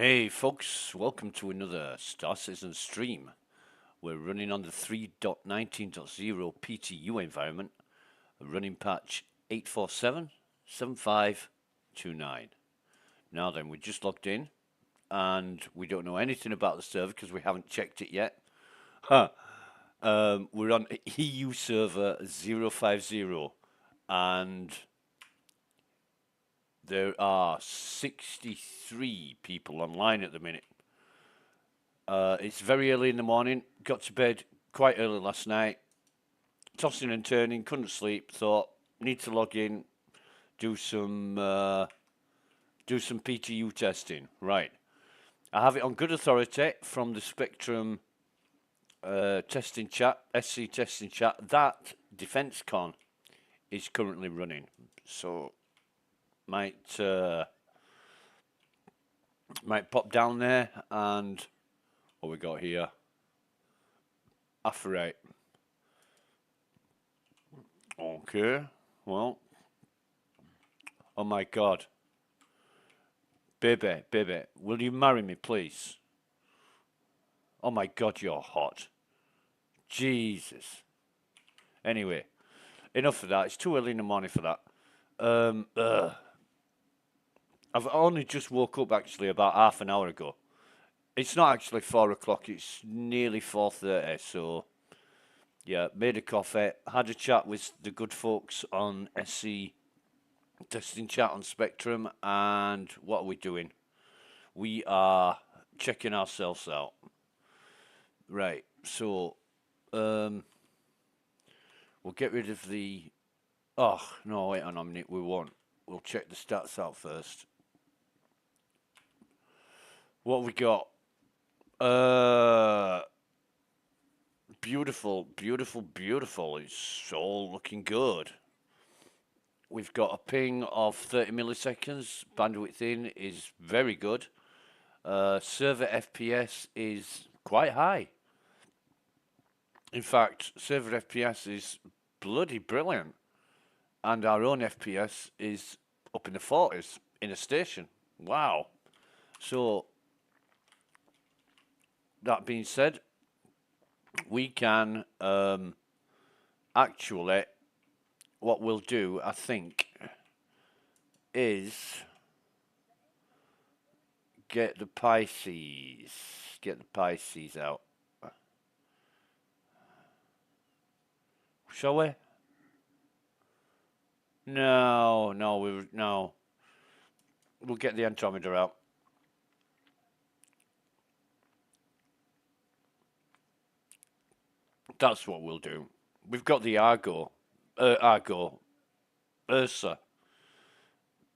Hey folks, welcome to another Star Citizen stream. We're running on the 3.19.0 PTU environment, running patch 8477529. Now then, we just logged in and we don't know anything about the server because we haven't checked it yet. Huh. We're on EU server 050 and there are 63 people online at the minute. It's very early in the morning. Got to bed quite early last night. Tossing and turning, couldn't sleep. Thought need to log in, do some PTU testing. Right, I have it on good authority from the Spectrum testing chat, SC testing chat. That Defence Con is currently running, so might pop down there and what we got here. Afferate. Okay, well, oh my God. Baby, will you marry me, please? Oh my God, you're hot. Jesus. Anyway, enough of that. It's too early in the morning for that. I've only just woke up actually about half an hour ago. It's not actually 4 o'clock, it's nearly 4:30, so yeah, made a coffee, had a chat with the good folks on SC testing chat on Spectrum, and what are we doing? We are checking ourselves out. Right, so we'll get rid of the. Oh no, wait on a minute. We won't. We'll check the stats out first. What we got? Beautiful. It's all looking good. We've got a ping of 30 milliseconds. Bandwidth in is very good. Server FPS is quite high. In fact, server FPS is bloody brilliant. And our own FPS is up in the 40s in a station. Wow. So, that being said, we can actually, what we'll do, I think, is get the Pisces out. Shall we? No. We'll get the Andromeda out. That's what we'll do. We've got the Ursa.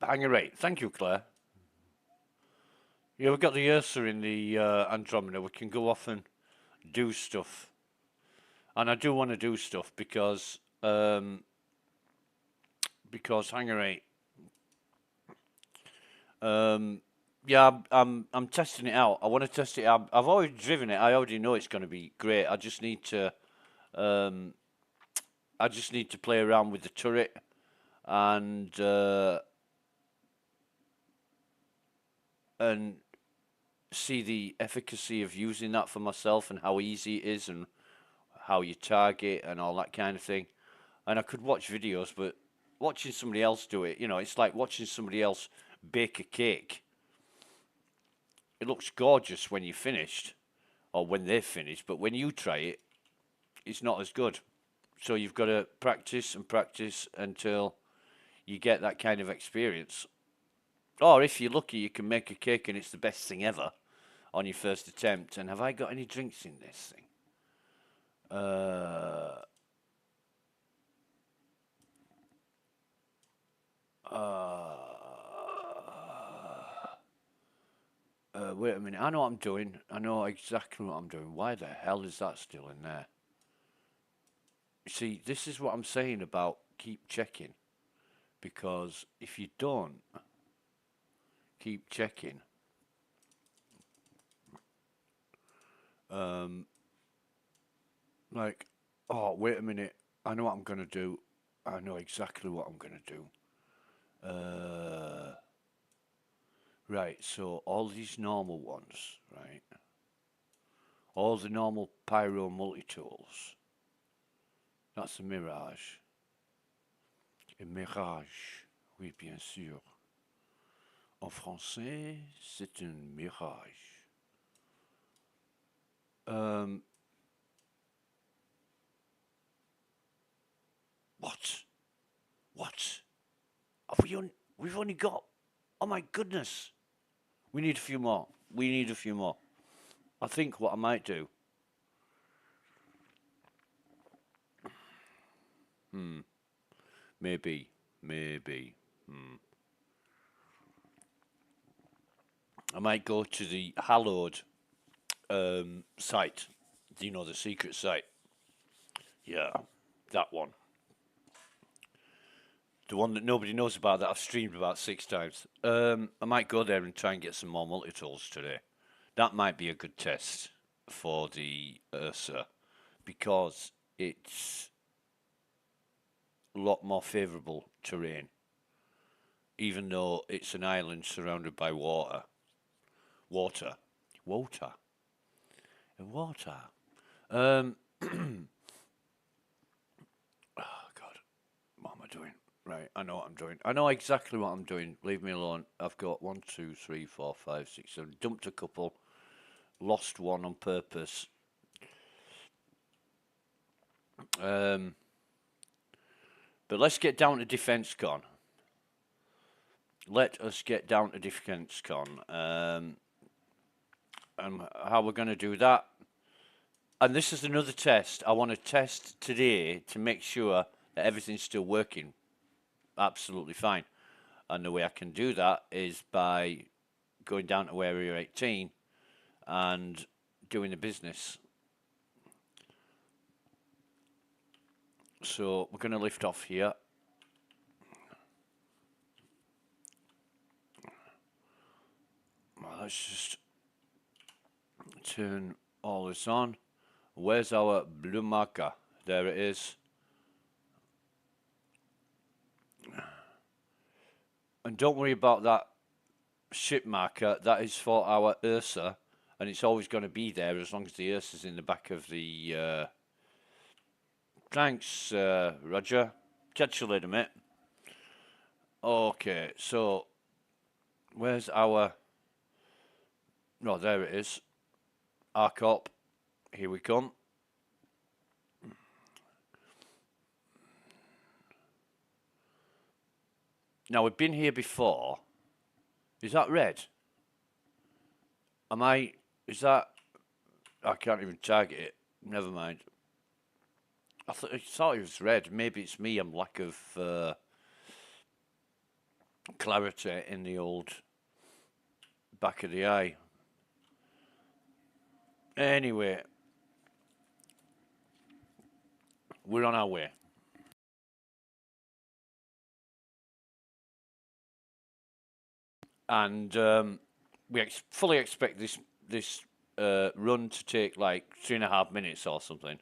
Hanger 8. Thank you, Claire. Yeah, we've got the Ursa in the Andromeda. We can go off and do stuff. And I do want to do stuff because Hanger 8. Yeah, I'm testing it out. I want to test it out. I've already driven it. I already know it's going to be great. I just need to play around with the turret and see the efficacy of using that for myself and how easy it is and how you target and all that kind of thing. And I could watch videos, but watching somebody else do it, it's like watching somebody else bake a cake. It looks gorgeous when you're finished, or when they're finished, but when you try it, it's not as good. So you've got to practice and practice until you get that kind of experience. Or if you're lucky, you can make a cake and it's the best thing ever on your first attempt. And have I got any drinks in this thing? Wait a minute. I know what I'm doing. I know exactly what I'm doing. Why the hell is that still in there? See, this is what I'm saying about keep checking. Because if you don't keep checking, like, oh, wait a minute. I know what I'm going to do. I know exactly what I'm going to do. Right, so all these normal ones, right? All the normal pyro multi-tools. That's a mirage. A mirage, oui, bien sûr. En français, c'est un mirage. What? What? We've only got. Oh my goodness. We need a few more. We need a few more. I think what I might do. Maybe. Maybe. I might go to the hallowed site. You know, the secret site. Yeah, that one. The one that nobody knows about that I've streamed about 6 times. I might go there and try and get some more multi-tools today. That might be a good test for the Ursa because it's a lot more favourable terrain, even though it's an island surrounded by water. Water. Water. Water. Oh, God. What am I doing? Right, I know what I'm doing. I know exactly what I'm doing. Leave me alone. I've got 1, 2, 3, 4, 5, 6, 7. Dumped a couple. Lost one on purpose. But let's get down to Defence Con. Let us get down to Defence Con. And how we're going to do that. And this is another test. I want to test today to make sure that everything's still working absolutely fine. And the way I can do that is by going down to Area 18 and doing the business. So we're going to lift off here. Well, let's just turn all this on. Where's our blue marker? There it is. And don't worry about that ship marker. That is for our Ursa, and it's always going to be there as long as the Ursa's in the back of the. Thanks, Roger. Catch you later, mate. Okay, so where's our? No, there it is. Our cop. Here we come. Now, we've been here before. Is that red? Is that... I can't even target it. Never mind. I thought it was red. Maybe it's me. I'm lack of clarity in the old back of the eye. Anyway. We're on our way. And we fully expect this run to take like 3.5 minutes or something.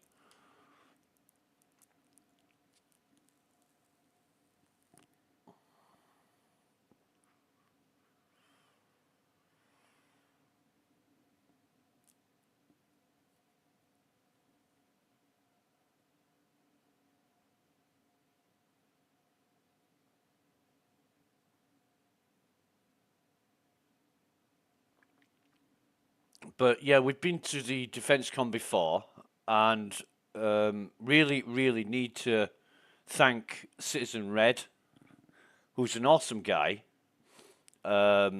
But yeah, we've been to the Defence Con before, and really, really need to thank Citizen Red, who's an awesome guy. A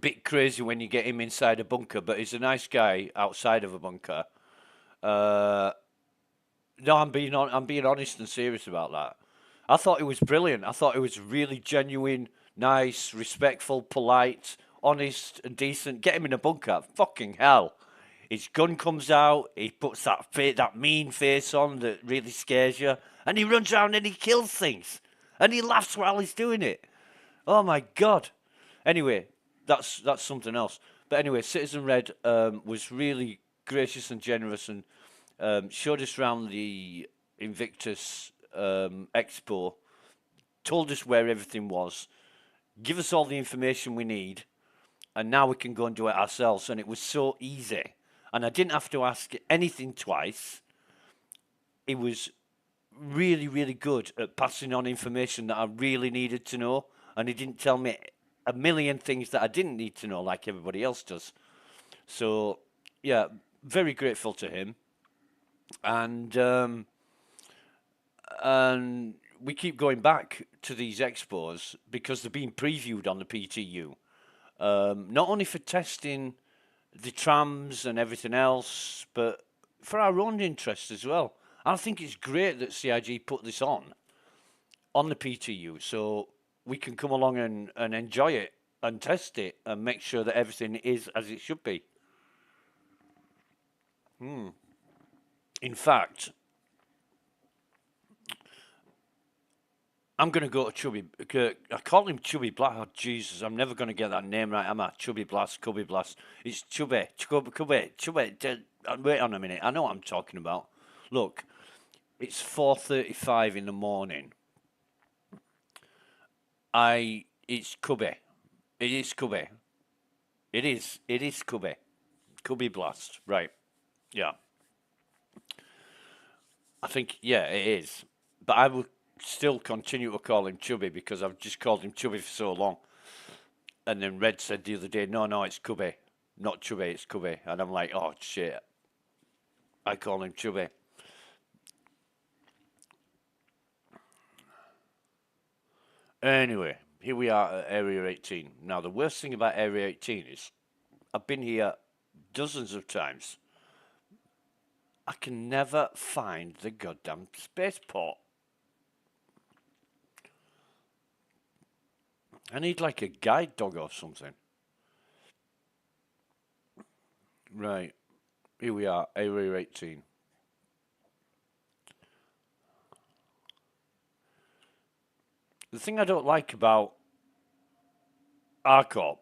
bit crazy when you get him inside a bunker, but he's a nice guy outside of a bunker. No, I'm being honest and serious about that. I thought it was brilliant. I thought it was really genuine, nice, respectful, polite, honest, and decent. Get him in a bunker. Fucking hell. His gun comes out. He puts that mean face on that really scares you, and he runs around and he kills things, and he laughs while he's doing it. Oh my god. Anyway, that's something else. But anyway, Citizen Red was really gracious and generous and showed us around the Invictus Expo, told us where everything was, give us all the information we need, and now we can go and do it ourselves. And it was so easy. And I didn't have to ask anything twice. It was really, really good at passing on information that I really needed to know. And he didn't tell me a million things that I didn't need to know like everybody else does. So, yeah, very grateful to him. And and we keep going back to these expos because they're being previewed on the PTU. Not only for testing the trams and everything else, but for our own interest as well. I think it's great that CIG put this on the PTU so we can come along and enjoy it and test it and make sure that everything is as it should be. In fact, I'm going to go to Chubby. I call him Chubby Blast. Oh, Jesus, I'm never going to get that name right, am I? Chubby Blast, Cubby Blast. It's Chubby. Wait on a minute. I know what I'm talking about. Look, it's 4:35 in the morning. It's Cubby. It is Cubby. It is Cubby. Cubby Blast. Right. Yeah. I think, yeah, it is. But I will still continue to call him Chubby because I've just called him Chubby for so long. And then Red said the other day, no, it's Cubby. Not Chubby, it's Cubby. And I'm like, oh, shit. I call him Chubby. Anyway, here we are at Area 18. Now, the worst thing about Area 18 is I've been here dozens of times. I can never find the goddamn spaceport. I need like a guide dog or something. Right. Here we are, Area 18. The thing I don't like about RCOP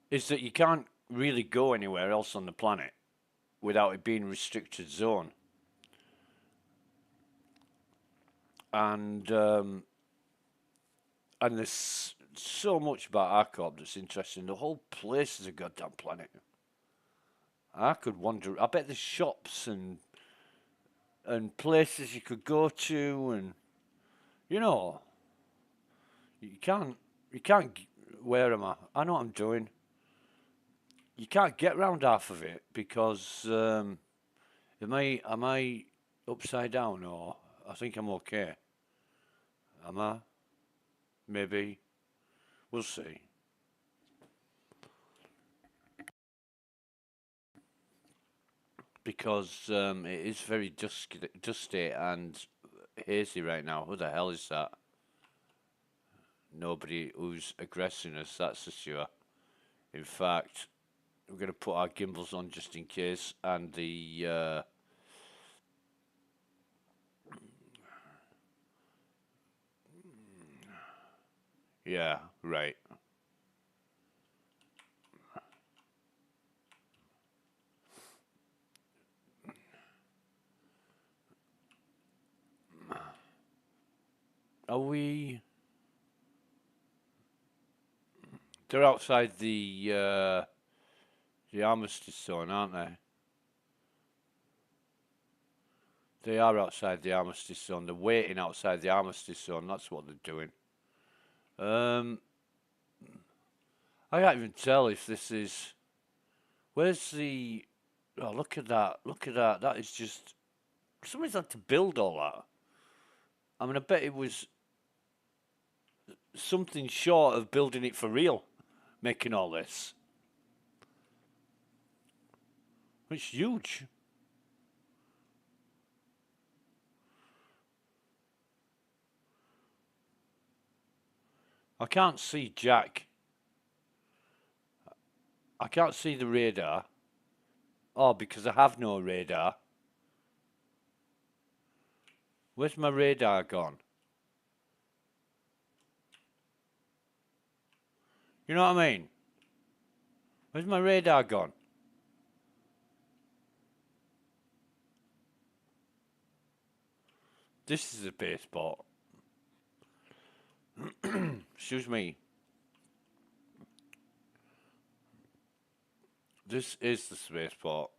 is that you can't really go anywhere else on the planet without it being restricted zone. And there's so much about RCOP that's interesting. The whole place is a goddamn planet. I could wander. I bet there's shops and places you could go to, and you know, you can't. Where am I? I know what I'm doing. You can't get round half of it because am I upside down, or I think I'm okay. Am I? Maybe. We'll see. Because it is very dusty and hazy right now. Who the hell is that? Nobody who's aggressing us, that's for sure. In fact, we're going to put our gimbals on just in case, and the yeah, right. Are we? They're outside the armistice zone, aren't they? They are outside the armistice zone. They're waiting outside the armistice zone. That's what they're doing. I can't even tell if this is. Where's the? Oh, look at that! Look at that! That is just. Somebody's had to build all that. I mean, I bet it was something short of building it for real, making all this. It's huge. I can't see Jack. I can't see the radar. Oh, because I have no radar. Where's my radar gone? You know what I mean? Where's my radar gone? This is a base spot. Excuse me. This is the spaceport.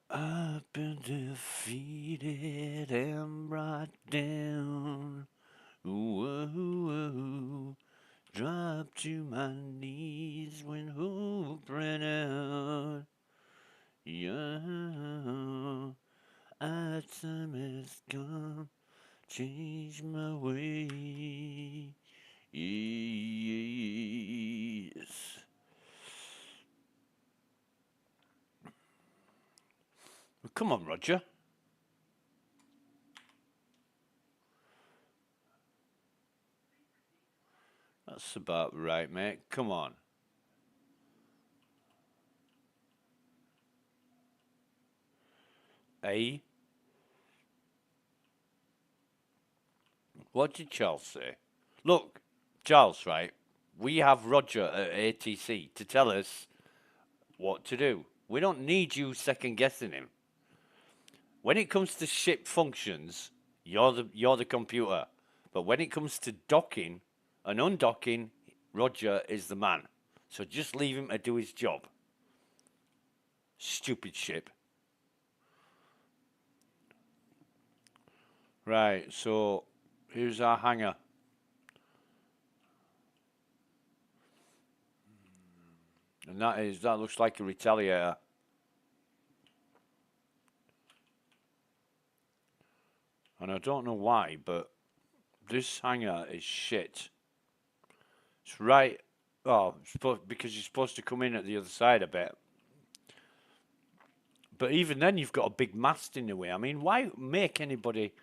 I've been defeated and brought down. Whoa, drop to my knees when hope ran out. Yeah, our time has come, change my way. Yes. Come on, Roger. That's about right, mate. Come on. Eh? What did Charles say? Look, Charles, right? We have Roger at ATC to tell us what to do. We don't need you second guessing him. When it comes to ship functions, you're the computer. But when it comes to docking and undocking, Roger is the man. So just leave him to do his job. Stupid ship. Right, so here's our hangar. And that looks like a retaliator. And I don't know why, but this hangar is shit. It's right. Oh, because you're supposed to come in at the other side a bit. But even then, you've got a big mast in the way. I mean, why make anybody?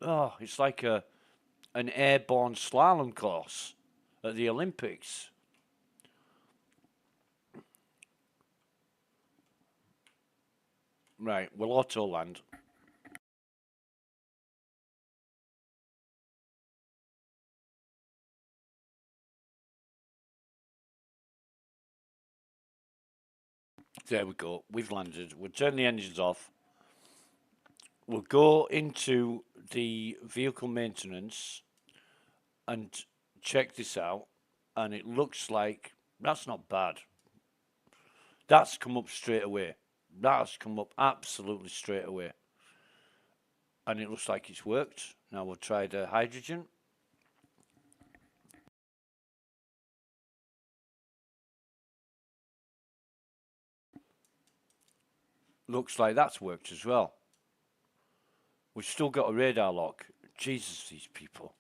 Oh, it's like an airborne slalom course at the Olympics. Right, we'll auto land. There we go. We've landed. We'll turn the engines off. We'll go into the vehicle maintenance and check this out. And it looks like that's not bad. That's come up straight away. That's come up absolutely straight away. And it looks like it's worked. Now we'll try the hydrogen. Looks like that's worked as well. We've still got a radar lock. Jesus, these people.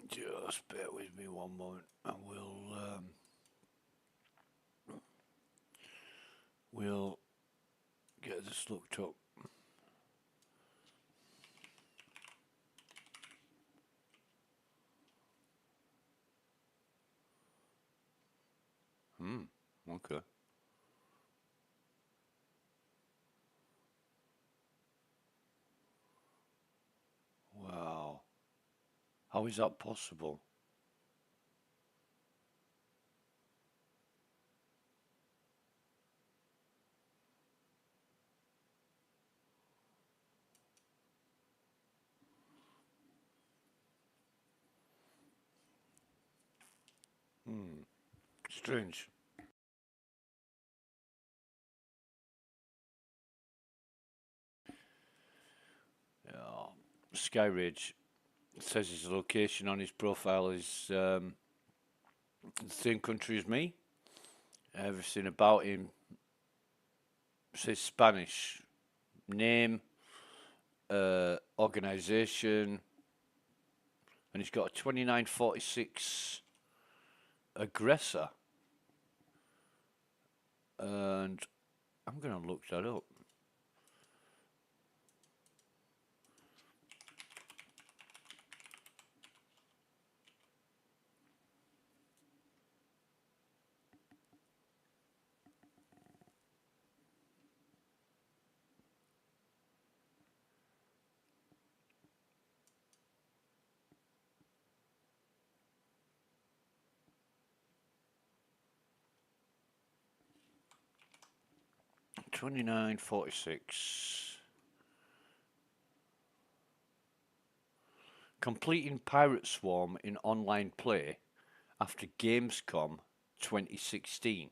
Just bear with me one moment, and we'll get this looked up. Okay. Wow. How is that possible? Strange. Yeah. Skyridge says his location on his profile is the same country as me. Everything about him says Spanish. Name, organization, and he's got a 2946 aggressor. And I'm going to look that up. $29.46. Completing Pirate Swarm in online play after Gamescom 2016.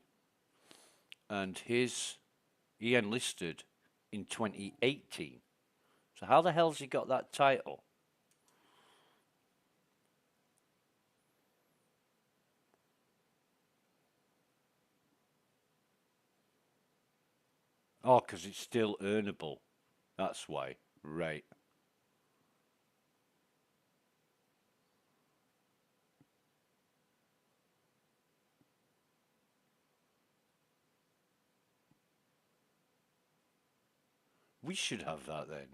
And he enlisted in 2018. So how the hell's he got that title? Oh, because it's still earnable. That's why. Right. We should have that then.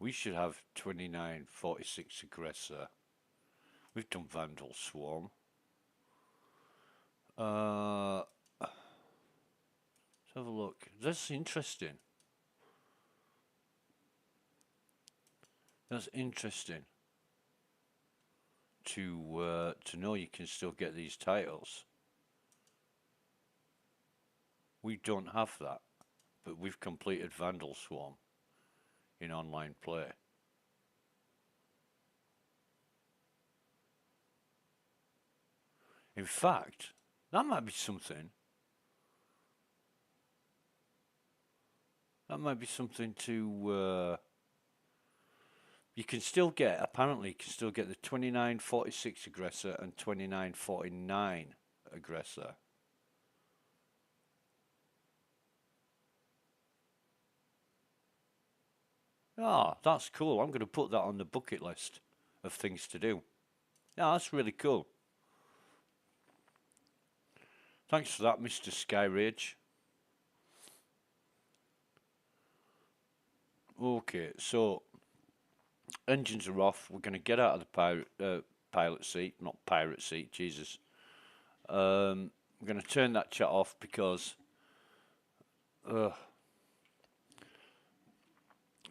We should have 2946 aggressor. We've done Vandal Swarm. Let's have a look. That's interesting. That's interesting to know you can still get these titles. We don't have that, but we've completed Vandal Swarm in online play. In fact, that might be something. That might be something to. You can still get, apparently, you can still get the 2946 aggressor and 2949 aggressor. Ah, that's cool. I'm going to put that on the bucket list of things to do. Yeah, that's really cool. Thanks for that, Mr. Skyrage. Okay, so engines are off. We're going to get out of the pilot seat, not pirate seat, Jesus. I'm going to turn that chat off because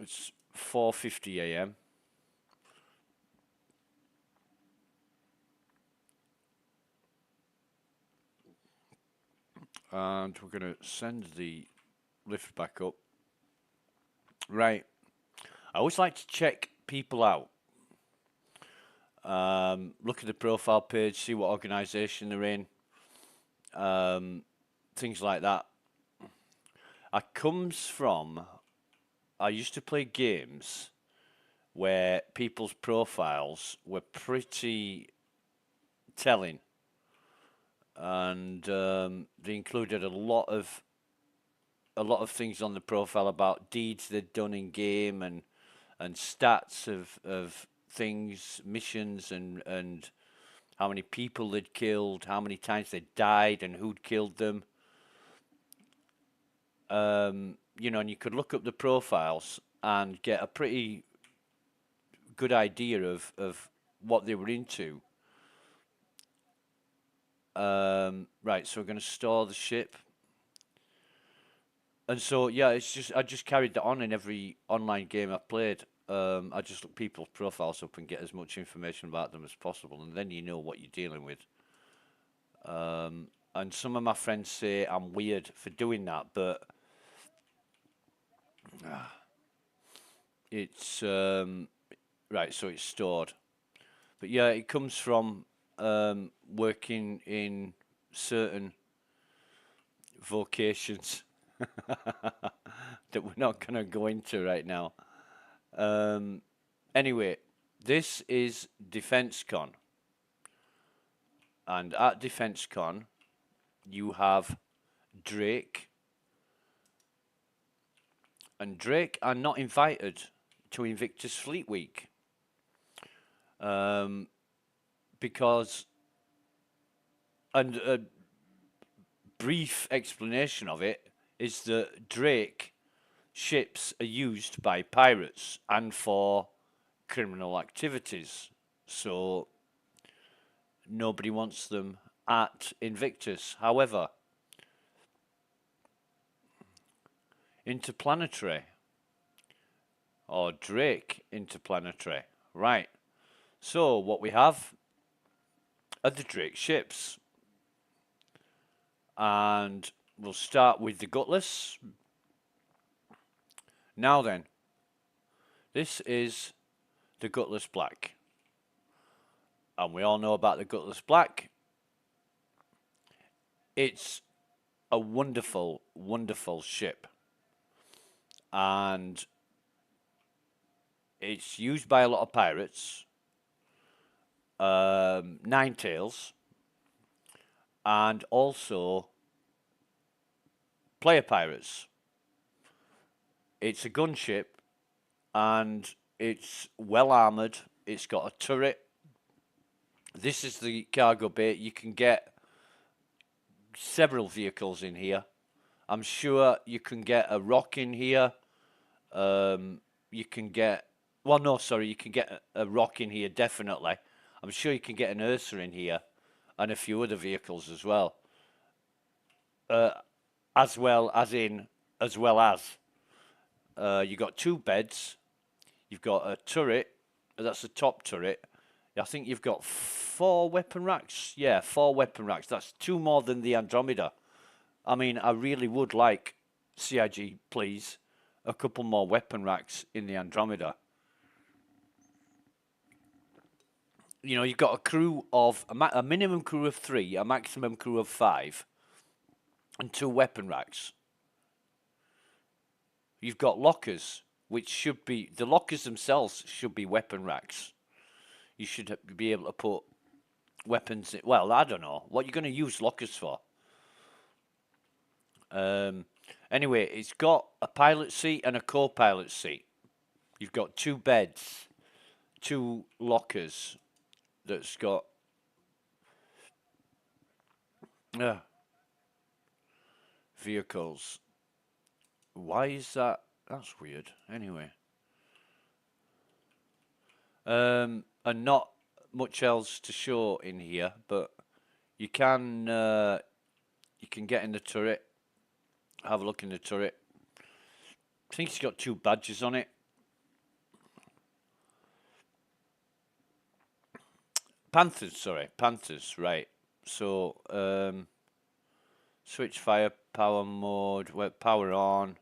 it's 4:50 a.m. And we're going to send the lift back up. Right. I always like to check people out. Look at the profile page, see what organization they're in, things like that. I used to play games where people's profiles were pretty telling, and they included a lot of things on the profile about deeds they'd done in game and stats of things, missions, and how many people they'd killed, how many times they'd died, and who'd killed them. You know, and you could look up the profiles and get a pretty good idea of what they were into. Right, so we're going to store the ship. And so, yeah, I just carried that on in every online game I played. I just look people's profiles up and get as much information about them as possible, and then you know what you're dealing with. And some of my friends say I'm weird for doing that, but it's right. So it's stored, but yeah, it comes from working in certain vocations that we're not going to go into right now. Anyway, this is DefenseCon, and at DefenseCon, you have Drake, and Drake are not invited to Invictus Fleet Week because, and a brief explanation of it is that Drake ships are used by pirates and for criminal activities, so nobody wants them at Invictus. However, interplanetary or Drake interplanetary, right? So what we have are the Drake ships, and we'll start with the Gutless. Now then, this is the Gutless Black, and we all know about the Gutless Black. It's a wonderful, wonderful ship, and it's used by a lot of pirates, Nine Tails, and also player pirates. It's a gunship, and it's well armored. It's got a turret. This is the cargo bay. You can get several vehicles in here. I'm sure you can get a rock in here. You can get, well, no, sorry, you can get a rock in here, definitely. I'm sure you can get an Ursa in here and a few other vehicles as well. As well as. You got two beds. You've got a turret. That's the top turret. I think you've got 4 weapon racks. Yeah, 4 weapon racks. That's 2 more than the Andromeda. I mean, I really would like, CIG, please, a couple more weapon racks in the Andromeda. You know, you've got a crew of, a minimum crew of 3, a maximum crew of 5, and 2 weapon racks. You've got lockers, which should be, the lockers themselves should be weapon racks. You should be able to put weapons in, well, I don't know what you're going to use lockers for. Anyway, it's got a pilot seat and a co-pilot seat. You've got 2 beds, 2 lockers that's got vehicles. Why is that? That's weird. Anyway. And not much else to show in here, but you can get in the turret, have a look in the turret. I think it's got 2 badges on it. Panthers, right. So, switch firepower mode, power on.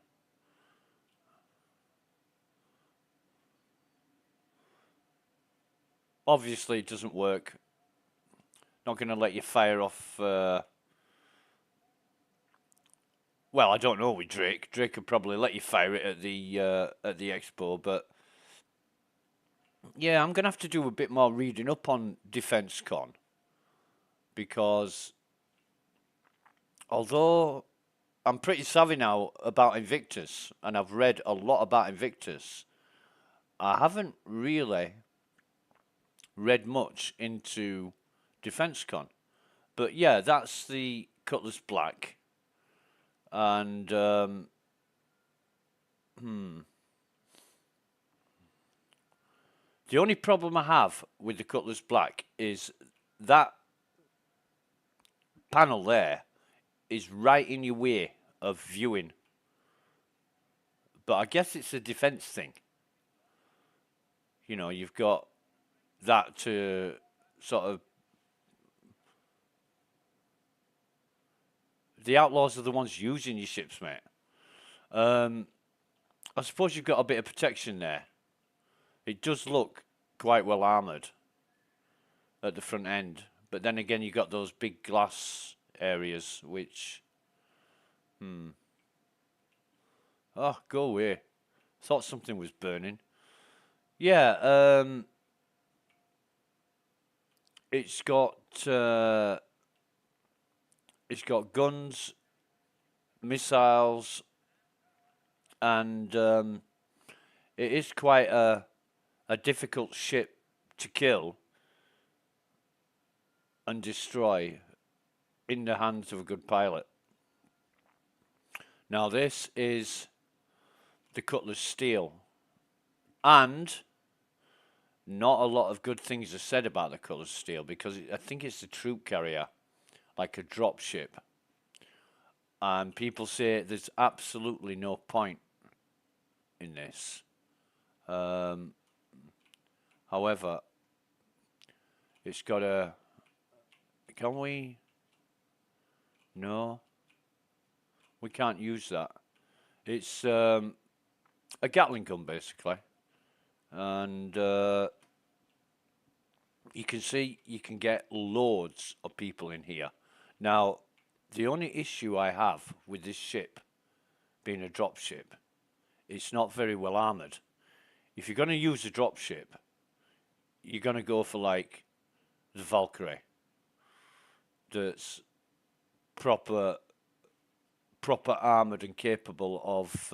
Obviously, it doesn't work. Not going to let you fire off. Well, I don't know with Drake. Drake could probably let you fire it at the expo, but yeah, I'm going to have to do a bit more reading up on DefenseCon, because although I'm pretty savvy now about Invictus, and I've read a lot about Invictus, I haven't really read much into Defence Con. But yeah, that's the Cutlass Black. And the only problem I have with the Cutlass Black is that panel there is right in your way of viewing. But I guess it's a defense thing. You know, you've got that to sort of. The outlaws are the ones using your ships, mate. I suppose you've got a bit of protection there. It does look quite well armoured at the front end. But then again, you've got those big glass areas, which... Oh, go away. Thought something was burning. Yeah, it's got guns, missiles, and it is quite a difficult ship to kill and destroy in the hands of a good pilot. Now this is the Cutlass Steel, and not a lot of good things are said about the Cutlass Steel because I think it's a troop carrier, like a drop ship. And people say there's absolutely no point in this. However, it's got a... Can we? No. We can't use that. It's a Gatling gun, basically. And you can see you can get loads of people in here. Now, the only issue I have with this ship being a drop ship, it's not very well armoured. If you're going to use a drop ship, you're going to go for like the Valkyrie. That's proper armoured and capable of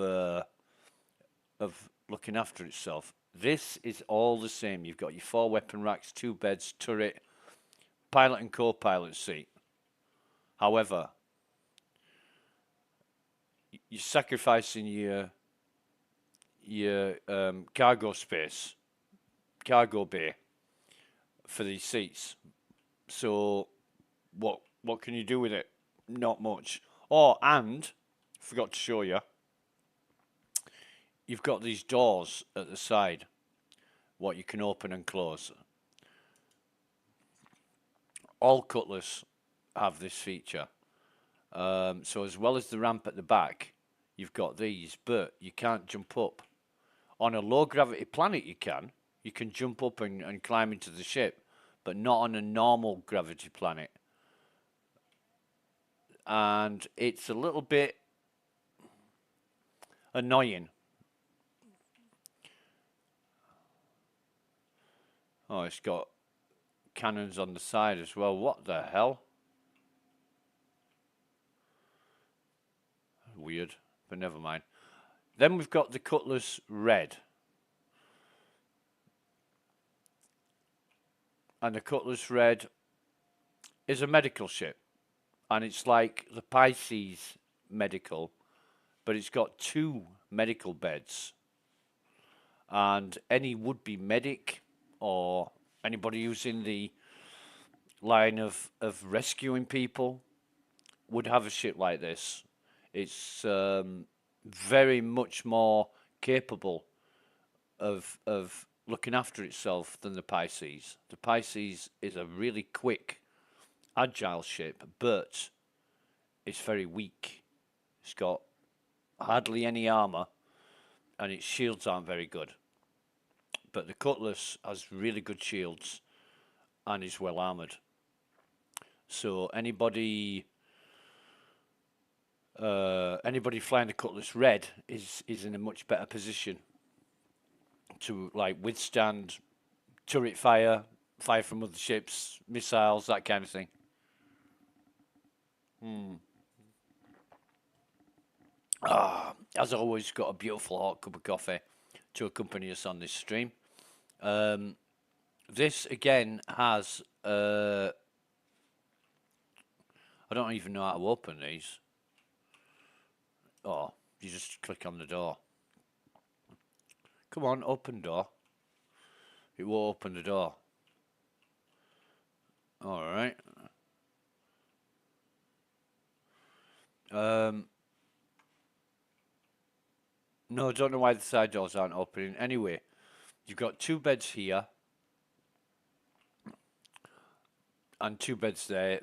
looking after itself. This is all the same. You've got your 4 weapon racks, 2 beds, turret, pilot and co-pilot seat. However, you're sacrificing your cargo space, cargo bay, for these seats. So what can you do with it? Not much. Oh, and forgot to show you, you've got these doors at the side, what you can open and close. All Cutlass have this feature. So as well as the ramp at the back, you've got these, but you can't jump up. On a low gravity planet you can jump up and climb into the ship, but not on a normal gravity planet. And it's a little bit annoying. Oh, it's got cannons on the side as well. What the hell? Weird, but never mind. Then we've got the Cutlass Red. And the Cutlass Red is a medical ship. And it's like the Pisces medical, but it's got 2 medical beds. And any would-be medic or anybody who's in the line of rescuing people would have a ship like this. It's very much more capable of looking after itself than the Pisces. The Pisces is a really quick, agile ship, but it's very weak. It's got hardly any armor, and its shields aren't very good. But the Cutlass has really good shields and is well armored. So anybody flying the Cutlass Red is in a much better position to like withstand turret fire from other ships, missiles, that kind of thing. As always, got a beautiful hot cup of coffee to accompany us on this stream. This again has I don't even know how to open these. Oh, you just click on the door. Come on, open door. It will open the door. All right. No, I don't know why the side doors aren't opening. Anyway, you've got 2 beds here and 2 beds there.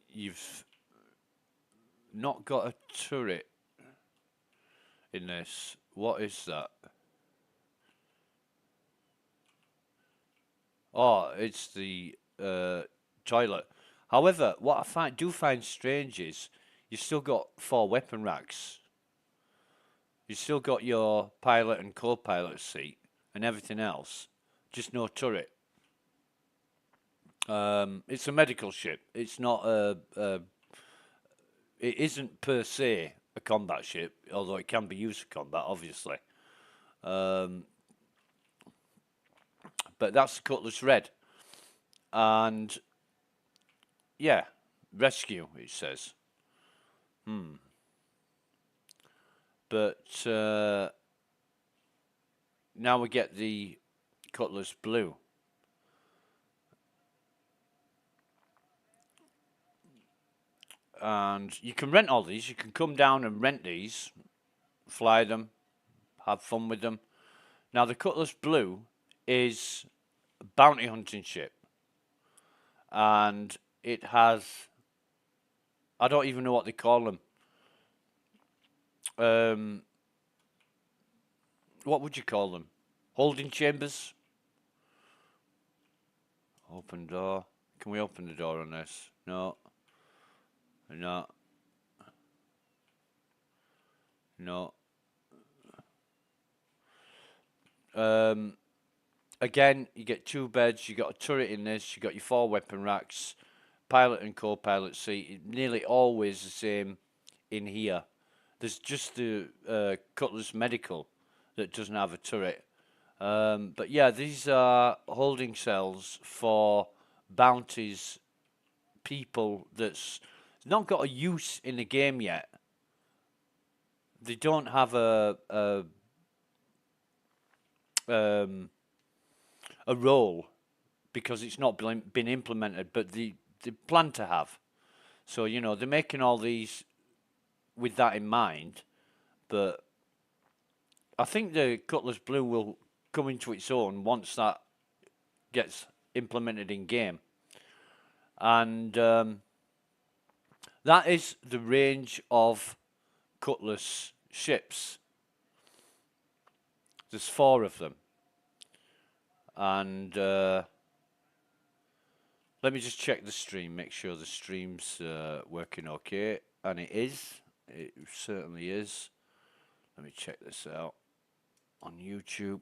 You've not got a turret in this. What is that? Oh, it's the toilet. However, what I do find strange is you've still got 4 weapon racks. You've still got your pilot and co-pilot seat and everything else, just no turret. It's a medical ship. It's not it isn't per se a combat ship, although it can be used for combat, obviously. But that's the Cutlass Red. And, yeah, rescue, it says. But now we get the Cutlass Blue. And you can rent all these. You can come down and rent these, fly them, have fun with them. Now, the Cutlass Blue is a bounty hunting ship. And it has, I don't even know what they call them. What would you call them? Holding chambers? Open door. Can we open the door on this? No. No. No. Again, you get 2 beds, you got a turret in this, you got your 4 weapon racks, pilot and co-pilot seat. Nearly always the same in here. There's just the Cutlass Medical that doesn't have a turret. But yeah, these are holding cells for bounties, people that's not got a use in the game yet. They don't have a role because it's not been implemented, but they plan to have. So, you know, they're making all these with that in mind, but I think the Cutlass Blue will come into its own once that gets implemented in game. And that is the range of Cutlass ships. There's 4 of them. And let me just check the stream, make sure the stream's working okay. And it is. It certainly is. Let me check this out on YouTube.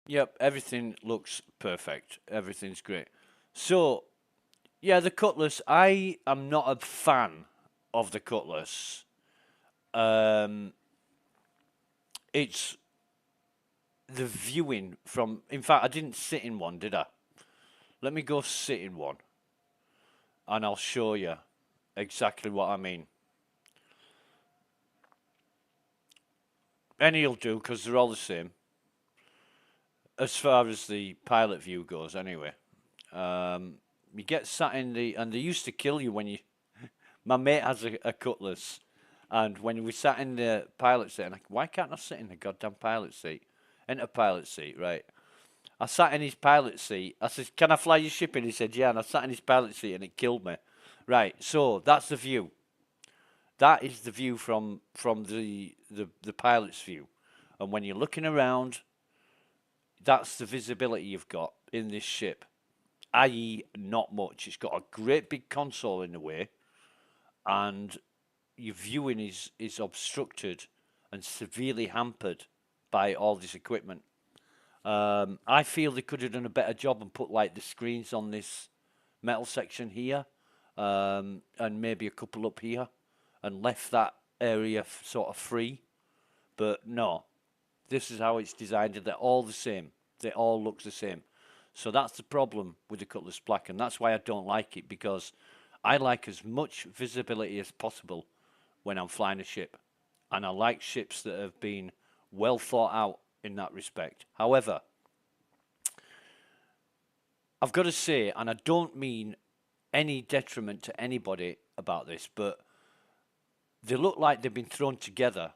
Yep, everything looks perfect. Everything's great. So, yeah, the Cutlass, I am not a fan of the Cutlass. It's the viewing from, in fact, I didn't sit in one, did I? Let me go sit in one, and I'll show you exactly what I mean. Any'll do, because they're all the same. As far as the pilot view goes, anyway. You get sat in the, and they used to kill you when you, my mate has a Cutlass, and when we sat in the pilot seat, I'm like, why can't I sit in the goddamn pilot seat? Enter pilot seat, right? I sat in his pilot seat. I said, can I fly your ship in? He said, yeah, and I sat in his pilot seat and it killed me. Right, so that's the view. That is the view from the pilot's view. And when you're looking around, that's the visibility you've got in this ship, i.e. not much. It's got a great big console in the way, and your viewing is obstructed and severely hampered by all this equipment. I feel they could have done a better job and put like the screens on this metal section here, and maybe a couple up here, and left that area sort of free. But no, this is how it's designed, and they're all the same. They all look the same. So that's the problem with the Cutlass Black, and that's why I don't like it, because I like as much visibility as possible when I'm flying a ship. And I like ships that have been well thought out in that respect. However, I've got to say, and I don't mean any detriment to anybody about this, but they look like they've been thrown together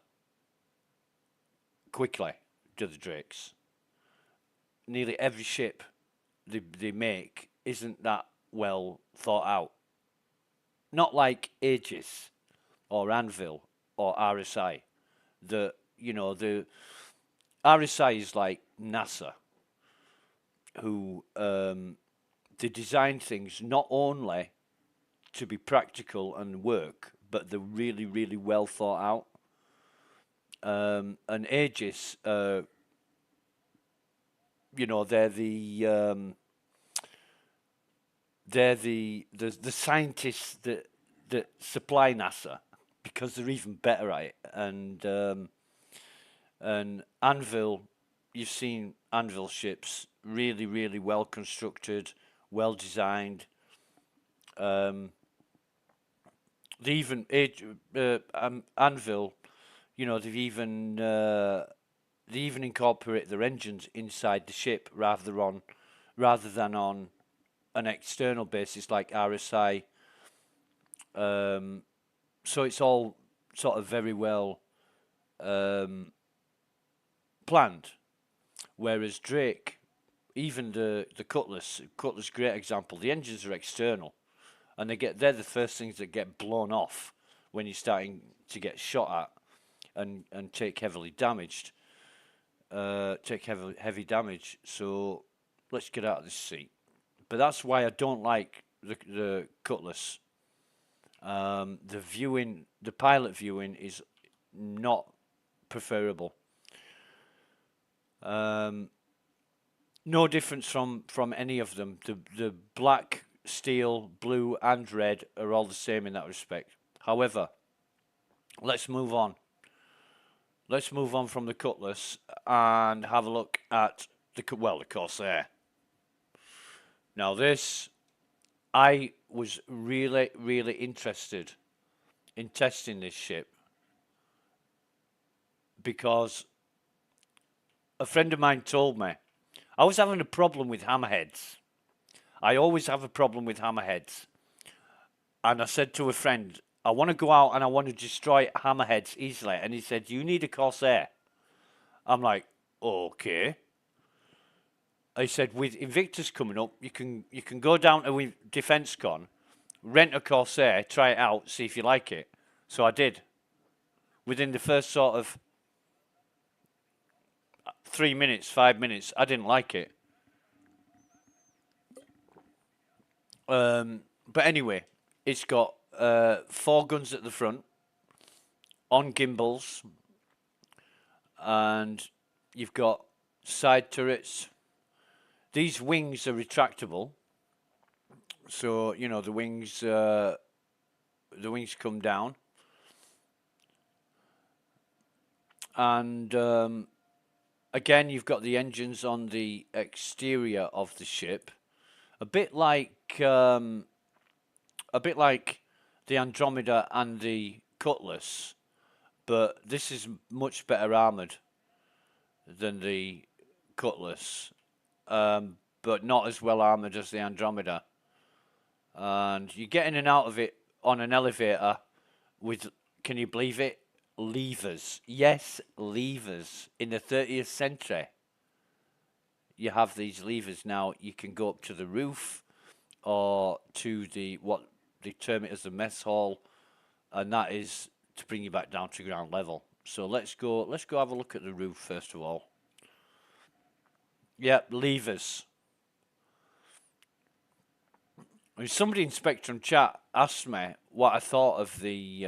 quickly, do the Drakes. Nearly every ship they make isn't that well thought out. Not like Aegis or Anvil or RSI. The RSI is like NASA, who they design things not only to be practical and work, but they're really, really well thought out. And Aegis, they're the scientists that supply NASA, because they're even better at it. And Anvil, you've seen Anvil ships, really, really well constructed, well designed. They even Anvil, they even incorporate their engines inside the ship rather than on an external basis like RSI. So it's all sort of very well planned. Whereas Drake, even the Cutlass, great example. The engines are external, and they're the first things that get blown off when you're starting to get shot at and take heavily damaged. Take heavy damage. So let's get out of this seat. But that's why I don't like the Cutlass. The pilot viewing is not preferable. No difference from any of them. The black, steel, blue, and red are all the same in that respect. However, let's move on. Let's move on from the Cutlass and have a look at the Corsair. Now this, I was really, really interested in testing this ship because a friend of mine told me I was having a problem with hammerheads. I always have a problem with hammerheads. And I said to a friend, I want to go out and I want to destroy hammerheads easily. And he said, you need a Corsair. I'm like, okay. He said, with Invictus coming up, you can go down to Defence Con, rent a Corsair, try it out, see if you like it. So I did. Within the first sort of 3 minutes, 5 minutes, I didn't like it. But anyway, it's got 4 guns at the front, on gimbals, and you've got side turrets. These wings are retractable, so the wings come down, and again you've got the engines on the exterior of the ship, a bit like the Andromeda and the Cutlass, but this is much better armored than the Cutlass. But not as well armored as the Andromeda. And you get in and out of it on an elevator with, can you believe it, levers. Yes, levers. In the 30th century, you have these levers. Now, you can go up to the roof or to what they term it as the mess hall, and that is to bring you back down to ground level. So let's go have a look at the roof first of all. Yep, levers. I mean, somebody in Spectrum chat asked me what I thought of the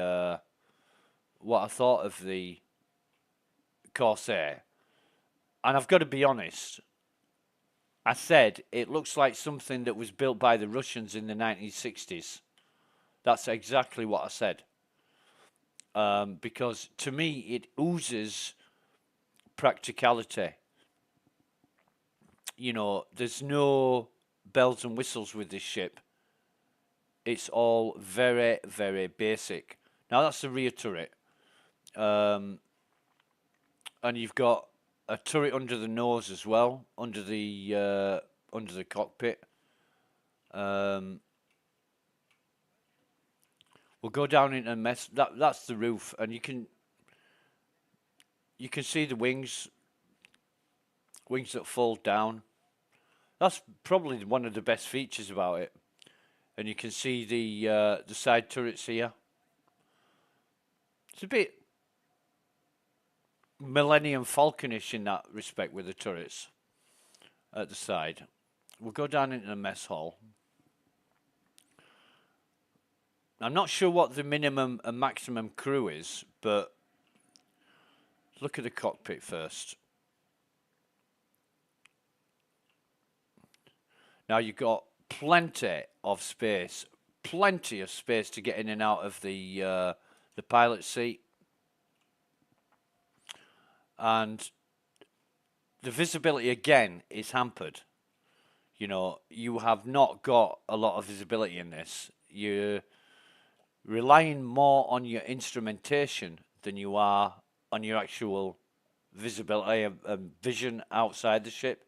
Corsair, and I've got to be honest. I said it looks like something that was built by the Russians in the 1960s. That's exactly what I said. Because to me, it oozes practicality. You know, there's no bells and whistles with this ship. It's all very, very basic. Now that's the rear turret, and you've got a turret under the nose as well, under the cockpit. We'll go down into a mess. That's the roof, and you can see the wings that fold down. That's probably one of the best features about it. And you can see the side turrets here. It's a bit Millennium Falconish in that respect with the turrets at the side. We'll go down into the mess hall. I'm not sure what the minimum and maximum crew is, but look at the cockpit first. Now you've got plenty of space to get in and out of the pilot seat, and the visibility again is hampered. You know, you have not got a lot of visibility in this. You're relying more on your instrumentation than you are on your actual visibility and vision outside the ship.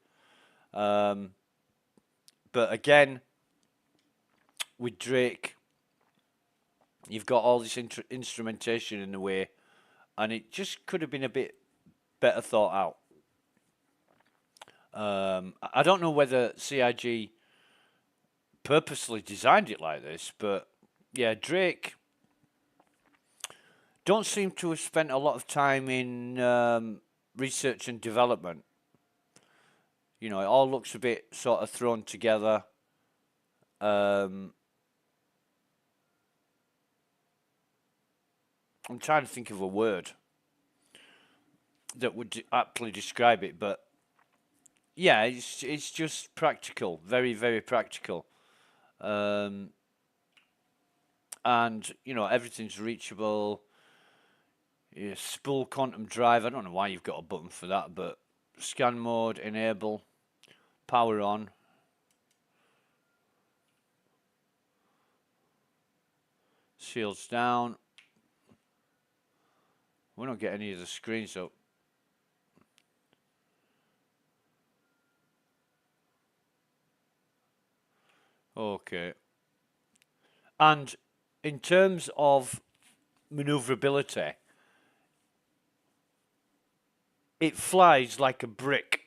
But again, with Drake, you've got all this instrumentation in the way, and it just could have been a bit better thought out. I don't know whether CIG purposely designed it like this, but yeah, Drake don't seem to have spent a lot of time in research and development. You know, it all looks a bit sort of thrown together. I'm trying to think of a word that would aptly describe it, but yeah, it's just practical, very, very practical. And you know, everything's reachable. Yeah, spool quantum drive. I don't know why you've got a button for that, but scan mode, enable, power on. Shields down. We don't get any of the screens up. Okay. And in terms of maneuverability, it flies like a brick.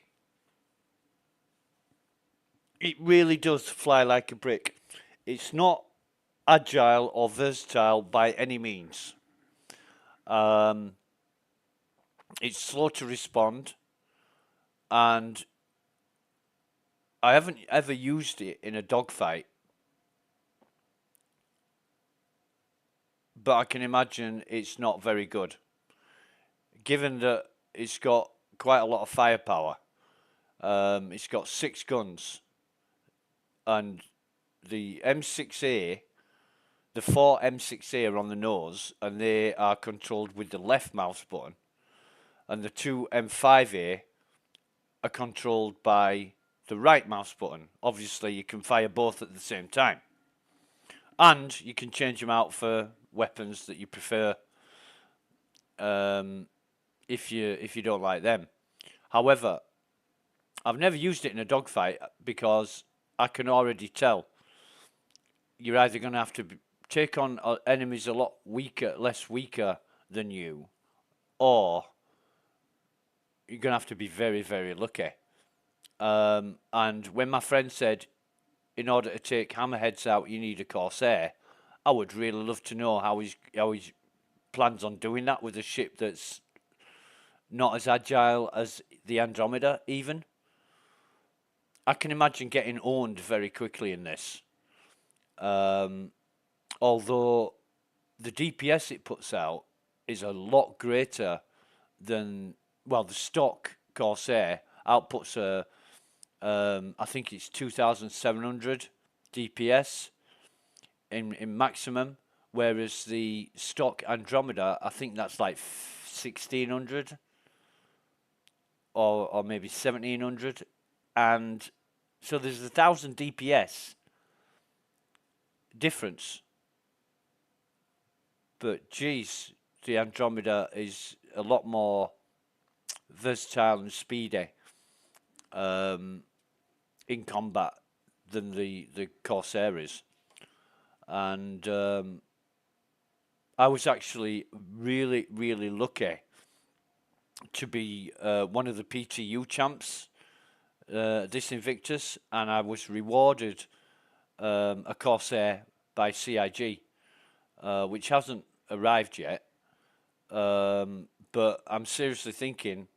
It really does fly like a brick. It's not agile or versatile by any means. It's slow to respond, and I haven't ever used it in a dogfight, but I can imagine it's not very good, given that it's got quite a lot of firepower. It's got 6 guns, and the M6A, the 4 M6A are on the nose, and they are controlled with the left mouse button, and the 2 M5A are controlled by the right mouse button. Obviously, you can fire both at the same time, and you can change them out for weapons that you prefer if you don't like them. However, I've never used it in a dogfight because I can already tell you're either going to have to take on enemies a lot less weaker than you, or you're going to have to be very, very lucky. And when my friend said, in order to take hammerheads out, you need a Corsair, I would really love to know how he plans on doing that with a ship that's not as agile as the Andromeda, even. I can imagine getting owned very quickly in this. Although the DPS it puts out is a lot greater than, well, the stock Corsair outputs I think it's 2,700 DPS in maximum, whereas the stock Andromeda, I think that's like 1600 or maybe 1700, and so there's 1,000 DPS difference. But geez, the Andromeda is a lot more versatile and speedy in combat than the Corsair is. And I was actually really, really lucky to be one of the PTU champs this Invictus, and I was rewarded a Corsair by CIG, which hasn't arrived yet. But I'm seriously thinking,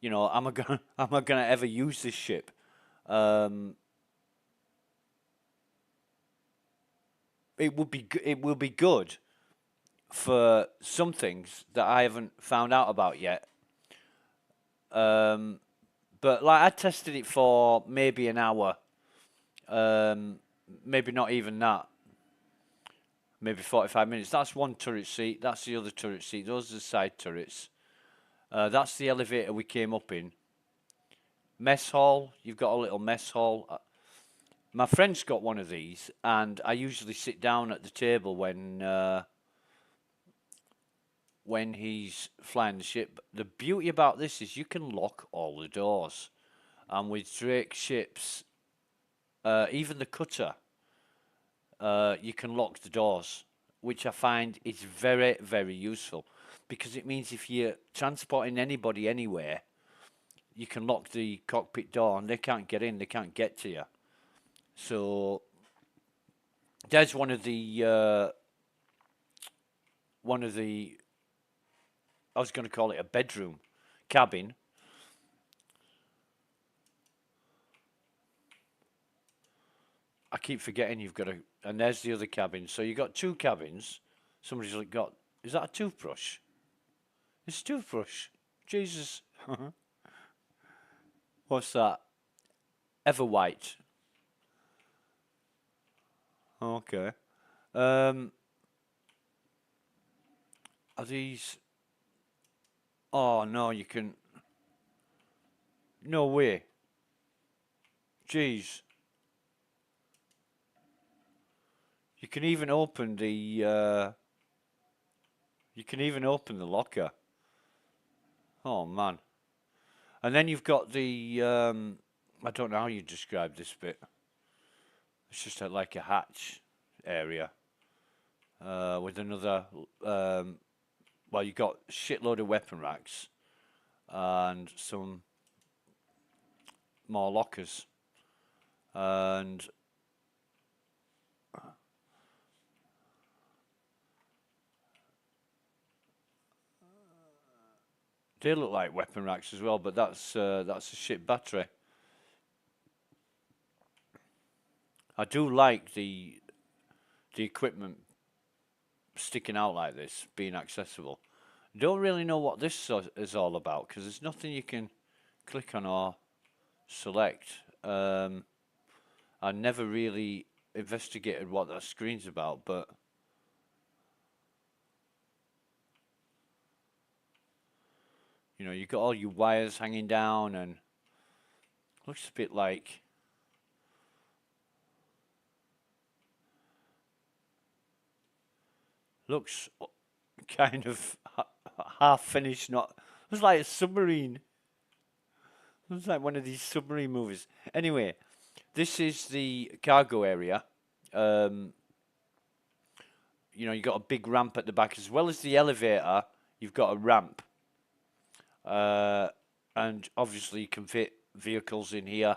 you know, am I gonna ever use this ship? It will be good for some things that I haven't found out about yet. But like I tested it for maybe an hour, maybe not even that, maybe 45 minutes. That's one turret seat. That's the other turret seat. Those are the side turrets. That's the elevator we came up in. Mess hall. You've got a little mess hall. My friend's got one of these, and I usually sit down at the table when he's flying the ship. The beauty about this is you can lock all the doors, and with Drake ships, even the cutter, you can lock the doors, which I find is very, very useful, because it means if you're transporting anybody anywhere, you can lock the cockpit door and they can't get in, they can't get to you. So there's one of the I was going to call it a bedroom cabin. I keep forgetting you've got and there's the other cabin. So you've got two cabins. Somebody's got, is that a toothbrush? It's a toothbrush. Jesus. What's that? Everwhite. Okay. Are these? Oh no, you can. No way. Jeez. You can even open the. You can even open the locker. Oh man. And then you've got the. I don't know how you describe this bit. It's just like a hatch area with another. Well, you've got a shitload of weapon racks and some more lockers, and they look like weapon racks as well. But that's a ship battery. I do like the equipment sticking out like this, being accessible. Don't really know what this is all about, because there's nothing you can click on or select. I never really investigated what that screen's about, but you know, you've got all your wires hanging down, and looks a bit like looks kind of half finished. Not, looks like a submarine. Looks like one of these submarine movies. Anyway, this is the cargo area. You know, you've got a big ramp at the back as well as the elevator. You've got a ramp, and obviously you can fit vehicles in here.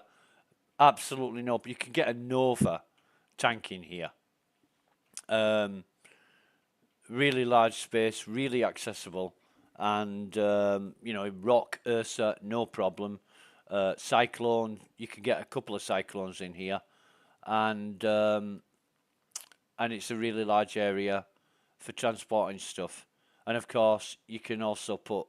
Absolutely no, but you can get a Nova tank in here. Really large space, really accessible, and you know, Rock, Ursa, no problem. Cyclone, you can get a couple of Cyclones in here, and it's a really large area for transporting stuff. And of course, you can also put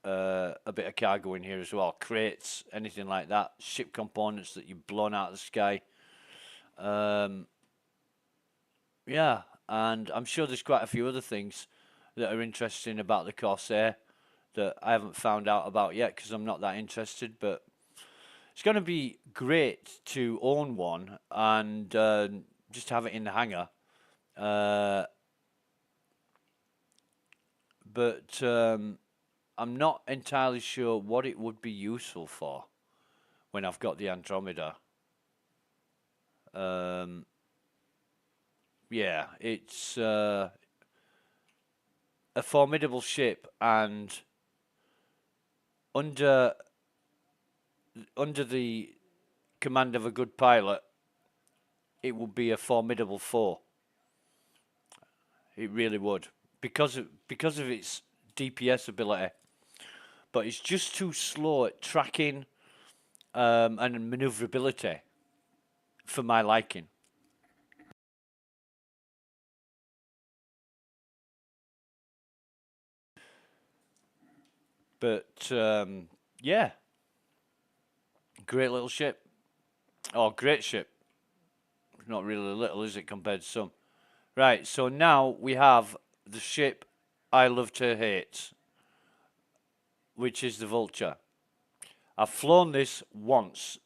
a bit of cargo in here as well, crates, anything like that, ship components that you've blown out of the sky. Yeah, and I'm sure there's quite a few other things that are interesting about the Corsair that I haven't found out about yet because I'm not that interested. But it's going to be great to own one and just have it in the hangar. But I'm not entirely sure what it would be useful for when I've got the Andromeda. Yeah, it's a formidable ship, and under the command of a good pilot, it would be a formidable foe. It really would, because of its DPS ability. But it's just too slow at tracking and maneuverability for my liking. But yeah, great little ship. Oh, great ship. Not really little, is it, compared to some? Right, so now we have the ship I love to hate, which is the Vulture. I've flown this once,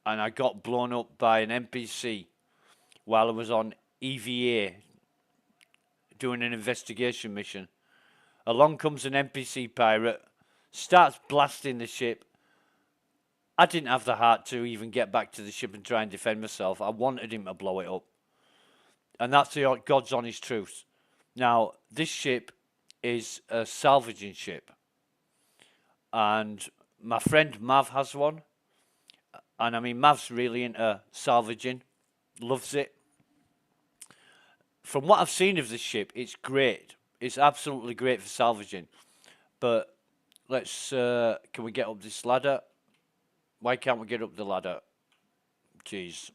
and I got blown up by an NPC while I was on EVA doing an investigation mission. Along comes an NPC pirate, starts blasting the ship. I didn't have the heart to even get back to the ship and try and defend myself. I wanted him to blow it up. And that's the God's honest truth. Now, this ship is a salvaging ship. And my friend Mav has one. And I mean, Mav's really into salvaging. Loves it. From what I've seen of this ship, it's great. It's absolutely great for salvaging. But let's, can we get up this ladder? Why can't we get up the ladder? Jeez.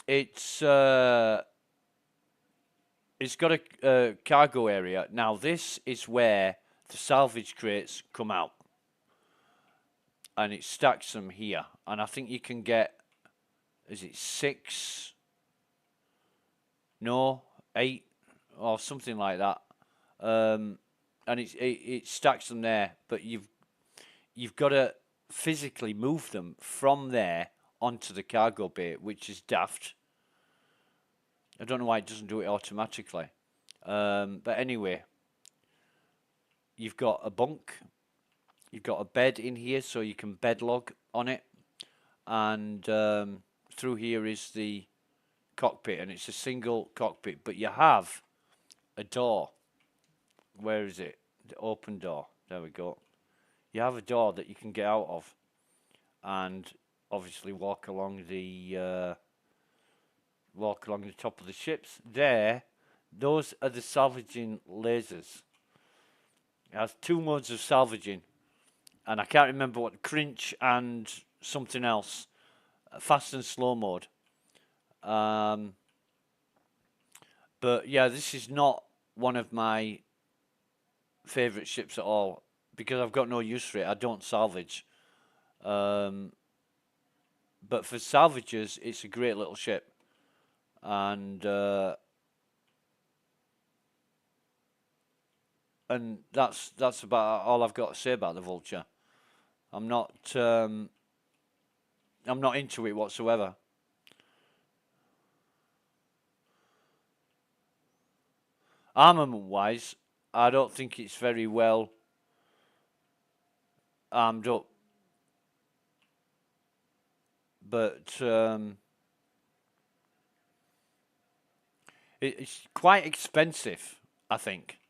It's got a cargo area. Now this is where the salvage crates come out, and it stacks them here. And I think you can get, is it 6? No, 8 or something like that. And it stacks them there, but you've got to physically move them from there onto the cargo bay, which is daft. I don't know why it doesn't do it automatically. But anyway, you've got a bunk. You've got a bed in here, so you can bed log on it. And through here is the cockpit, and it's a single cockpit. But you have a door. Where is it? The open door. There we go. You have a door that you can get out of, and obviously walk along the top of the ships. There, those are the salvaging lasers. It has 2 modes of salvaging, and I can't remember what, cringe and something else, fast and slow mode. But yeah, this is not one of my favorite ships at all because I've got no use for it. I don't salvage. But for salvagers, it's a great little ship. And that's about all I've got to say about the Vulture. I'm not into it whatsoever. Armament wise, I don't think it's very well armed up. But it's quite expensive, I think.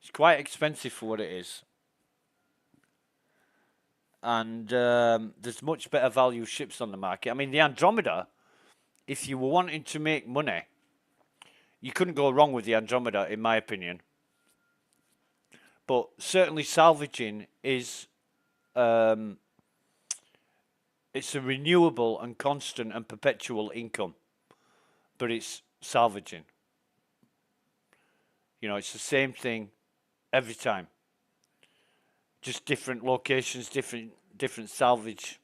It's quite expensive for what it is. And there's much better value ships on the market. I mean, the Andromeda, if you were wanting to make money, you couldn't go wrong with the Andromeda, in my opinion. But certainly salvaging is it's a renewable and constant and perpetual income. But it's salvaging. You know, it's the same thing every time. Just different locations, different salvage.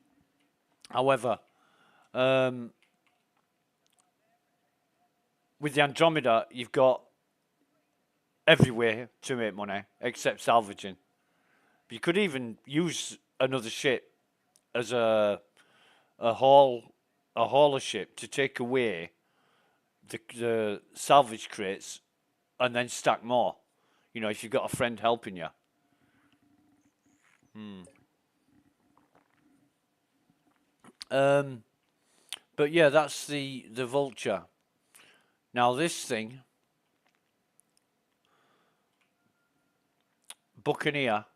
However, with the Andromeda, you've got every way to make money except salvaging. You could even use another ship as a hauler ship to take away the salvage crates and then stack more. You know, if you've got a friend helping you. But yeah, that's the Vulture. Now this thing, Buccaneer.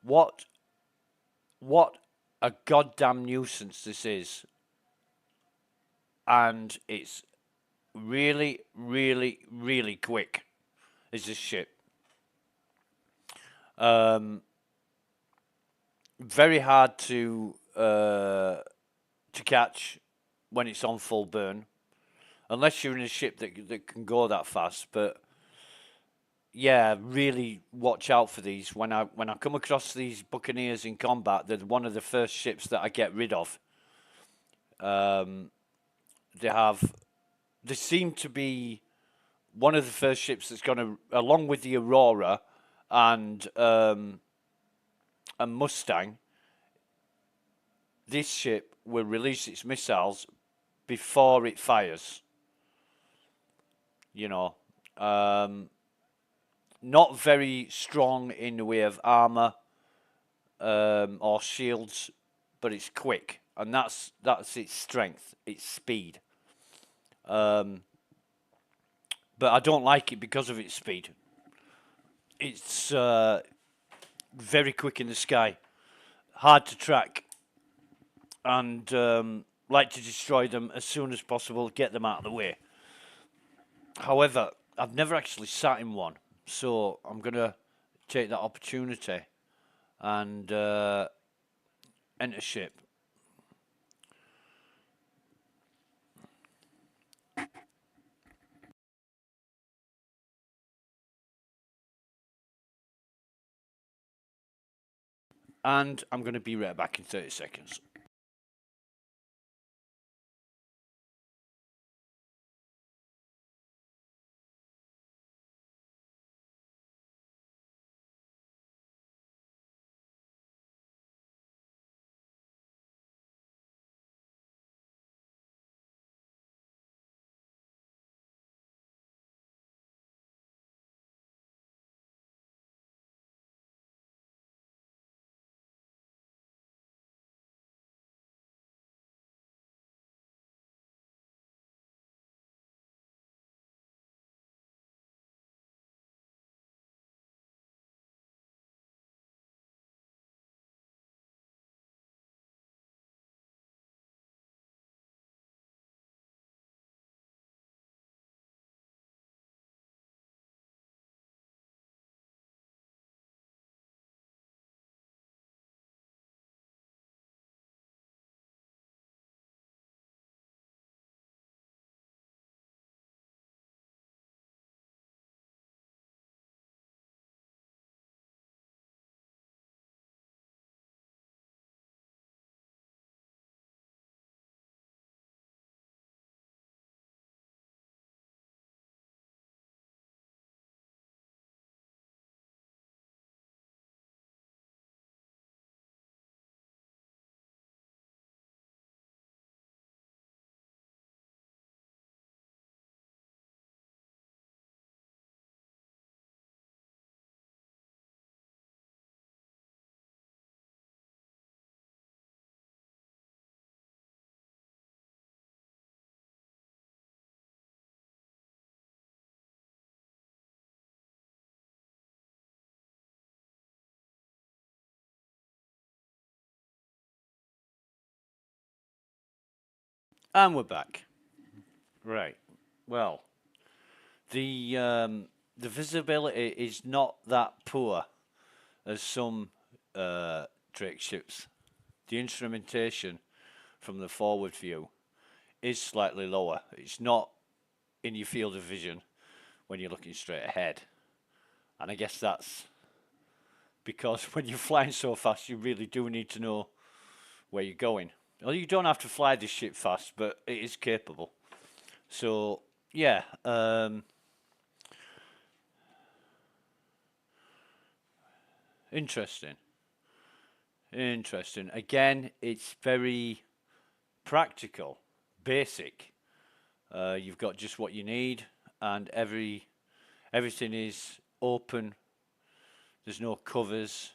What a goddamn nuisance this is, and it's really, really, really quick. Is this ship? Very hard to catch when it's on full burn, unless you're in a ship that can go that fast. But yeah, really watch out for these. When I come across these Buccaneers in combat, they're one of the first ships that I get rid of. They seem to be one of the first ships that's going to, along with the Aurora and Mustang, this ship will release its missiles before it fires. You know, not very strong in the way of armor or shields, but it's quick, and that's its strength, its speed. But I don't like it because of its speed. It's very quick in the sky, hard to track, and like to destroy them as soon as possible, get them out of the way. However, I've never actually sat in one, so I'm going to take that opportunity and enter ship. And I'm going to be right back in 30 seconds. And we're back. Right. Well, the visibility is not that poor as some Drake ships. The instrumentation from the forward view is slightly lower. It's not in your field of vision when you're looking straight ahead. And I guess that's because when you're flying so fast, you really do need to know where you're going. Well, you don't have to fly this ship fast, but it is capable. So yeah, interesting. Interesting. Again, it's very practical, basic. You've got just what you need, and everything is open. There's no covers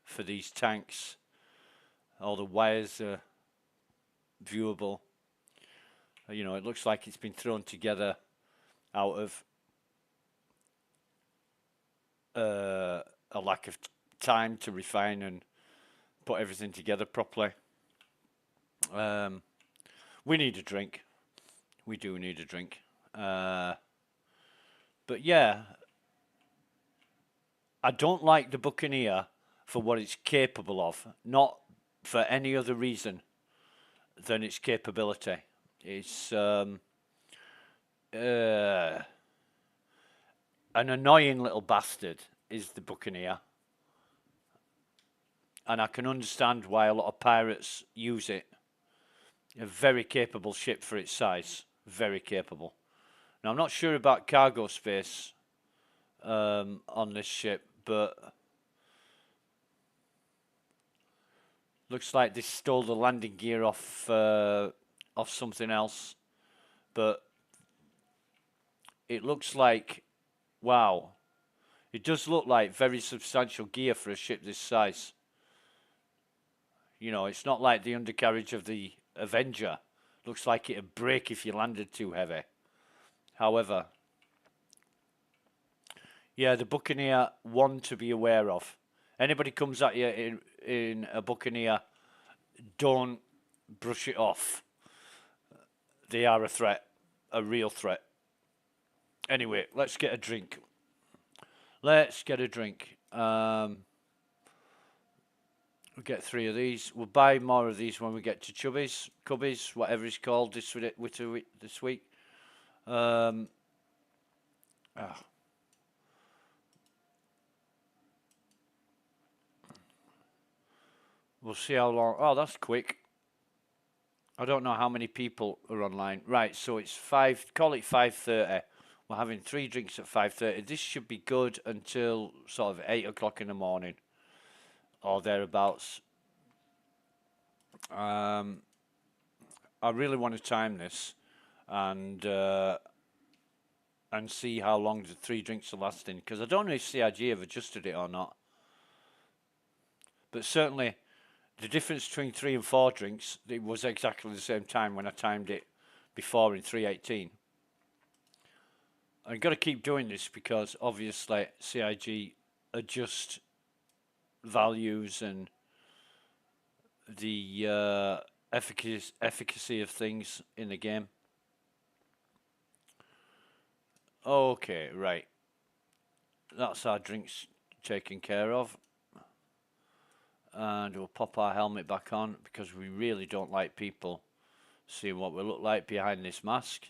for these tanks. All the wires are viewable. You know, it looks like it's been thrown together out of a lack of time to refine and put everything together properly. We need a drink. We do need a drink. But yeah, I don't like the Buccaneer for what it's capable of, not for any other reason than its capability. It's an annoying little bastard is the Buccaneer, and I can understand why a lot of pirates use it. A very capable ship for its size, very capable. Now I'm not sure about cargo space on this ship, but looks like they stole the landing gear off something else. But it looks like, wow, it does look like very substantial gear for a ship this size. You know, it's not like the undercarriage of the Avenger. Looks like it'd break if you landed too heavy. However, yeah, the Buccaneer, one to be aware of. Anybody comes at you in a Buccaneer, don't brush it off. They are a threat, a real threat. Anyway, let's get a drink. Let's get a drink. We'll get 3 of these. We'll buy more of these when we get to Chubby's, Cubby's, whatever it's called this week. We'll see how long. Oh, that's quick. I don't know how many people are online. Right, so it's 5, call it 5:30. We're having 3 drinks at 5:30. This should be good until sort of 8 o'clock in the morning or thereabouts. I really want to time this and see how long the 3 drinks are lasting, because I don't know if CIG have adjusted it or not. But certainly the difference between 3 and 4 drinks, it was exactly the same time when I timed it before in 3:18. I've got to keep doing this because obviously CIG adjust values and the efficacy of things in the game. Okay, right. That's our drinks taken care of. And we'll pop our helmet back on because we really don't like people seeing what we look like behind this mask.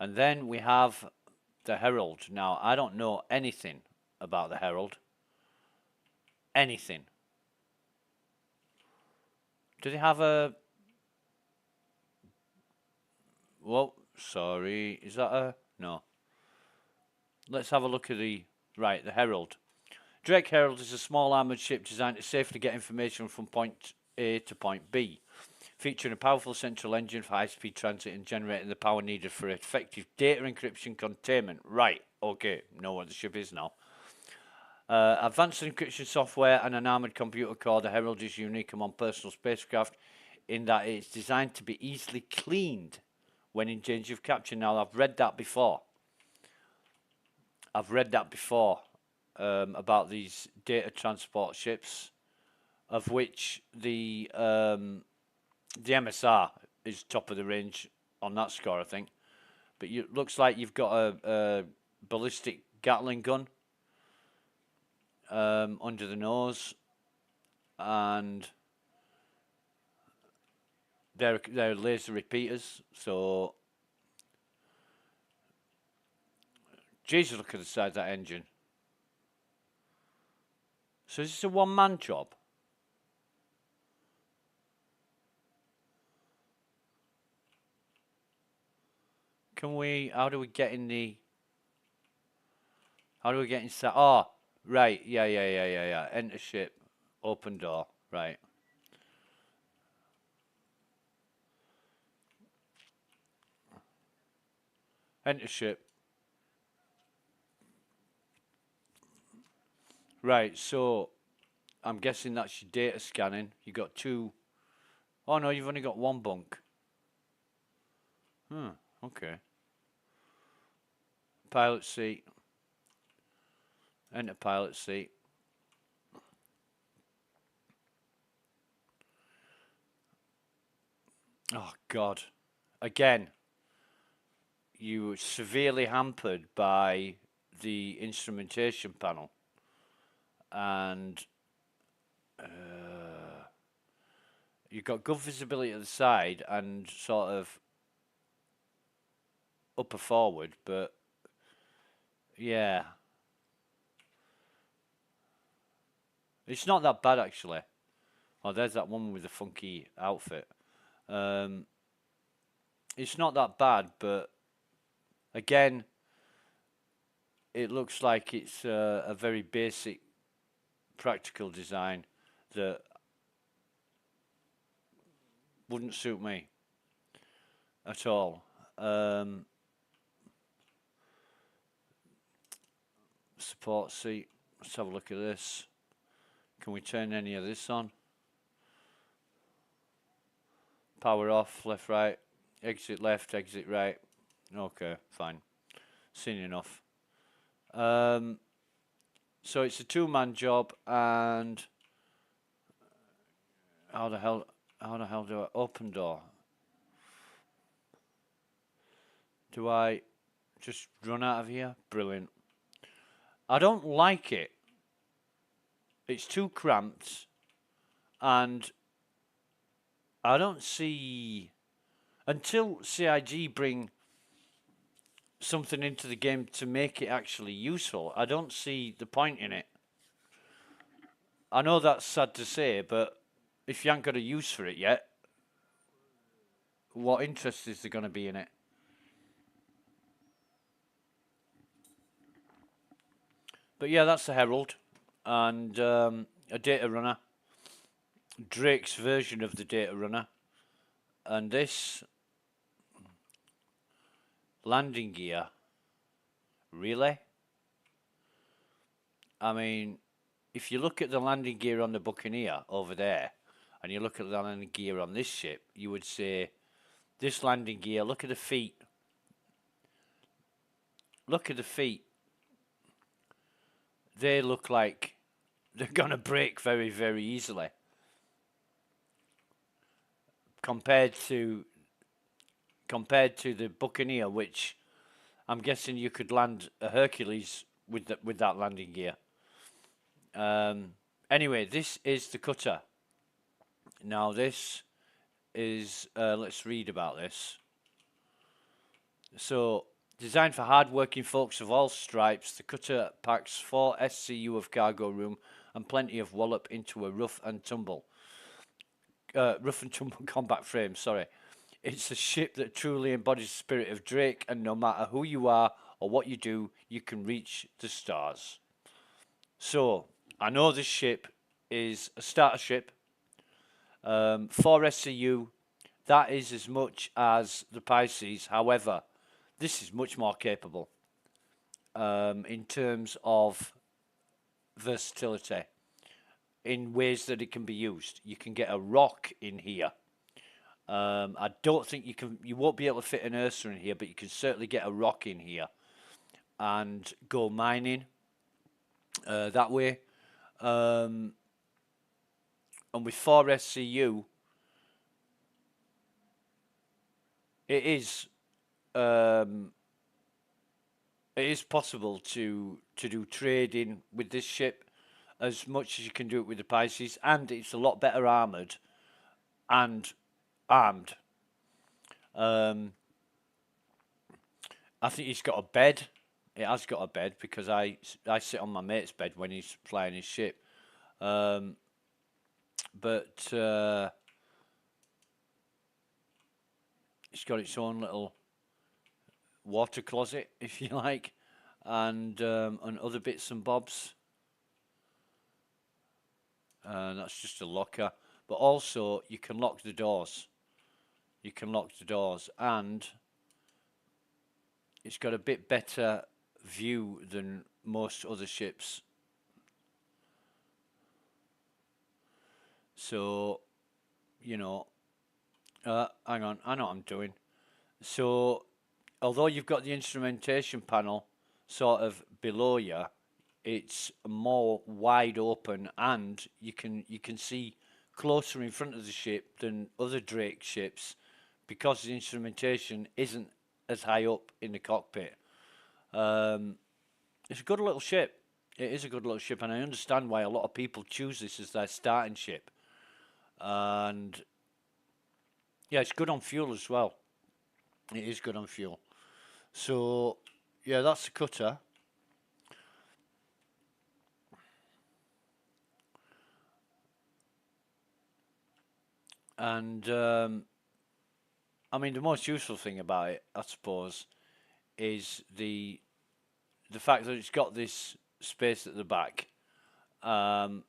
And then we have the Herald. Now, I don't know anything about the Herald. Anything. Do they have a... Whoa, sorry. Is that a... No. Let's have a look at the... Right, the Herald. Drake Herald is a small armoured ship designed to safely get information from point A to point B, featuring a powerful central engine for high-speed transit and generating the power needed for effective data encryption containment. Right, okay, know what the ship is now. Advanced encryption software and an armoured computer core, the Herald is unique among personal spacecraft in that it's designed to be easily cleaned when in danger of capture. Now, I've read that before. About these data transport ships, of which the MSR is top of the range on that score, I think. But it looks like you've got a ballistic Gatling gun under the nose, and they're laser repeaters. So, Jesus, look at the size of that engine. So is this a one-man job? Can we? How do we get in the? How do we get inside? Oh, right. Yeah. Enter ship. Open door. Right. Enter ship. Right. So I'm guessing that's your data scanning. You got two. Oh no, you've only got one bunk. Okay. Pilot seat. Enter pilot seat. Oh God. Again, you were severely hampered by the instrumentation panel. And you've got good visibility at the side and sort of upper forward, but yeah. It's not that bad actually. Oh, there's that woman with the funky outfit. It's not that bad, but again, it looks like it's a very basic practical design that wouldn't suit me at all. Support seat. Let's have a look at this. Can we turn any of this on? Power off, left, right. Exit left, exit right. Okay, fine. Seen enough. So it's a two-man job, and how the hell do I open door? Do I just run out of here? Brilliant. I don't like it. It's too cramped, and I don't see until CIG bring something into the game to make it actually useful. I don't see the point in it. I know that's sad to say, but if you ain't got a use for it yet, what interest is there going to be in it? But yeah, that's the Herald and a data runner. Drake's version of the data runner. And this landing gear, really? I mean, if you look at the landing gear on the Buccaneer over there, and you look at the landing gear on this ship, you would say, this landing gear, look at the feet. Look at the feet. They look like they're going to break very, very easily. Compared to the Buccaneer, which I'm guessing you could land a Hercules with that landing gear. Anyway, this is the cutter. Now this is let's read about this. So, designed for hard-working folks of all stripes, the cutter packs 4 SCU of cargo room and plenty of wallop into a rough and tumble combat frame. Sorry, it's a ship that truly embodies the spirit of Drake, and no matter who you are or what you do, you can reach the stars. So, I know this ship is a starter ship. 4 SCU, that is as much as the Pisces. However, this is much more capable in terms of versatility, in ways that it can be used. You can get a rock in here. I don't think you won't be able to fit an Ursa in here, but you can certainly get a rock in here and go mining that way. And with 4 SCU, it is possible to do trading with this ship as much as you can do it with the Pisces, and it's a lot better armoured and armed. I think it's got a bed. It has got a bed because I sit on my mate's bed when he's flying his ship. But it's got its own little water closet, if you like, and other bits and bobs. That's just a locker. But also, you can lock the doors. You can lock the doors, and it's got a bit better view than most other ships. So, you know, hang on, I know what I'm doing. So, although you've got the instrumentation panel sort of below you, it's more wide open, and you can see closer in front of the ship than other Drake ships because the instrumentation isn't as high up in the cockpit. It's a good little ship. It is a good little ship, and I understand why a lot of people choose this as their starting ship. And yeah, it's good on fuel as well. It is good on fuel. So yeah, that's the cutter. And I mean, the most useful thing about it, I suppose, is the fact that it's got this space at the back, and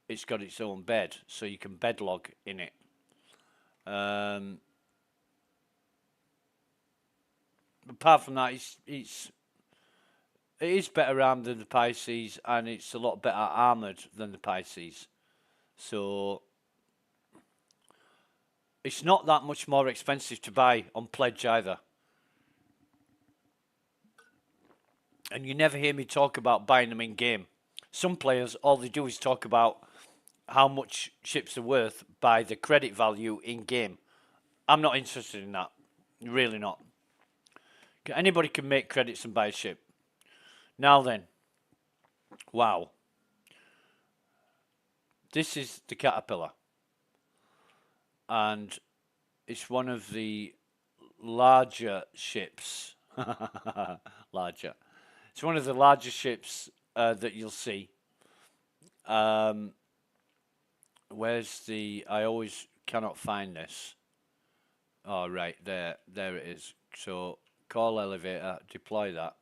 it's got its own bed, so you can bed log in it. Apart from that, it is better armed than the Pisces, and it's a lot better armored than the Pisces. So it's not that much more expensive to buy on pledge either. And you never hear me talk about buying them in game. Some players, all they do is talk about how much ships are worth by the credit value in game. I'm not interested in that. Really not. Anybody can make credits and buy a ship. Now then. Wow. This is the Caterpillar. And it's one of the larger ships. Larger. It's one of the largest ships that you'll see. Where's the... I always cannot find this. Oh, right. There it is. So, call elevator, deploy that.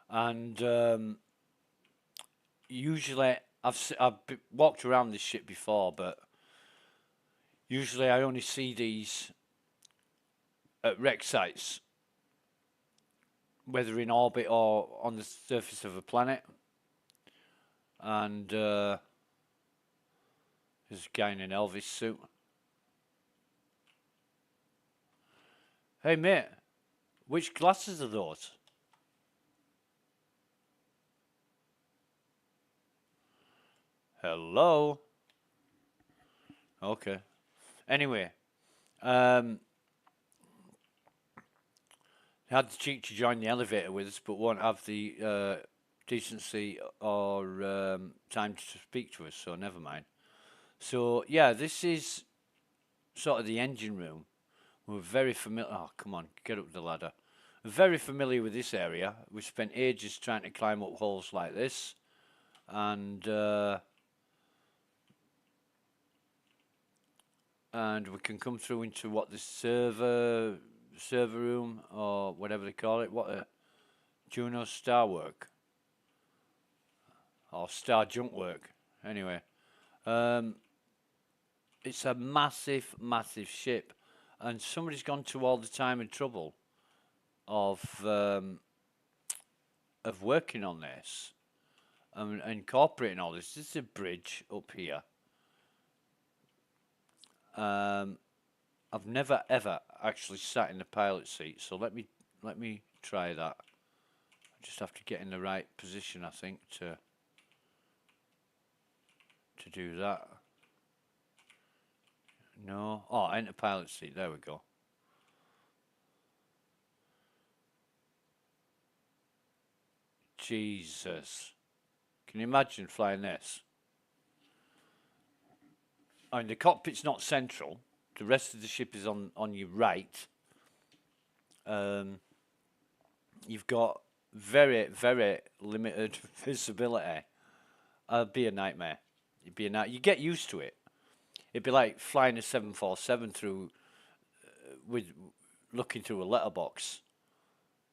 And usually, I've walked around this ship before, but usually I only see these at wreck sites, whether in orbit or on the surface of a planet. And there's a guy in an Elvis suit. Hey mate, which glasses are those? Hello? Okay. Anyway, had the cheek to join the elevator with us, but won't have the decency or time to speak to us, so never mind. So, yeah, this is sort of the engine room. We're very familiar. Oh, come on, get up the ladder. We're very familiar with this area. We spent ages trying to climb up holes like this. And we can come through into what the server room or whatever they call it. What a Juno Star Work or Star Junk Work. Anyway, it's a massive, massive ship, and somebody's gone to all the time and trouble of working on this and incorporating all this. This is a bridge up here. I've never ever actually sat in the pilot seat, so let me try that. I just have to get in the right position, I think, to do that. No. Oh, enter pilot seat. There we go. Jesus. Can you imagine flying this? I mean, the cockpit's not central. The rest of the ship is on your right. You've got very, very limited visibility. It'd be a nightmare. You get used to it. it'd be like flying a 747 through with looking through a letterbox.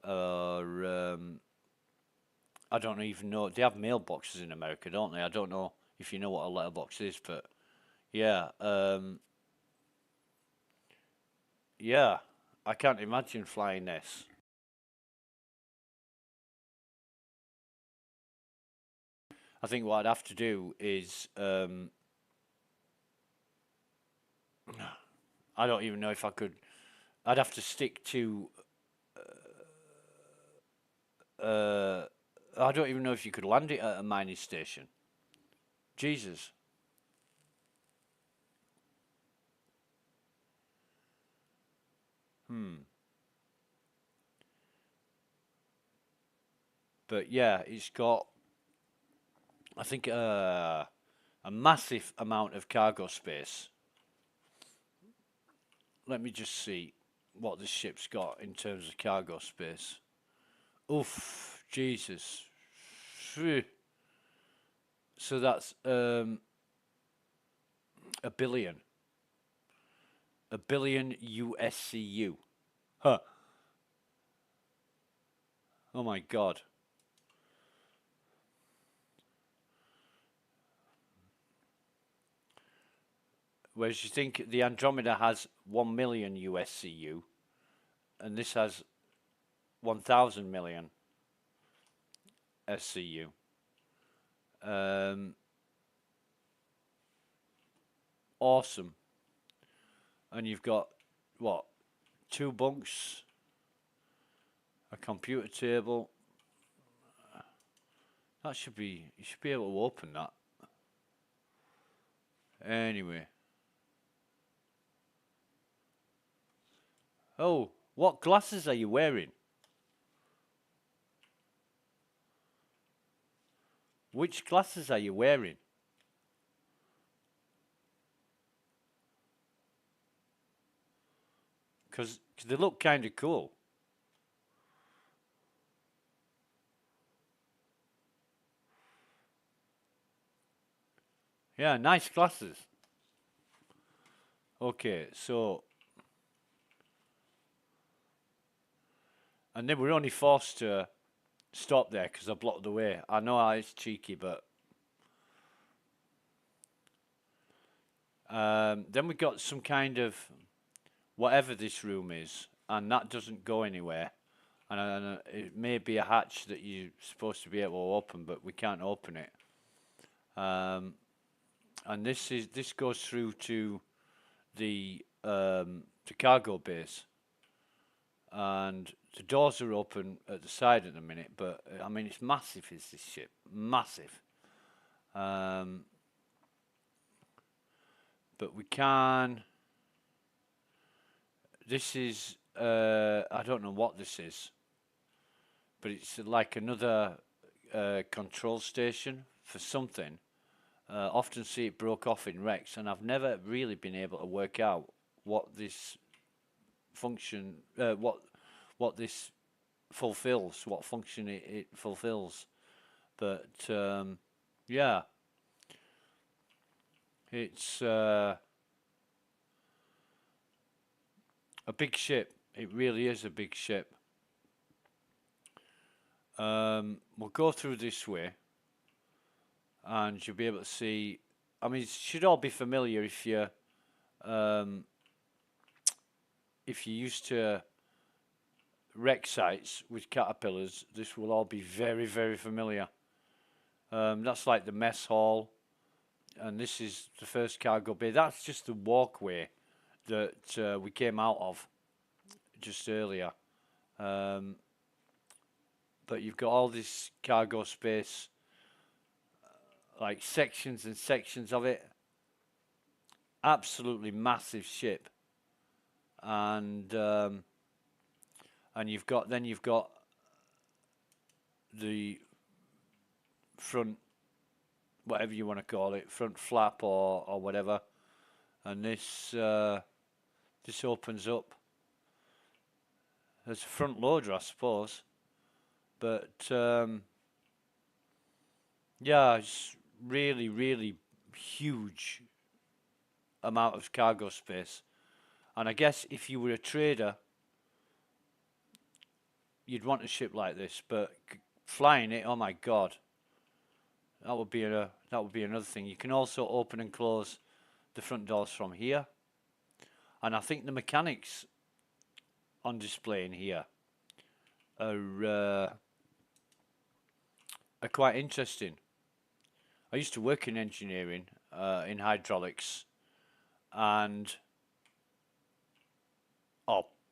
Or I don't even know. They have mailboxes in America, don't they? I don't know if you know what a letterbox is, but yeah, yeah. I can't imagine flying this. I think what I'd have to do is I don't even know if I could. I'd have to stick to. Uh, I don't even know if you could land it at a mining station. Jesus. But yeah, it's got, I think, a massive amount of cargo space. Let me just see what this ship's got in terms of cargo space. Oof, Jesus. Phew. So that's a billion. A billion USCU. Huh. Oh my God. Whereas you think the Andromeda has 1 million USCU, and this has 1,000 million SCU. Awesome. And you've got, what, 2 bunks, a computer table. That should be, you should be able to open that. Anyway. Oh, what glasses are you wearing? Which glasses are you wearing? Because they look kind of cool. Yeah, nice glasses. Okay, so, and they were only forced to stop there because I blocked the way. I know it's cheeky, but then we got some kind of whatever this room is, and that doesn't go anywhere. And it may be a hatch that you're supposed to be able to open, but we can't open it. And this goes through to the cargo base, and the doors are open at the side at the minute. But I mean, it's massive. Is this ship massive? But we can. This is I don't know what this is, but it's like another control station for something. Often see it broke off in wrecks, and I've never really been able to work out what this function, what this fulfills, what function it fulfills. But yeah, it's a big ship. It really is a big ship. We'll go through this way, and you'll be able to see. I mean, it should all be familiar if you're used to wreck sites with caterpillars. This will all be very, very familiar. That's like the mess hall, and this is the first cargo bay. That's just the walkway that we came out of just earlier. But you've got all this cargo space, like sections and sections of it. Absolutely massive ship, and you've got the front, whatever you want to call it, front flap or whatever, and this opens up. There's a front loader, I suppose, but yeah, it's really, really huge amount of cargo space. And I guess if you were a trader, you'd want a ship like this, but flying it, oh my god, that would be another thing. You can also open and close the front doors from here, and I think the mechanics on display in here are quite interesting. I used to work in engineering, in hydraulics, and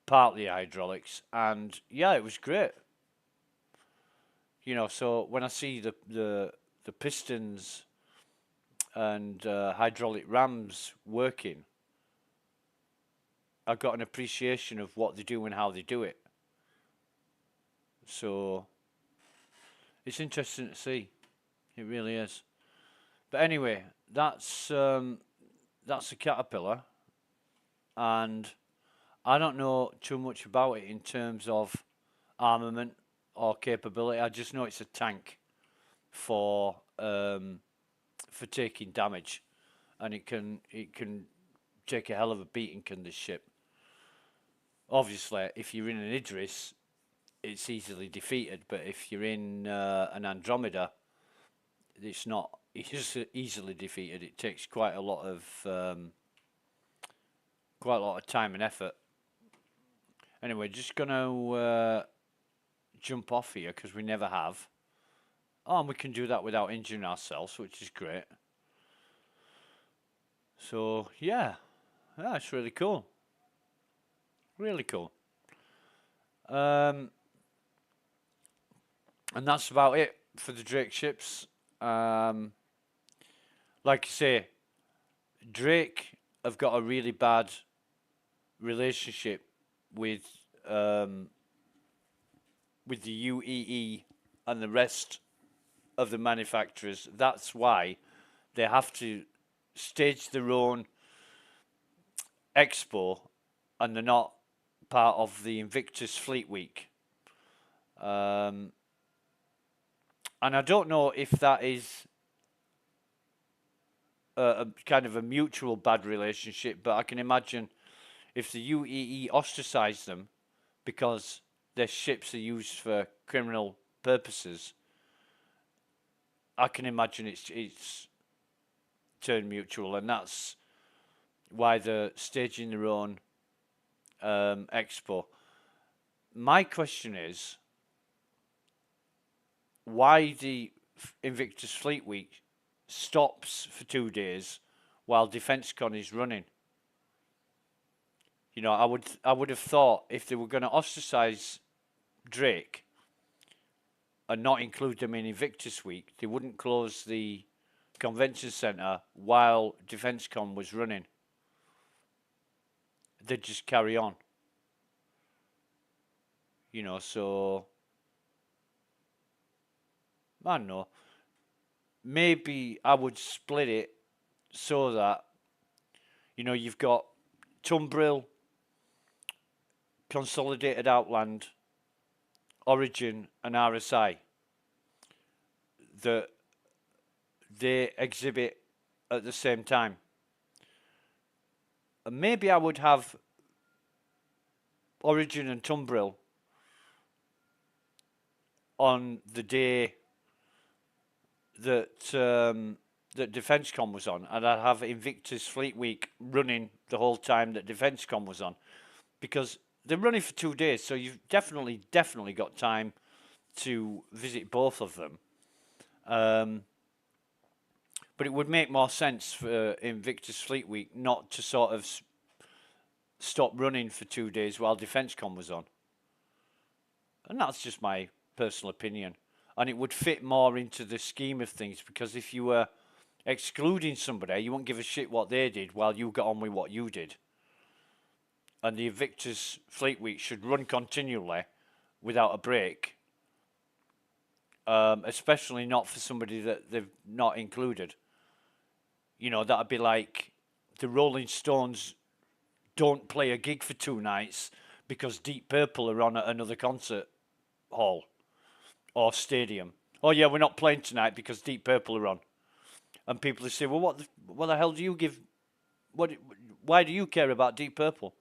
partly hydraulics, and yeah, it was great. You know, so when I see the pistons and hydraulic rams working, I got an appreciation of what they do and how they do it. So it's interesting to see. It really is. But anyway, that's a Caterpillar, and I don't know too much about it in terms of armament or capability. I just know it's a tank for taking damage, and it can take a hell of a beating, can this ship. Obviously, if you're in an Idris, it's easily defeated, but if you're in an Andromeda, it's not easily defeated. It takes quite a lot of time and effort. Anyway, just gonna jump off here because we never have. Oh, and we can do that without injuring ourselves, which is great. So yeah, it's really cool. Really cool. And that's about it for the Drake ships. Like I say, Drake have got a really bad relationship with the UEE and the rest of the manufacturers. That's why they have to stage their own expo, and they're not part of the Invictus Fleet Week. And I don't know if that is a kind of a mutual bad relationship, but I can imagine if the UEE ostracize them because their ships are used for criminal purposes, I can imagine it's turned mutual, and that's why they're staging their own expo. My question is, why the Invictus Fleet Week stops for 2 days while DefenceCon is running? You know, I would have thought if they were going to ostracize Drake and not include them in Invictus Week, they wouldn't close the convention center while DefenceCon was running. They'd just carry on. You know, so I don't know. Maybe I would split it so that, you know, you've got Tumbril, Consolidated Outland, Origin, and RSI that they exhibit at the same time. And maybe I would have Origin and Tumbril on the day that that DefenceCon was on, and I'd have Invictus Fleet Week running the whole time that DefenceCon was on, because they're running for 2 days, so you've definitely got time to visit both of them. But it would make more sense for Invictus Fleet Week not to sort of stop running for 2 days while DefenceCon was on. And that's just my personal opinion. And it would fit more into the scheme of things, because if you were excluding somebody, you won't give a shit what they did while you got on with what you did. And the Invictus Fleet Week should run continually without a break, especially not for somebody that they've not included. You know, that'd be like the Rolling Stones don't play a gig for 2 nights because Deep Purple are on at another concert hall or stadium. Oh yeah, we're not playing tonight because Deep Purple are on. And people say, well, what the hell do you give What? Why do you care about Deep Purple?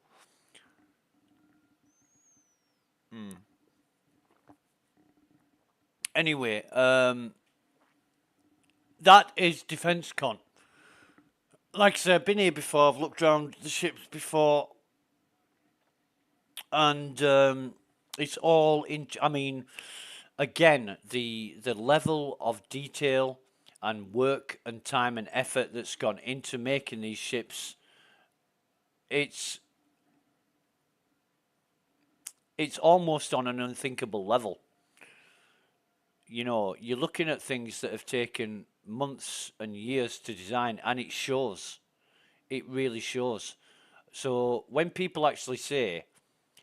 Anyway, that is Defence Con. Like I said, I've been here before. I've looked around the ships before, and it's all in. I mean, again, the level of detail and work and time and effort that's gone into making these ships, it's it's almost on an unthinkable level. You know, you're looking at things that have taken months and years to design, and it shows. It really shows. So when people actually say,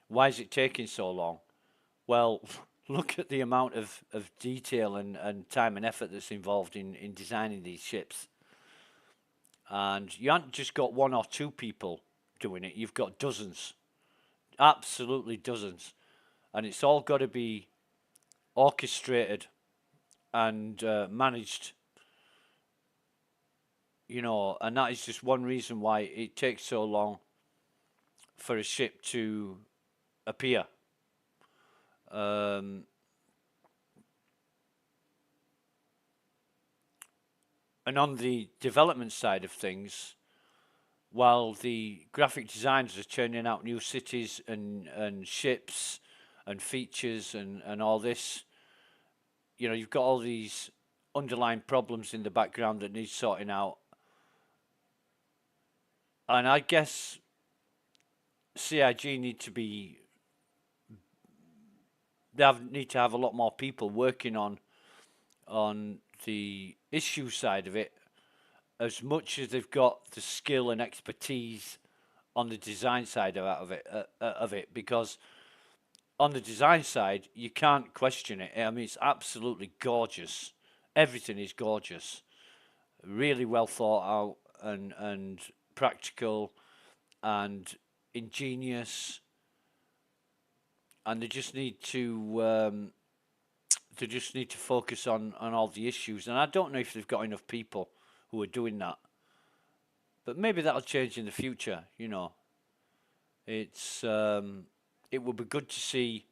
why is it taking so long? Well, look at the amount of detail and time and effort that's involved in designing these ships. And you haven't just got one or two people doing it, you've got dozens, absolutely dozens. And it's all got to be orchestrated and managed, you know, and that is just one reason why it takes so long for a ship to appear. Um, and on the development side of things, while the graphic designers are churning out new cities and ships and features and all this, you know, you've got all these underlying problems in the background that need sorting out. And I guess CIG need to be, need to have a lot more people working on the issue side of it, as much as they've got the skill and expertise on the design side of it, because on the design side you can't question it. I mean, it's absolutely gorgeous. Everything is gorgeous, really well thought out and practical and ingenious, and they just need to focus on all the issues. And I don't know if they've got enough people who are doing that, but maybe that'll change in the future. You know, it's it would be good to see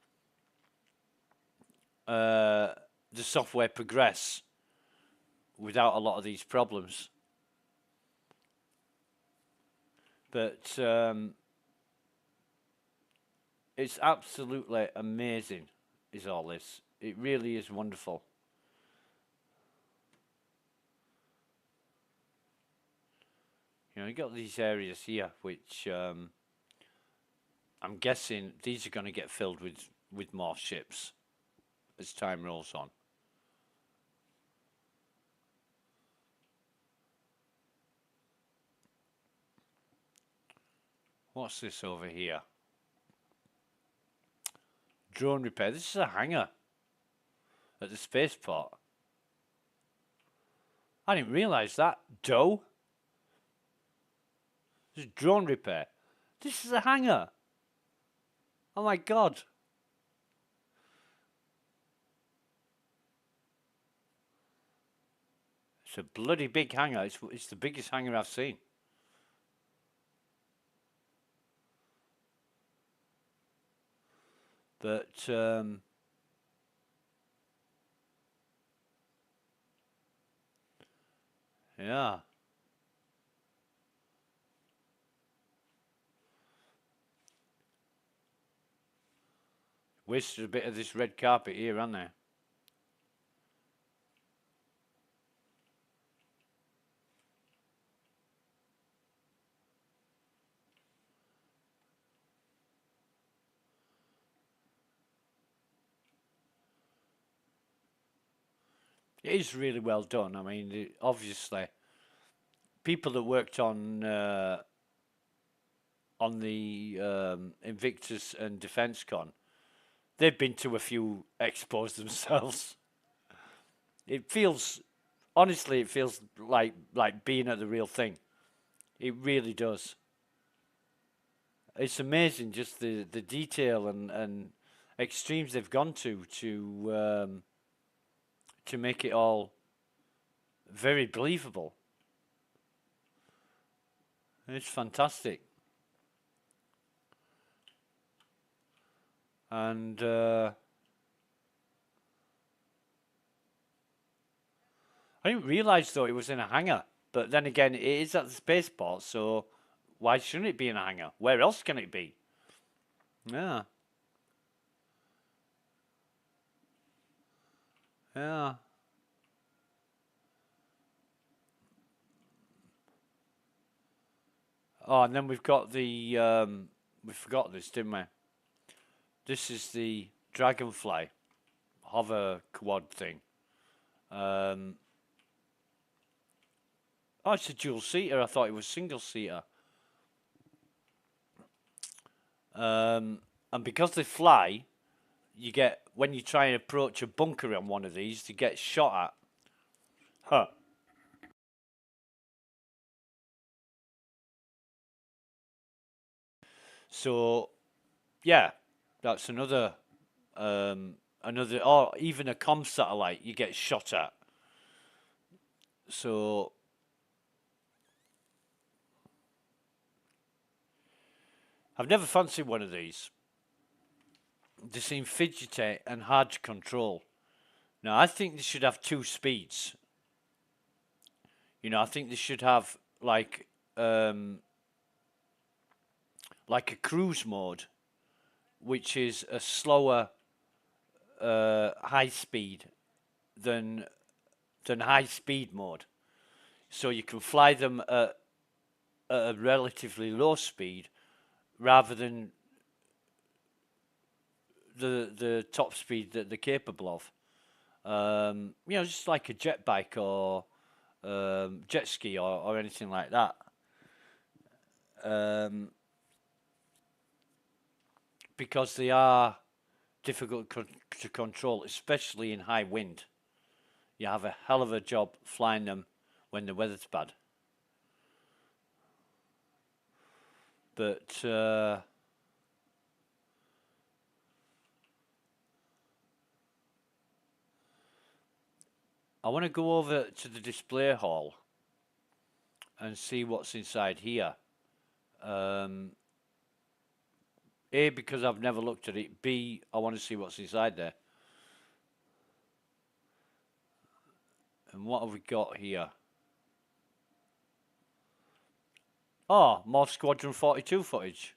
the software progress without a lot of these problems. But it's absolutely amazing, is all this. It really is wonderful. You know, you got these areas here, which I'm guessing these are going to get filled with more ships as time rolls on. What's this over here? Drone repair. This is a hangar at the spaceport. I didn't realise that. Doe? This is drone repair. This is a hangar. Oh my god. It's a bloody big hangar. It's the biggest hangar I've seen. But yeah. Wasted a bit of this red carpet here, aren't they? It is really well done. I mean, obviously, people that worked on the Invictus and Defence Con, they've been to a few expos themselves. It feels, honestly, it feels like being at the real thing. It really does. It's amazing just the detail and extremes they've gone to make it all very believable. It's fantastic. And I didn't realise though it was in a hangar. But then again, it is at the spaceport, so why shouldn't it be in a hangar? Where else can it be? Yeah, yeah. Oh, and then we've got the we forgot this, didn't we? This is the Dragonfly hover quad thing. Um, oh, it's a dual seater. I thought it was single seater. And because they fly, you get when you try and approach a bunker on one of these, you get shot at. Huh. So yeah, that's another, or even a comm satellite you get shot at. So I've never fancied one of these. They seem fidgety and hard to control. Now I think they should have two speeds. I think they should have like a cruise mode, which is a slower high speed than high speed mode. So you can fly them at a relatively low speed rather than the top speed that they're capable of. Just like a jet bike or jet ski or anything like that. Because they are difficult to control, especially in high wind. You have a hell of a job flying them when the weather's bad. But I want to go over to the display hall and see what's inside here. A, because I've never looked at it. B, I want to see what's inside there. And what have we got here? Oh, more Squadron 42 footage.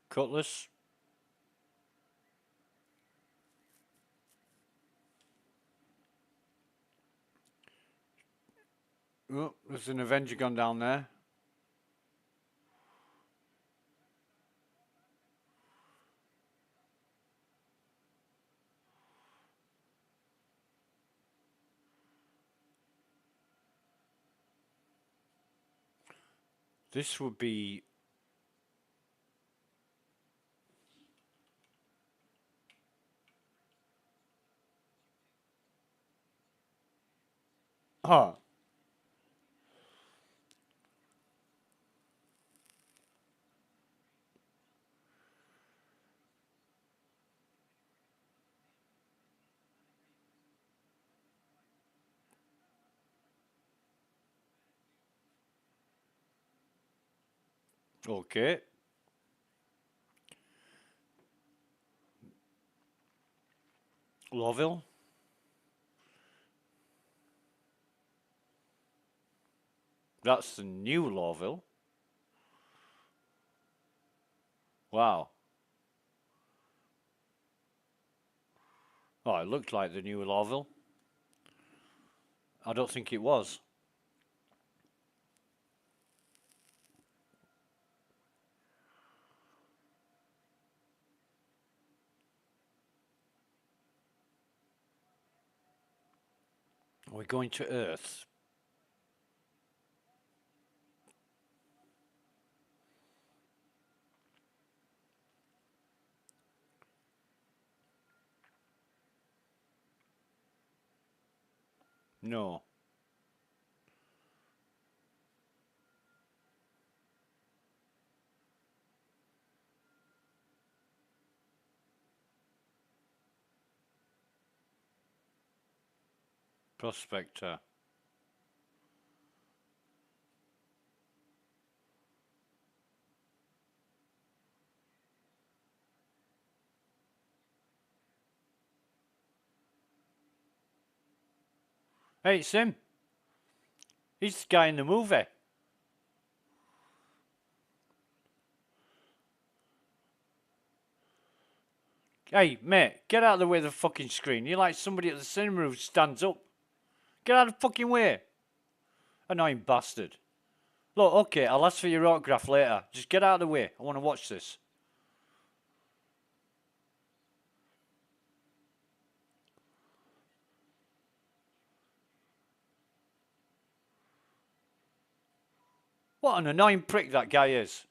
Cutlass. Oh, there's an Avenger gun down there. This would be... Huh. Okay. Loville. That's the new Lawville. Wow. Oh, it looked like the new Lawville. I don't think it was. We're going to Earth. No. Prospector. Hey, it's him. He's the guy in the movie. Hey, mate, get out of the way of the fucking screen. You're like somebody at the cinema who stands up. Get out of the fucking way. Annoying bastard. Look, okay, I'll ask for your autograph later. Just get out of the way. I want to watch this. What an annoying prick that guy is.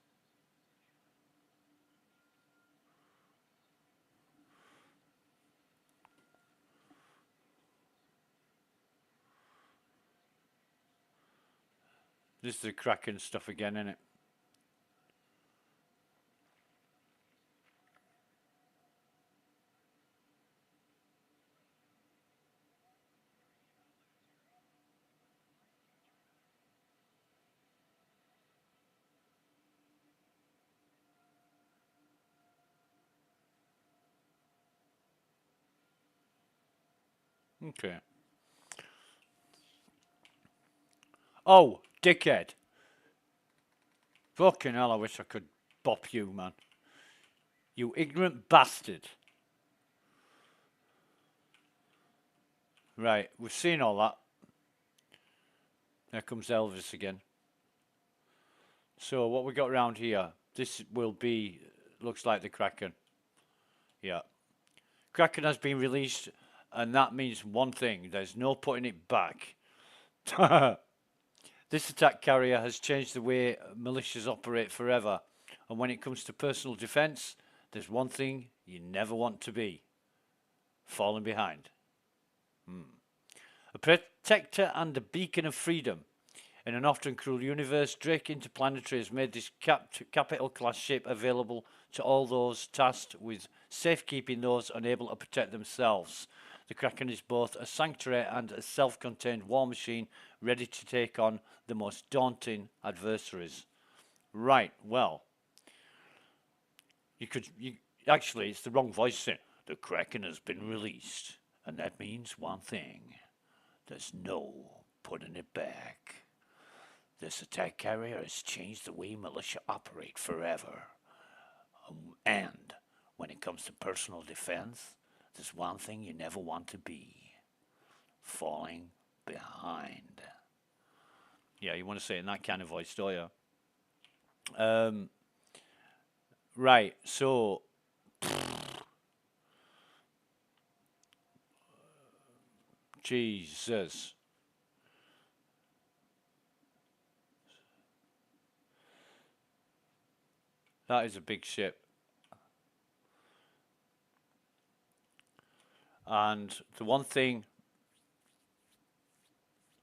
This is the Kraken stuff again, isn't it? Okay. Oh, dickhead. Fucking hell, I wish I could bop you, man. You ignorant bastard. Right, we've seen all that. There comes Elvis again. So what we got around here, this will be, looks like the Kraken. Yeah. Kraken has been released, and that means one thing, there's no putting it back. This attack carrier has changed the way militias operate forever, and when it comes to personal defense, there's one thing you never want to be: falling behind. A protector and a beacon of freedom. In an often cruel universe, Drake Interplanetary has made this capital class ship available to all those tasked with safekeeping those unable to protect themselves. The Kraken is both a sanctuary and a self-contained war machine ready to take on the most daunting adversaries. Right, well, actually, it's the wrong voice saying, the Kraken has been released, and that means one thing: there's no putting it back. This attack carrier has changed the way militia operate forever. And when it comes to personal defense, there's one thing you never want to be: falling behind. Yeah, you want to say it in that kind of voice, don't you? Right, so Jesus. That is a big ship. And the one thing,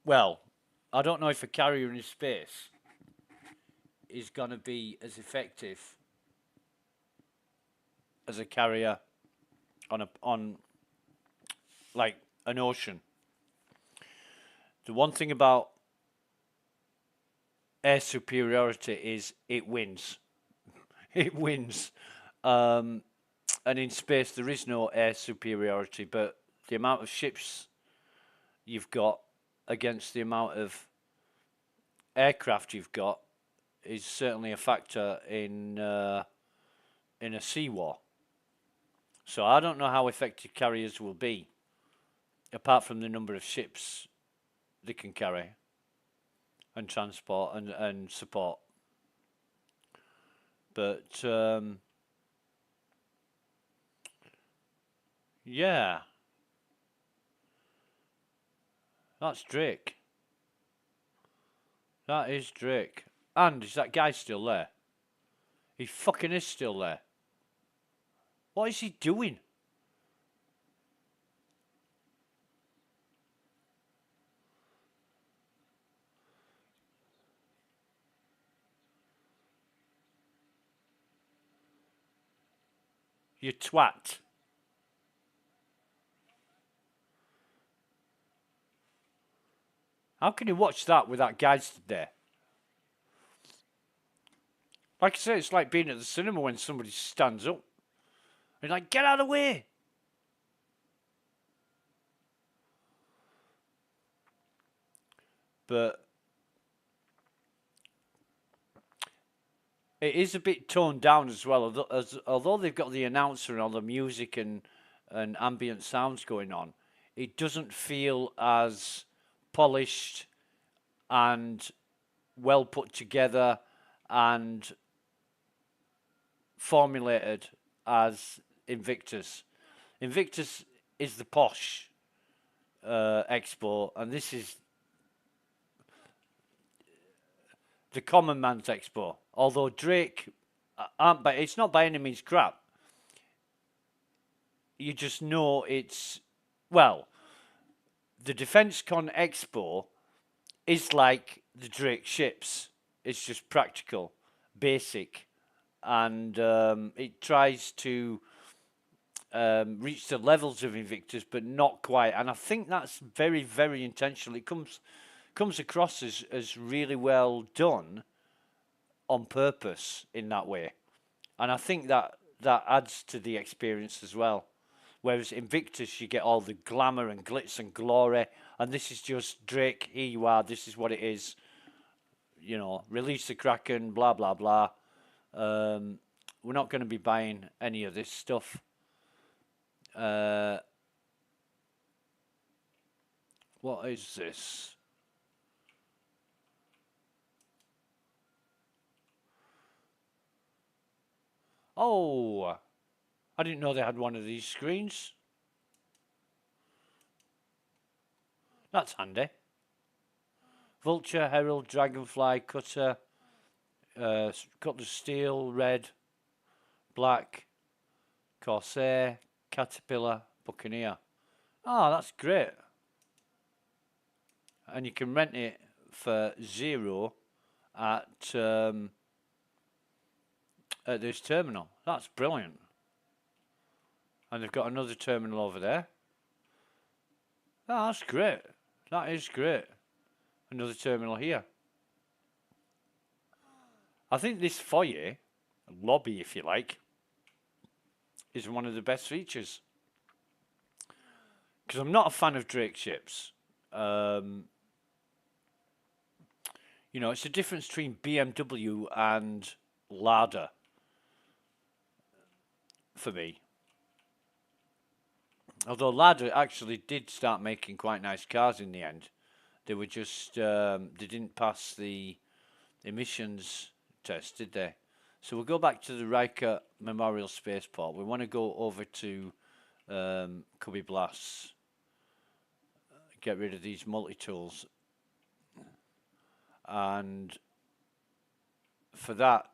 well, I don't know if a carrier in space is going to be as effective as a carrier on like an ocean. The one thing about air superiority is it wins. It wins. And in space, there is no air superiority, but the amount of ships you've got against the amount of aircraft you've got is certainly a factor in a sea war. So I don't know how effective carriers will be, apart from the number of ships they can carry and transport and support. But yeah, that's Drake. That is Drake. And is that guy still there? He fucking is still there. What is he doing? You twat. How can you watch that with that guy stood there? Like I say, it's like being at the cinema when somebody stands up. You're like, get out of the way. But it is a bit toned down as well. Although they've got the announcer and all the music and ambient sounds going on, it doesn't feel as polished and well put together and formulated as Invictus. Invictus is the posh expo, and this is the common man's expo. Although Drake aren't, but it's not by any means crap. You just know it's, well, the Defence Con Expo is like the Drake ships. It's just practical, basic, and it tries to reach the levels of Invictus, but not quite. And I think that's very, very intentional. It comes across as really well done on purpose in that way, and I think that adds to the experience as well. Whereas Invictus, you get all the glamour and glitz and glory, and this is just Drake. Here you are. This is what it is. You know, release the Kraken. Blah blah blah. We're not going to be buying any of this stuff. What is this? Oh, I didn't know they had one of these screens. That's handy. Vulture, Herald, Dragonfly, Cutter, Cutlass Steel, Red, Black, Corsair, Caterpillar, Buccaneer. Oh, that's great. And you can rent it for $0 at this terminal. That's brilliant. And they've got another terminal over there. Oh, that's great. That is great. Another terminal here. I think this foyer, lobby if you like, is one of the best features. Because I'm not a fan of Drake ships. You know, it's a difference between BMW and Lada for me. Although Lada actually did start making quite nice cars in the end. They were just, they didn't pass the emissions test, did they? So we'll go back to the Riker Memorial Spaceport. We want to go over to Cubby Blasts. Get rid of these multi-tools. And for that,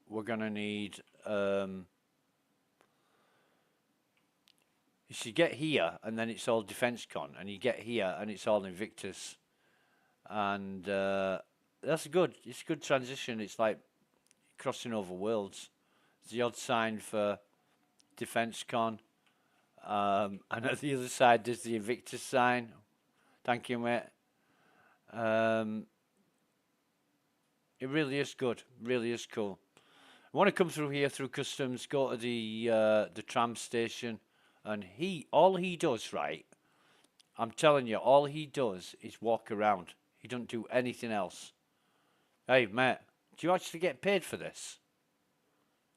we're going to need... you should get here, and then it's all Defence Con. And you get here, and it's all Invictus. And that's good. It's a good transition. It's like crossing over worlds. There's the odd sign for Defence Con. And at the other side, there's the Invictus sign. Thank you, mate. It really is good. Really is cool. I want to come through here through customs, go to the tram station, and all he does, right? I'm telling you, all he does is walk around. He doesn't do anything else. Hey, mate, do you actually get paid for this?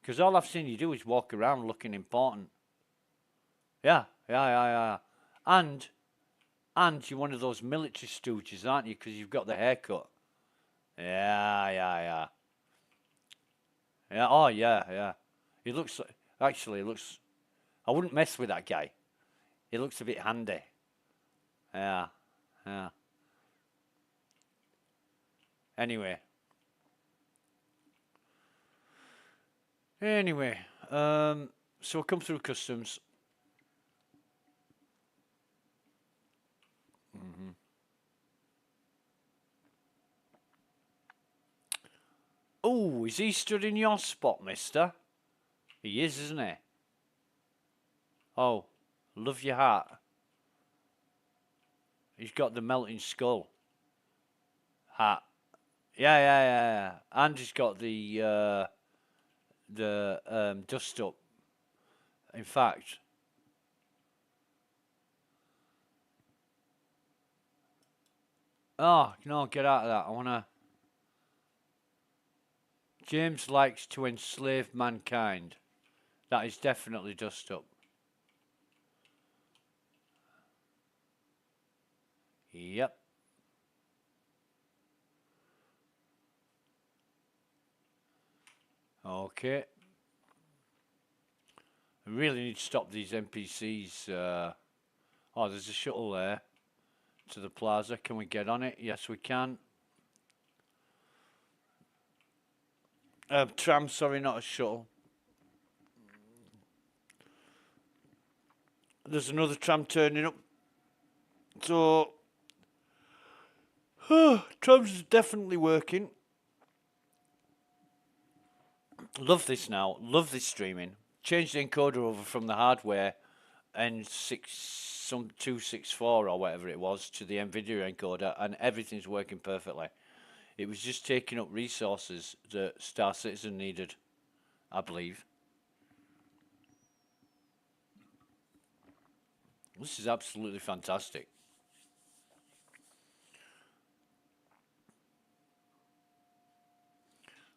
Because all I've seen you do is walk around looking important. Yeah, yeah, yeah, yeah. And you're one of those military stooges, aren't you? Because you've got the haircut. Yeah, yeah, yeah. Yeah, oh, yeah, yeah. He looks, actually, he looks, I wouldn't mess with that guy. He looks a bit handy. Yeah, yeah. Anyway. Anyway, so we'll come through customs. Oh, is he stood in your spot, mister? He is, isn't he? Oh, love your hat. He's got the melting skull hat. Yeah, yeah, yeah, yeah. And he's got the dust up. In fact, oh no, get out of that. I wanna. James likes to enslave mankind. That is definitely dust up. Yep. Okay. I really need to stop these NPCs. Oh, there's a shuttle there to the plaza. Can we get on it? Yes, we can. Tram, sorry, not a shuttle. There's another tram turning up. So, tram's definitely working. Love this now. Love this streaming. Change the encoder over from the hardware N264 or whatever it was to the NVIDIA encoder, and everything's working perfectly. It was just taking up resources that Star Citizen needed, I believe. This is absolutely fantastic.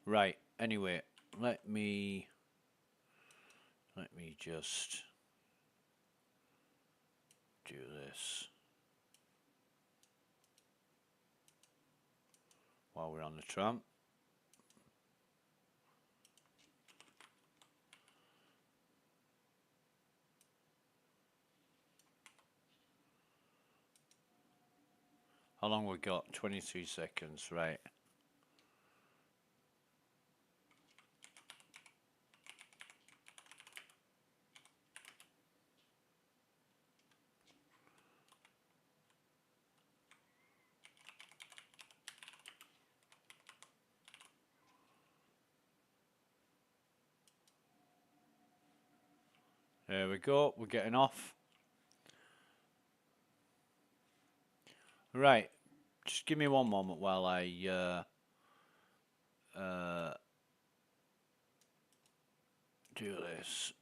Right. Anyway, let me just do this while we're on the tram. How long we got? 23 seconds, right. There we go, we're getting off. Right, just give me one moment while I do this.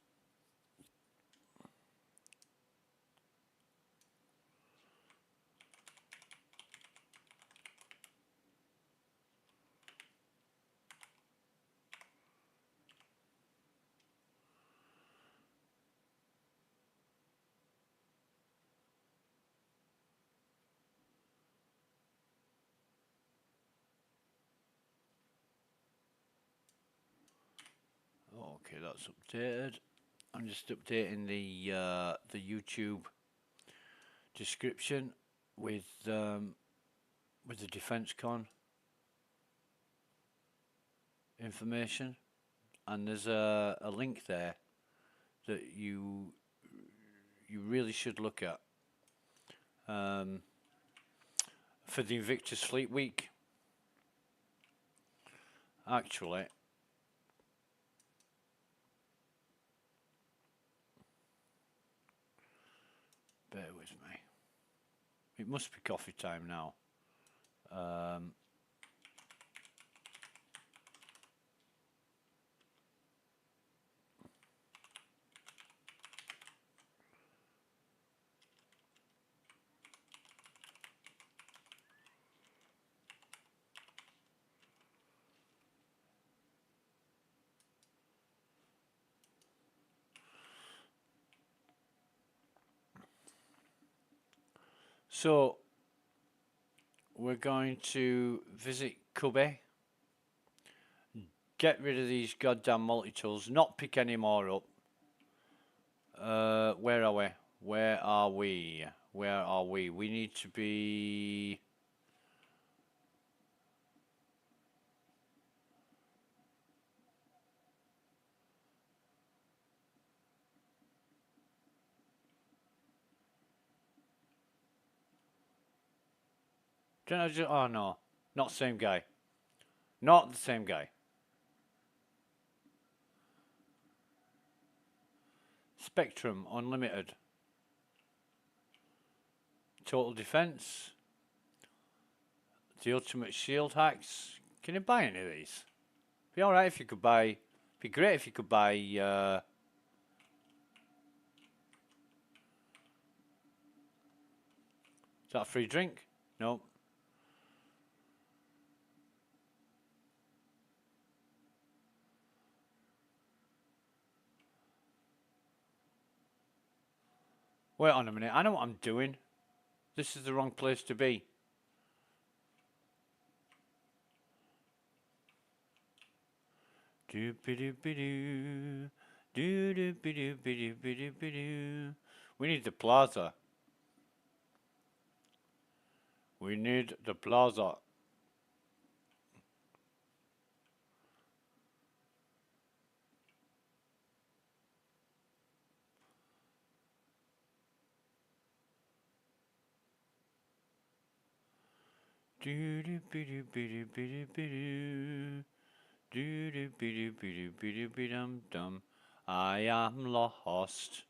Okay, that's updated. I'm just updating the YouTube description with the Defence Con information, and there's a link there that you really should look at for the Invictus Fleet Week. Actually, bear with me. It must be coffee time now. So we're going to visit Cubby, get rid of these goddamn multi-tools, not pick any more up. Where are we? Where are we? Where are we? We need to be... Don't I just... Oh no, not the same guy. Not the same guy. Spectrum Unlimited. Total Defense. The Ultimate Shield Hacks. Can you buy any of these? Be alright if you could buy... Be great if you could buy... Is that a free drink? No. Wait on a minute. I know what I'm doing. This is the wrong place to be. Do-be-do-be-do. Do-do-be-do-be-do-be-do-be-do. We need the plaza. We need the plaza. Do-do-be-do-be-do-be-do-be-do. Do-do-be-do-be-do-be-do-be-dum-dum. I am lost.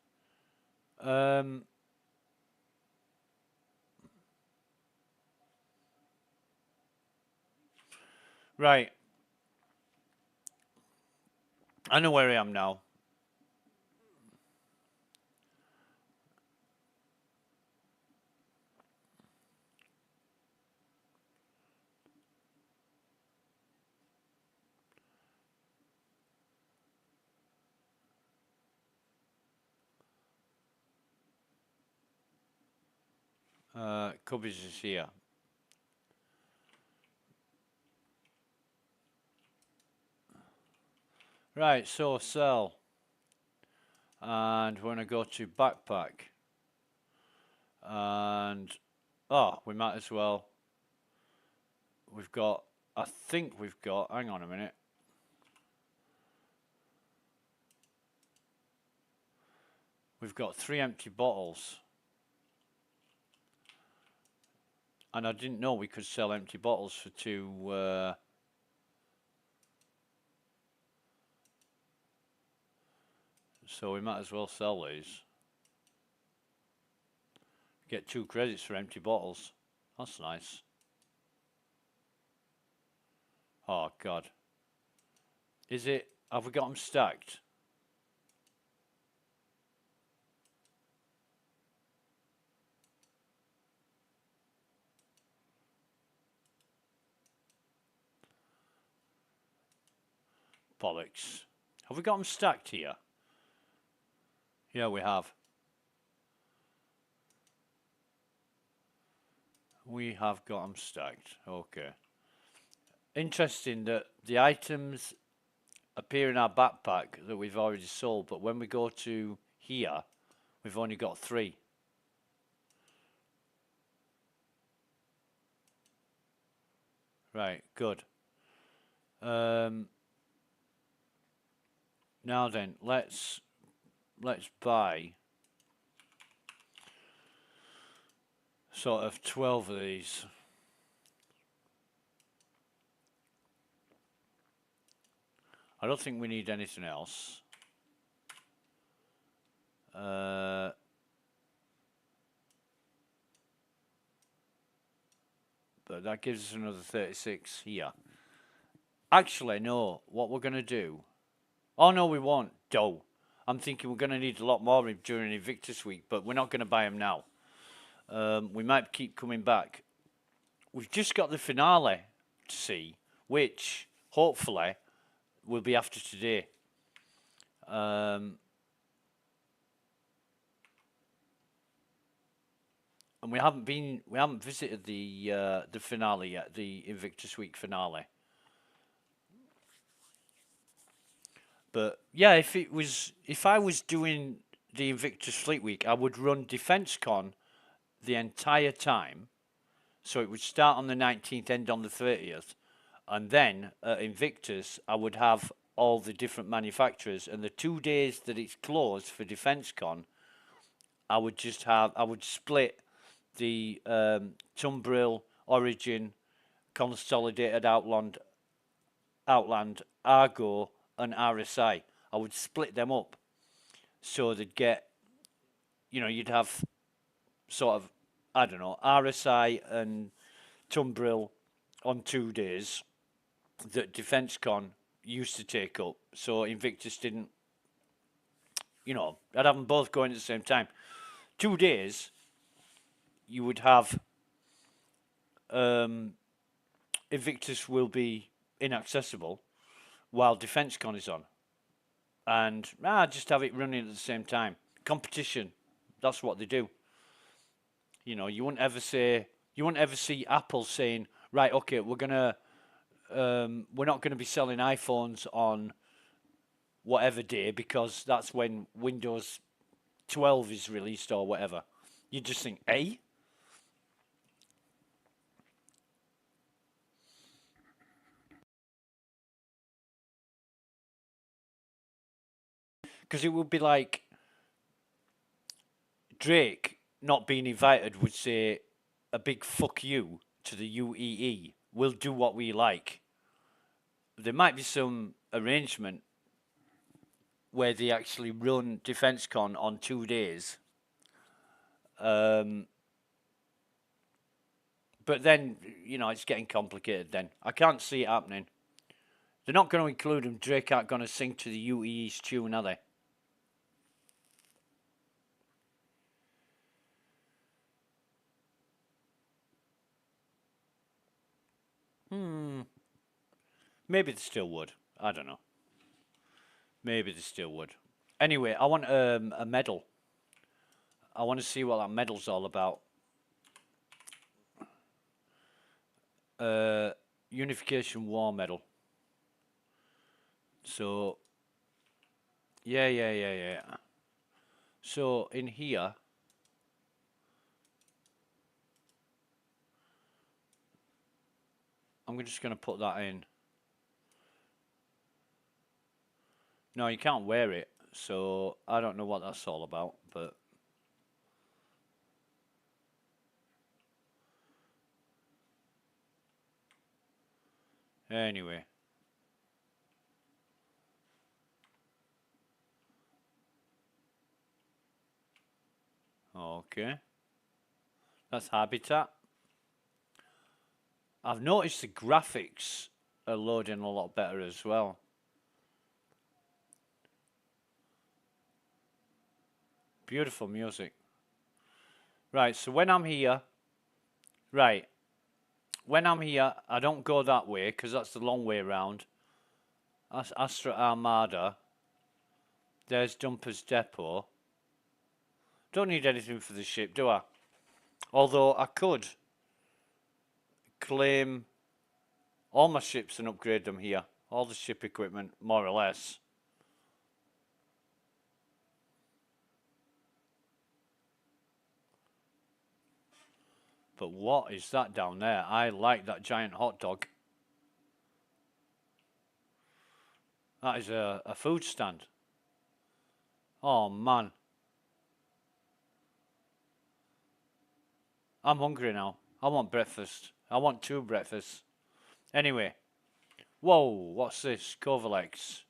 Right. I know where I am now. Cubbies is here. Right, so sell. And we're going to go to backpack. And, oh, we might as well. We've got, I think we've got, hang on a minute. We've got 3 empty bottles. And I didn't know we could sell empty bottles for 2, so we might as well sell these. Get 2 credits for empty bottles. That's nice. Oh, God. Is it, have we got them stacked? Bollocks. Have we got them stacked here? Yeah, we have. We have got them stacked. Okay. Interesting that the items appear in our backpack that we've already sold, but when we go to here, we've only got 3. Right, good. Now then, let's buy sort of 12 of these. I don't think we need anything else. But that gives us another 36 here. Actually, no. What we're going to do... Oh, no, we won't. Dough. I'm thinking we're going to need a lot more during Invictus Week, but we're not going to buy them now. We might keep coming back. We've just got the finale to see, which, hopefully, will be after today. and we haven't visited the finale yet, the Invictus Week finale. But yeah, if I was doing the Invictus Fleet Week, I would run Defence Con the entire time. So it would start on the 19th, end on the 30th, and then at Invictus, I would have all the different manufacturers. And the 2 days that it's closed for Defence Con, I would split the Tumbril, Origin, Consolidated Outland, Argo, and RSI. I would split them up so they'd get, you'd have sort of, I don't know, RSI and Tumbril on 2 days that Defence Con used to take up. So Invictus didn't, I'd have them both going at the same time. 2 days, you would have Invictus will be inaccessible while Defence Con is on. And just have it running at the same time. Competition, that's what they do. You wouldn't ever see Apple saying, right, okay, we're not gonna be selling iPhones on whatever day because that's when Windows 12 is released or whatever. You just think, eh? Because it would be like Drake not being invited would say a big fuck you to the UEE. We'll do what we like. There might be some arrangement where they actually run Defence Con on 2 days. But then, it's getting complicated then. I can't see it happening. They're not going to include him. Drake aren't going to sing to the UEE's tune, are they? Maybe they still would. I don't know. Maybe they still would. Anyway, I want a medal. I want to see what that medal's all about. Unification War Medal. So, yeah. So, in here, I'm just going to put that in. No, you can't wear it, so I don't know what that's all about, but anyway. Okay. That's Habitat. I've noticed the graphics are loading a lot better as well. Beautiful music. Right, so when I'm here, I don't go that way because that's the long way around. That's Astra Armada. There's Dumper's Depot. Don't need anything for the ship, do I? Although I could claim all my ships and upgrade them here. All the ship equipment, more or less. But what is that down there? I like that giant hot dog. That is a food stand. Oh, man. I'm hungry now. I want breakfast. I want 2 breakfasts. Anyway. Whoa, what's this? Covalex.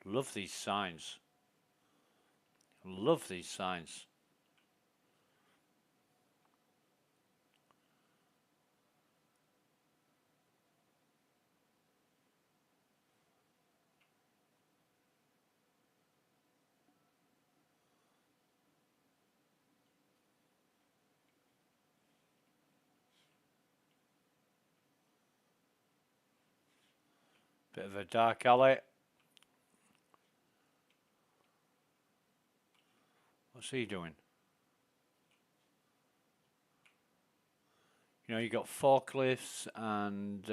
Love these signs. Love these signs. Bit of a dark alley. What's he doing? You know, you got forklifts and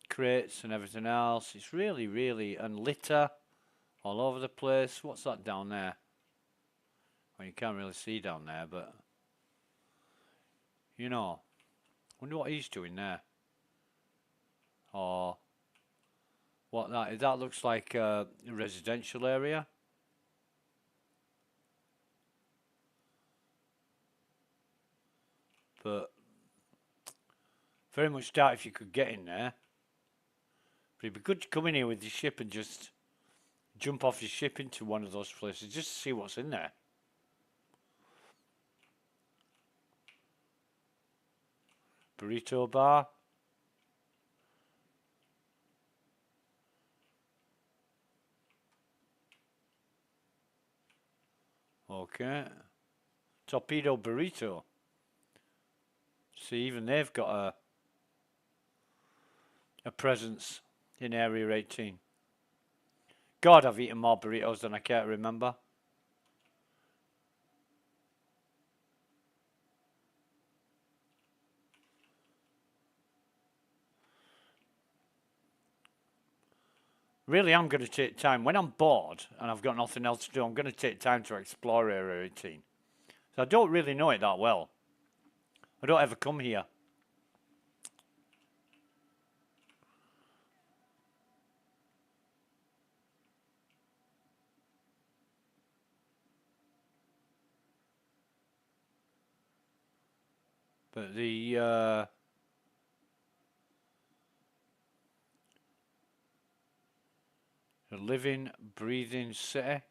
crates and everything else. It's really, really, and litter all over the place. What's that down there? Well, you can't really see down there, but you know, wonder what he's doing there. Or what that looks like a residential area. But very much doubt if you could get in there. But it'd be good to come in here with your ship and just jump off your ship into one of those places just to see what's in there. Burrito bar. Okay. Torpedo burrito. See, even they've got a presence in Area 18. God, I've eaten more burritos than I care to remember. Really, I'm going to take time. When I'm bored and I've got nothing else to do, I'm going to take time to explore Area 18. So I don't really know it that well. I don't ever come here. But the living, breathing city.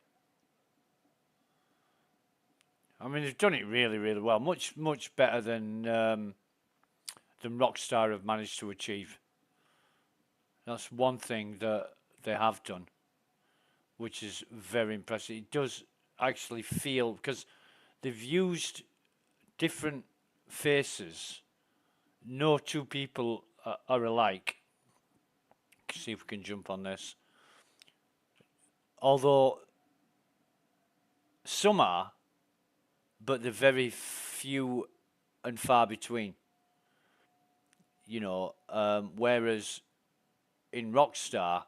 I mean, they've done it really, really well. Much, much better than Rockstar have managed to achieve. That's one thing that they have done, which is very impressive. It does actually feel, because they've used different faces. No two people are alike. See if we can jump on this. Although some are, but they're very few and far between. You know, whereas in Rockstar,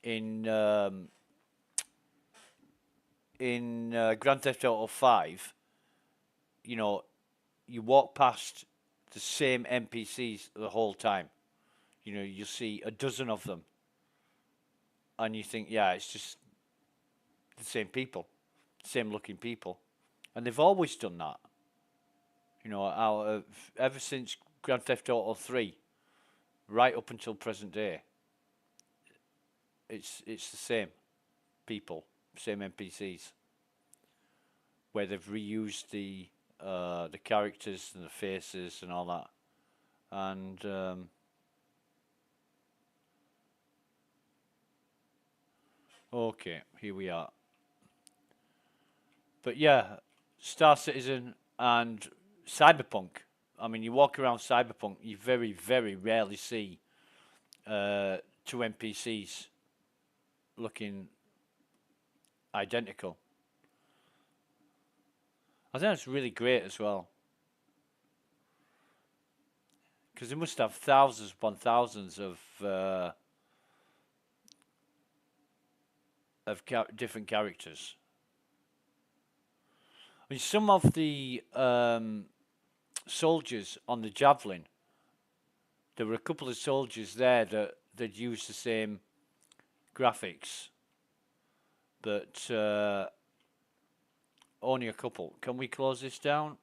in Grand Theft Auto 5, you know, you walk past the same NPCs the whole time. You know, you see a dozen of them, and you think, yeah, it's just the same people, same looking people, and they've always done that. You know, ever since Grand Theft Auto 3, right up until present day, it's the same people, same NPCs, where they've reused the characters and the faces and all that, and okay, here we are. But yeah, Star Citizen and Cyberpunk. I mean, you walk around Cyberpunk, you very, very rarely see two NPCs looking identical. I think that's really great as well, because they must have thousands upon thousands of different characters. I mean, some of the soldiers on the Javelin, there were a couple of soldiers there that used the same graphics, but only a couple. Can we close this down?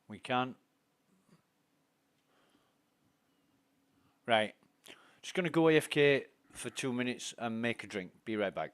We can. Right. Just going to go AFK for 2 minutes and make a drink. Be right back.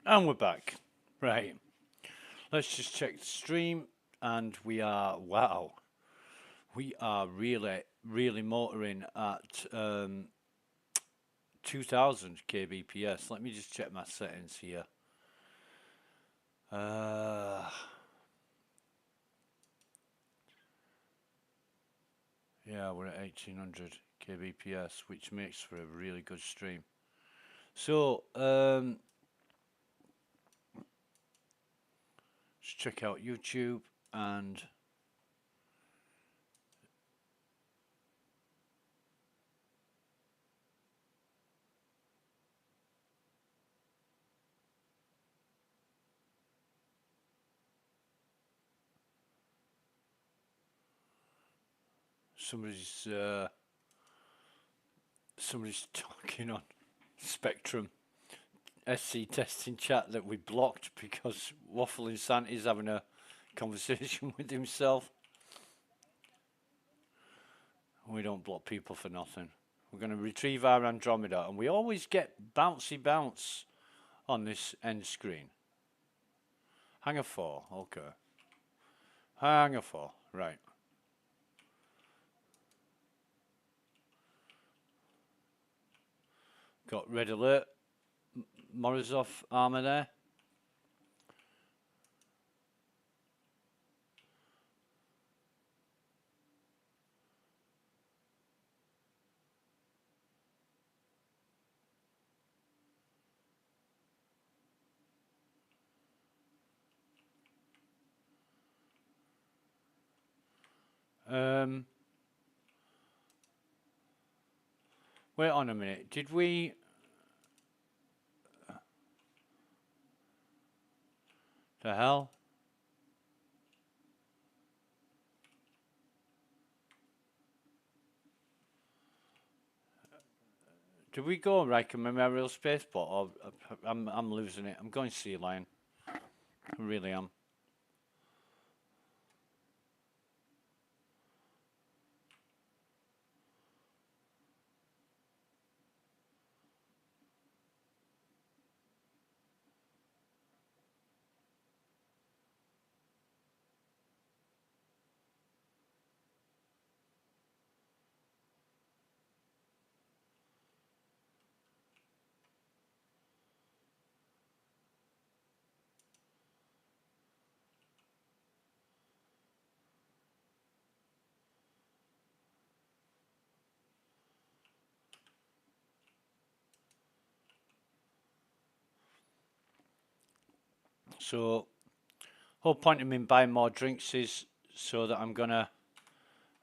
And we're back. Right. Let's just check the stream. And we are, wow, we are really, really motoring at 2000 kbps. Let me just check my settings here. Yeah, we're at 1800 kbps, which makes for a really good stream. So, let's check out YouTube and somebody's talking on Spectrum SC testing chat that we blocked because Waffling Santa's having a conversation with himself. We don't block people for nothing. We're going to retrieve our Andromeda, and we always get bouncy bounce on this end screen. Hangar 4, okay. Hangar 4, right. Got red alert, Morozov armor there. Wait on a minute. Did we? The hell? Did we go like a memorial spaceport? Or I'm losing it. I'm going sea line. I really am. So, whole point of me buying more drinks is so that I'm gonna.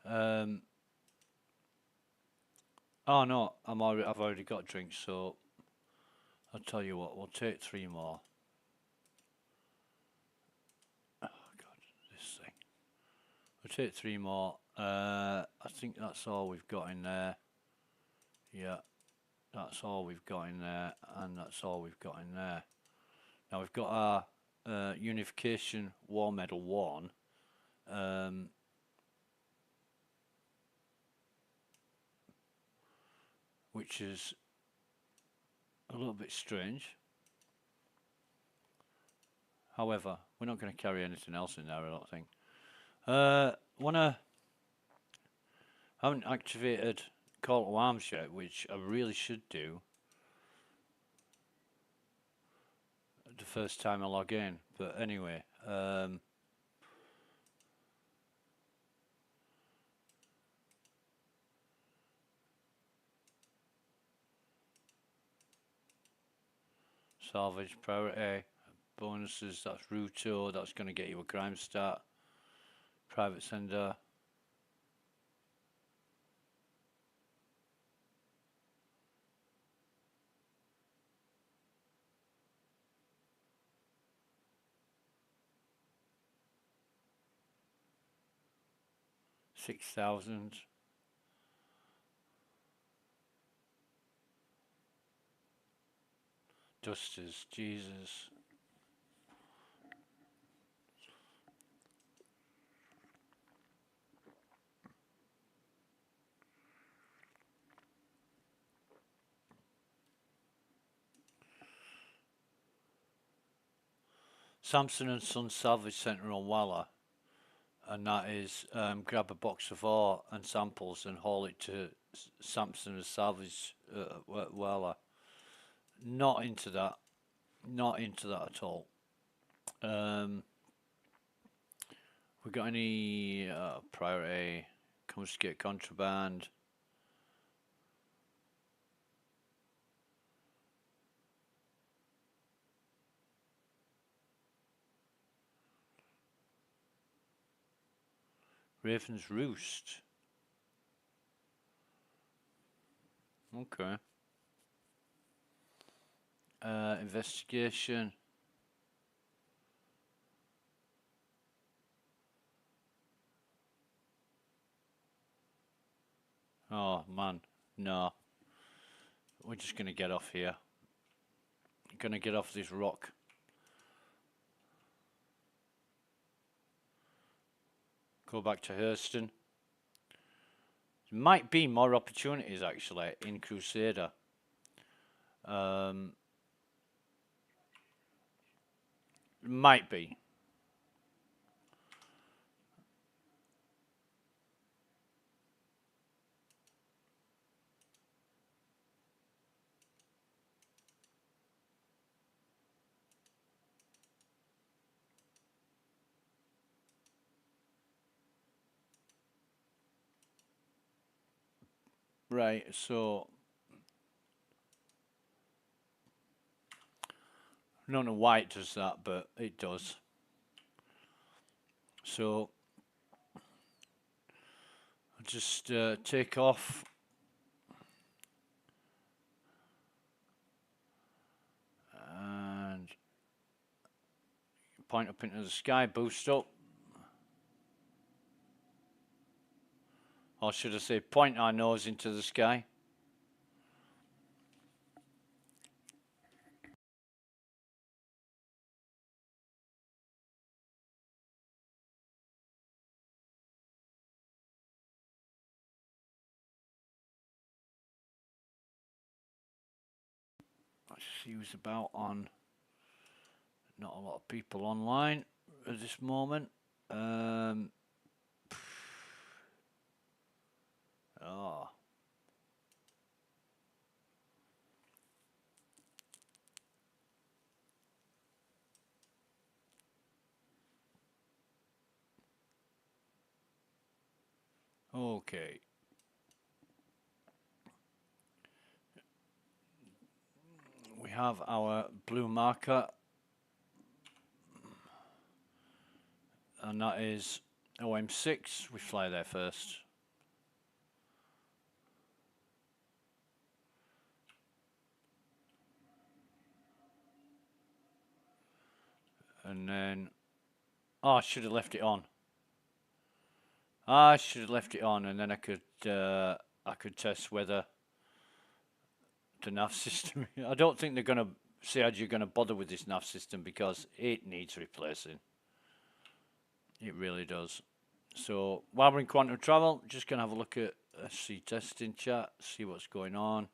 Oh no, I've already got drinks. So, I'll tell you what. We'll take 3 more. Oh God, this thing. We'll take 3 more. I think that's all we've got in there. Yeah, that's all we've got in there, and that's all we've got in there. Now we've got our Unification War Medal 1. Which is a little bit strange. However, we're not going to carry anything else in there, I don't think. Haven't activated Call to Arms yet, which I really should do the first time I log in. But anyway, 'Salvage priority, bonuses, that's Ruto, that's going to get you a crime start. Private sender. $6,000. Dusters, Jesus. Samson and Son Salvage Centre on Walla, and that is grab a box of ore and samples and haul it to Samson and Salvage Walla. Not into that. Not into that at all. We got any priority? Confiscate contraband. Raven's Roost. Okay. Investigation. Oh man, no. We're just gonna get off here. Gonna get off this rock. Go back to Hurston. There might be more opportunities actually in Crusader. Might be. Right, so I don't know why it does that, but it does. So I'll just take off. And point up into the sky, boost up. Or should I say point our nose into the sky. Let's see who's about on. Not a lot of people online at this moment. Oh. Okay. We have our blue marker, and that is OM6. We fly there first. And then, oh, I should have left it on. I should have left it on, and then I could test whether the nav system. I don't think they're gonna say how you're gonna bother with this nav system because it needs replacing. It really does. So while we're in quantum travel, just gonna have a look at SC testing chat, see what's going on.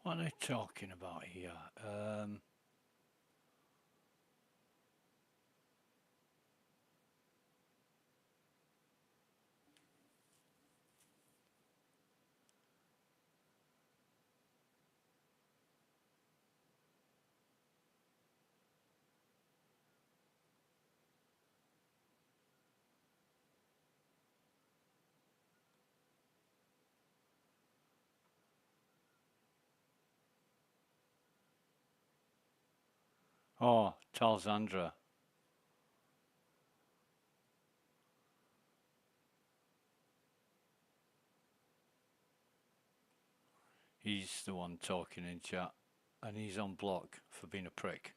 What are they talking about here? Oh, Talzandra. He's the one talking in chat, and he's on block for being a prick.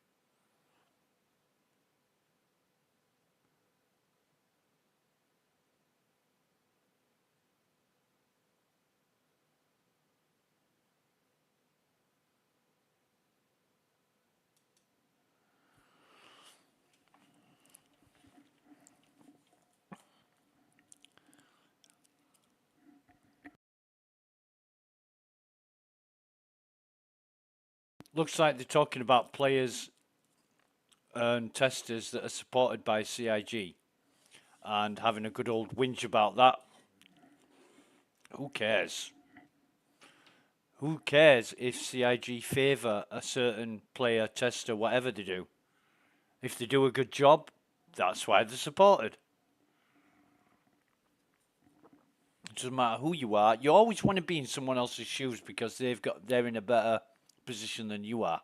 Looks like they're talking about players and testers that are supported by CIG and having a good old whinge about that. Who cares? Who cares if CIG favour a certain player, tester, whatever they do? If they do a good job, that's why they're supported. It doesn't matter who you are. You always want to be in someone else's shoes because they're in a better position than you are.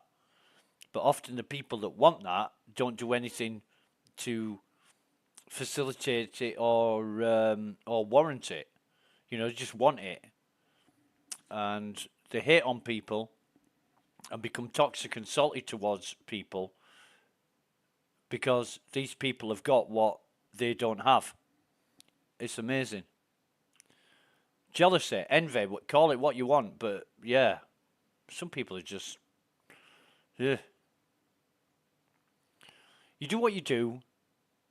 But often the people that want that don't do anything to facilitate it or warrant it. You know, they just want it, and they hate on people and become toxic and salty towards people because these people have got what they don't have. It's amazing. Jealousy, envy, call it what you want, but yeah, some people are just, yeah. You do what you do,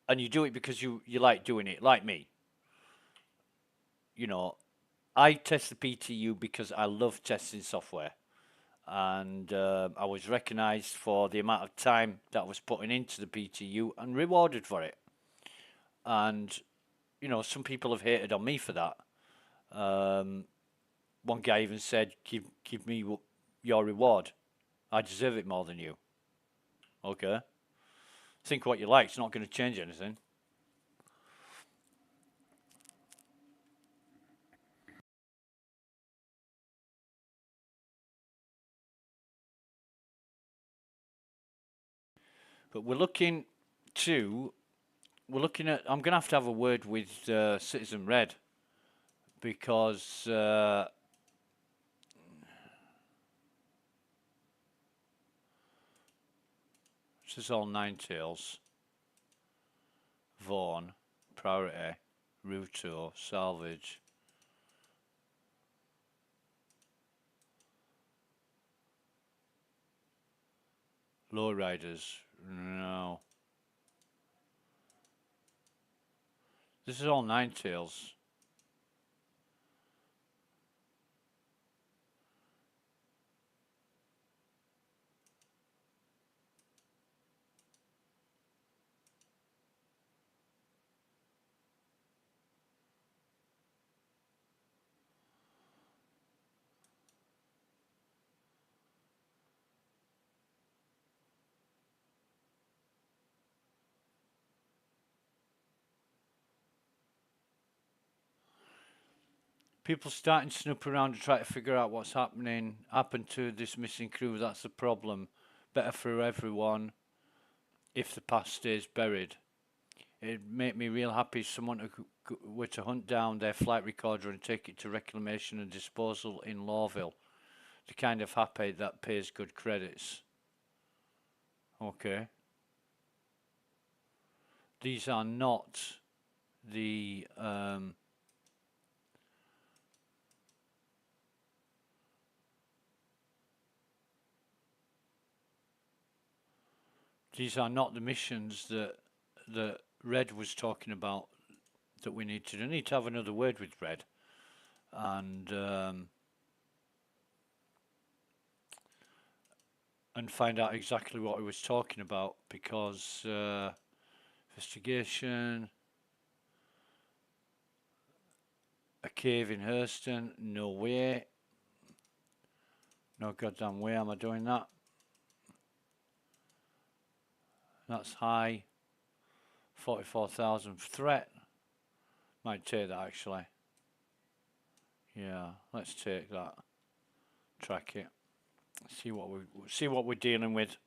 and you do it because you like doing it, like me. You know, I test the PTU because I love testing software, and I was recognised for the amount of time that I was putting into the PTU and rewarded for it. And you know, some people have hated on me for that. One guy even said, "Give me your reward. I deserve it more than you." Okay, think what you like. It's not going to change anything. But we're looking at. I'm going to have a word with Citizen Red because this is all Nine Tails, Vaughan, Priority, Ruto, Salvage. Lowriders, no. This is all Nine Tails. People starting to snoop around and try to figure out what's happened to this missing crew. That's the problem. Better for everyone if the past stays buried. It'd make me real happy if someone were to hunt down their flight recorder and take it to reclamation and disposal in Lawville. The kind of happy that pays good credits. Okay. These are not the these are not the missions that Red was talking about that we need to do. I need to have another word with Red and and find out exactly what he was talking about, because investigation, a cave in Hurston, no way, no goddamn way am I doing that. That's high. 44,000 threat. Might take that actually. Yeah, let's take that. Track it. See what we're dealing with.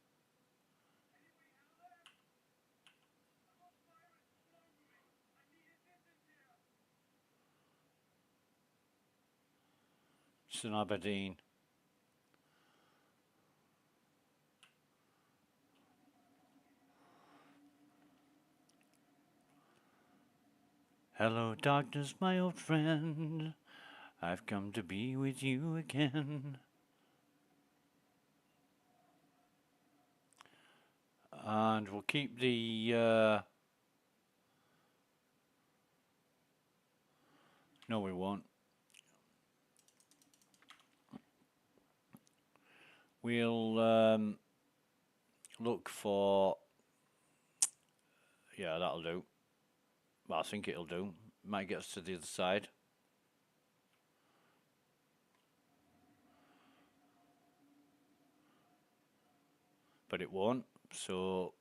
It's in Aberdeen. Hello, darkness, my old friend. I've come to be with you again. And we'll keep the... No, we won't. We'll look for... Yeah, that'll do. Well, I think it'll do. Might get us to the other side. But it won't. So,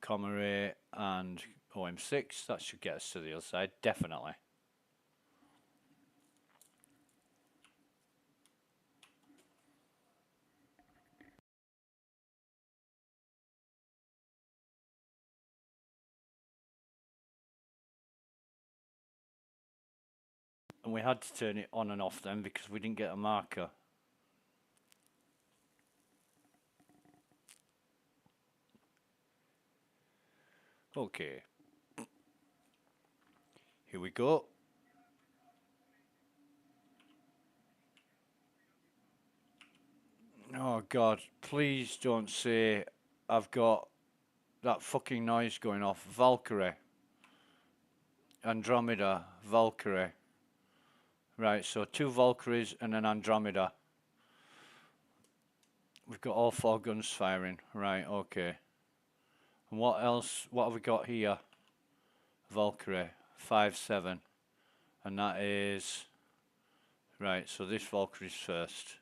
Comrie and OM6, that should get us to the other side, definitely. And we had to turn it on and off then because we didn't get a marker. Okay. Here we go. Oh God, please don't say I've got that fucking noise going off. Valkyrie. Andromeda. Valkyrie. Right, so 2 Valkyries and an Andromeda. We've got all 4 guns firing. Right, okay. And what else? What have we got here? Valkyrie. 5-7. And that is... Right, so this Valkyrie's first.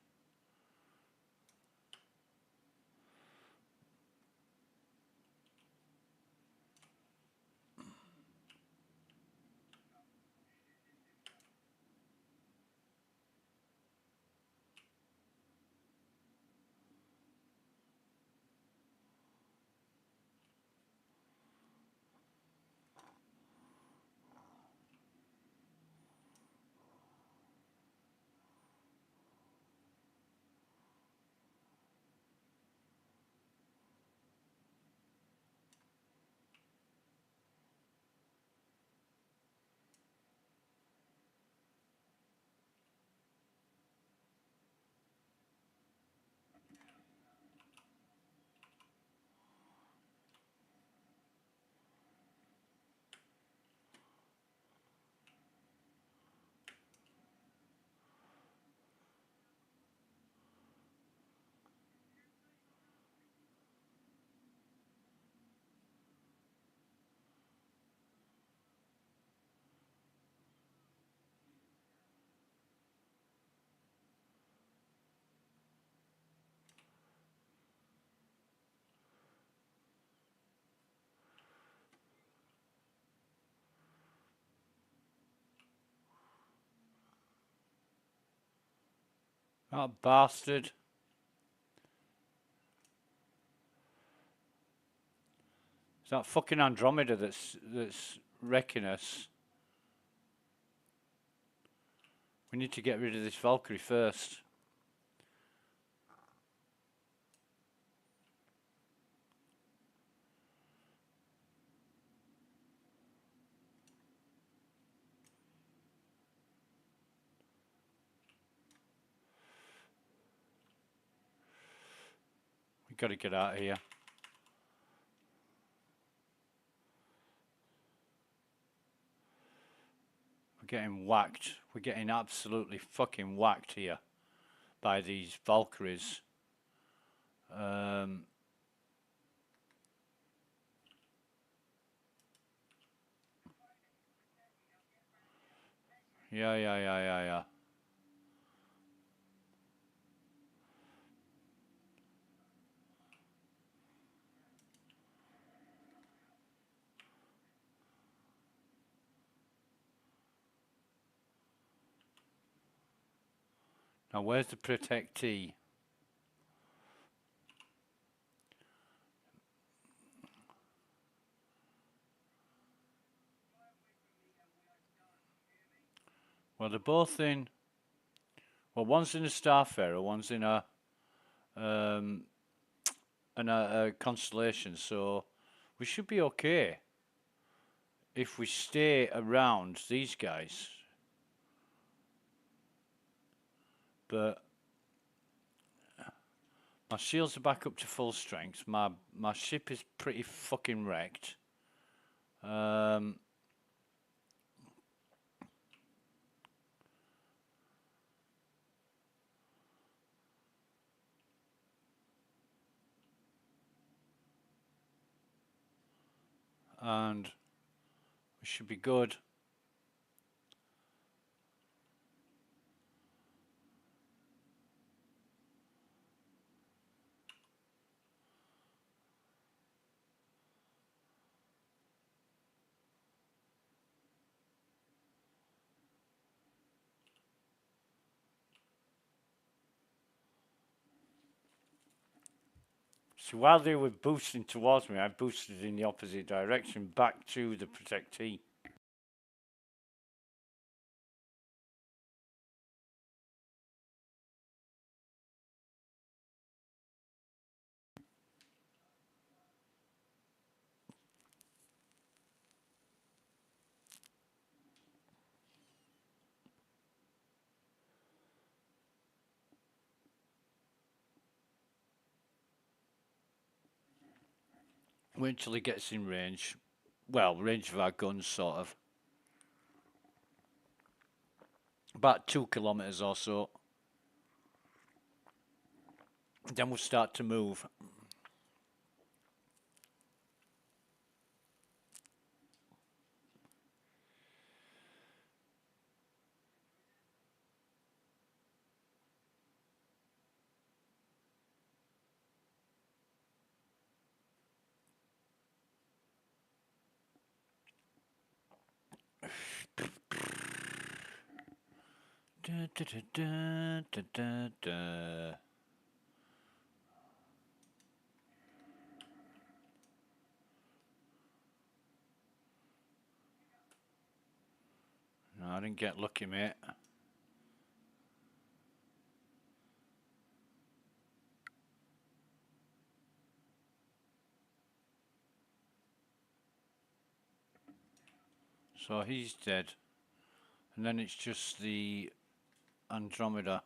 That bastard. It's that fucking Andromeda that's wrecking us. We need to get rid of this Valkyrie first. We've got to get out of here. We're getting whacked. We're getting absolutely fucking whacked here by these Valkyries. Um, yeah. Now, where's the protectee? Well, they're both in. Well, one's in a Starfarer, one's in um, a constellation. So we should be okay if we stay around these guys. But my shields are back up to full strength. My ship is pretty fucking wrecked. And we should be good. So while they were boosting towards me, I boosted in the opposite direction back to the protectee. Wait till he gets in range. Well, range of our guns, sort of. About 2 kilometers or so. Then we'll start to move. Da, da, da, da, da, da. No, I didn't get lucky, mate. So he's dead. And then it's just the Andromeda.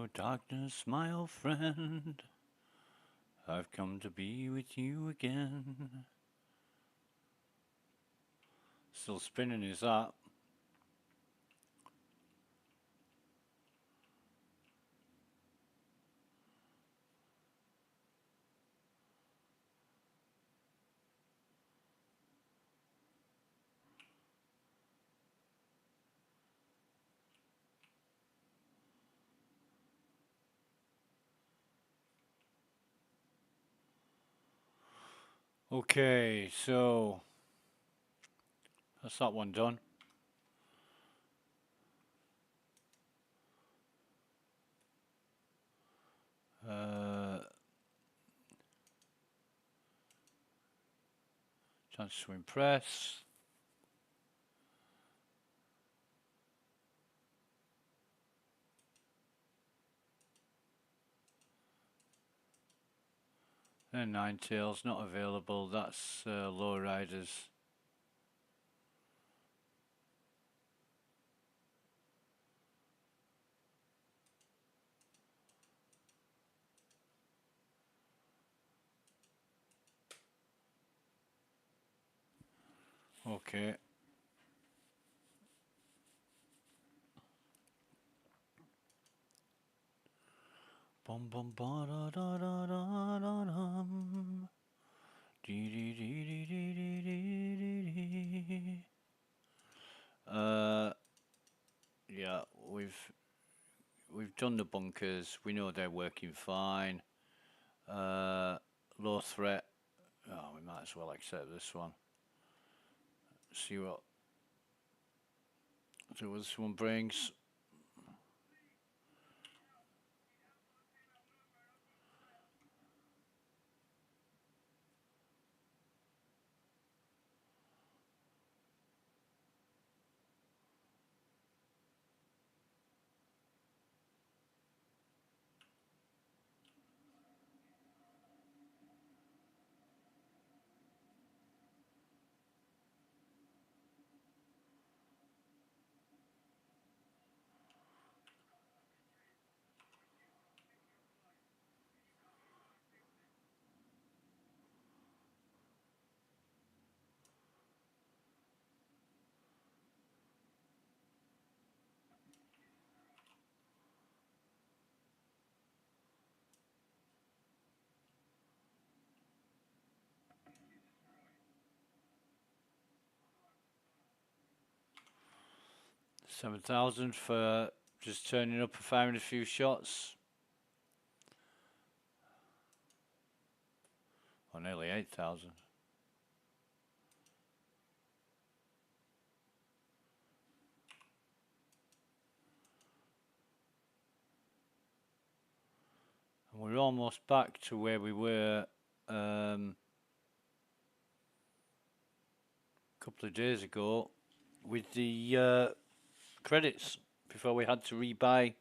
Oh, darkness, my old friend, I've come to be with you again. Still spinning, is that? Okay, so that's that one done. Chance to impress. Then Nine Tails not available. That's Lowriders. Okay. Bum bum ba da da da da da dum. Dee dee dee dee dee dee dee dee. Yeah, we've done the bunkers. We know they're working fine. Low threat. Oh, we might as well accept this one. See what this one brings. $7,000 for just turning up and firing a few shots. Or nearly 8,000. And we're almost back to where we were a couple of days ago with the credits before we had to rebuy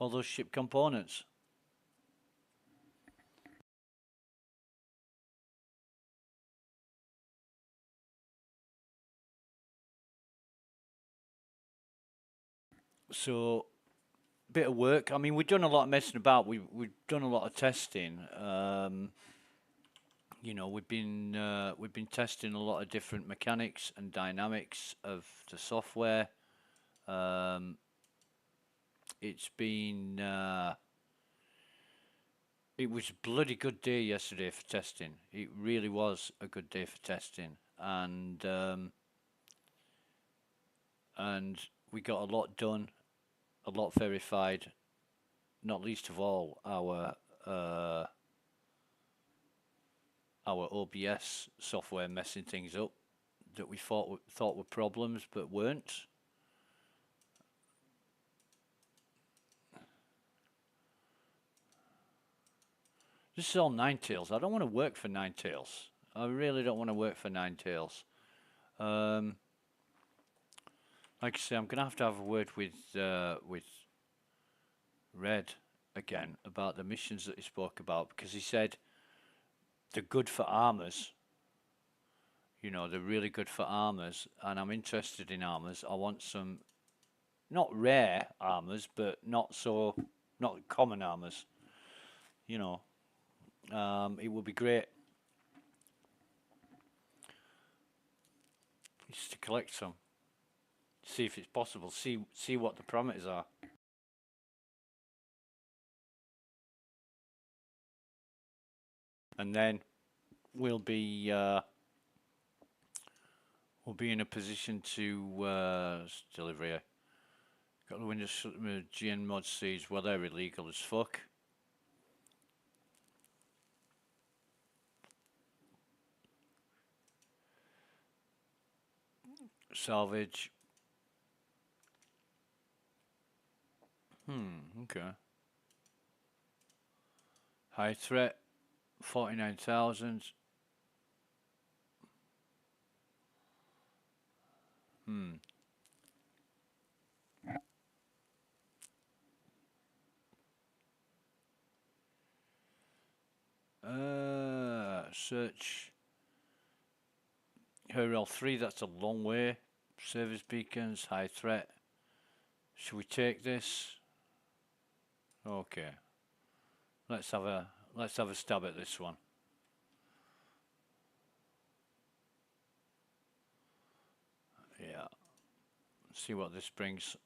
all those ship components. So, bit of work. I mean, we've done a lot of messing about. We've done a lot of testing. You know, we've been testing a lot of different mechanics and dynamics of the software. It's been it was a bloody good day yesterday for testing. It really was a good day for testing, and we got a lot done, a lot verified. Not least of all our OBS software messing things up that we thought were problems but weren't. This is all Nine Tails. I don't want to work for Nine Tails. I really don't want to work for Nine Tails. Like I say, I'm gonna have to have a word with Red again about the missions that he spoke about, because he said they're good for armors. You know, they're really good for armors, and I'm interested in armors. I want some, not rare armors, but not so not common armors. You know, it would be great just to collect some, see if it's possible, see what the parameters are. And then we'll be in a position to deliver here. Got the Windows GN mod Cs. Well, they're illegal as fuck. Salvage. Okay. High threat. 49,000. Search. Referral 3, that's a long way. Service beacons, high threat. Should we take this? Okay. Let's have a stab at this one. Yeah. See what this brings.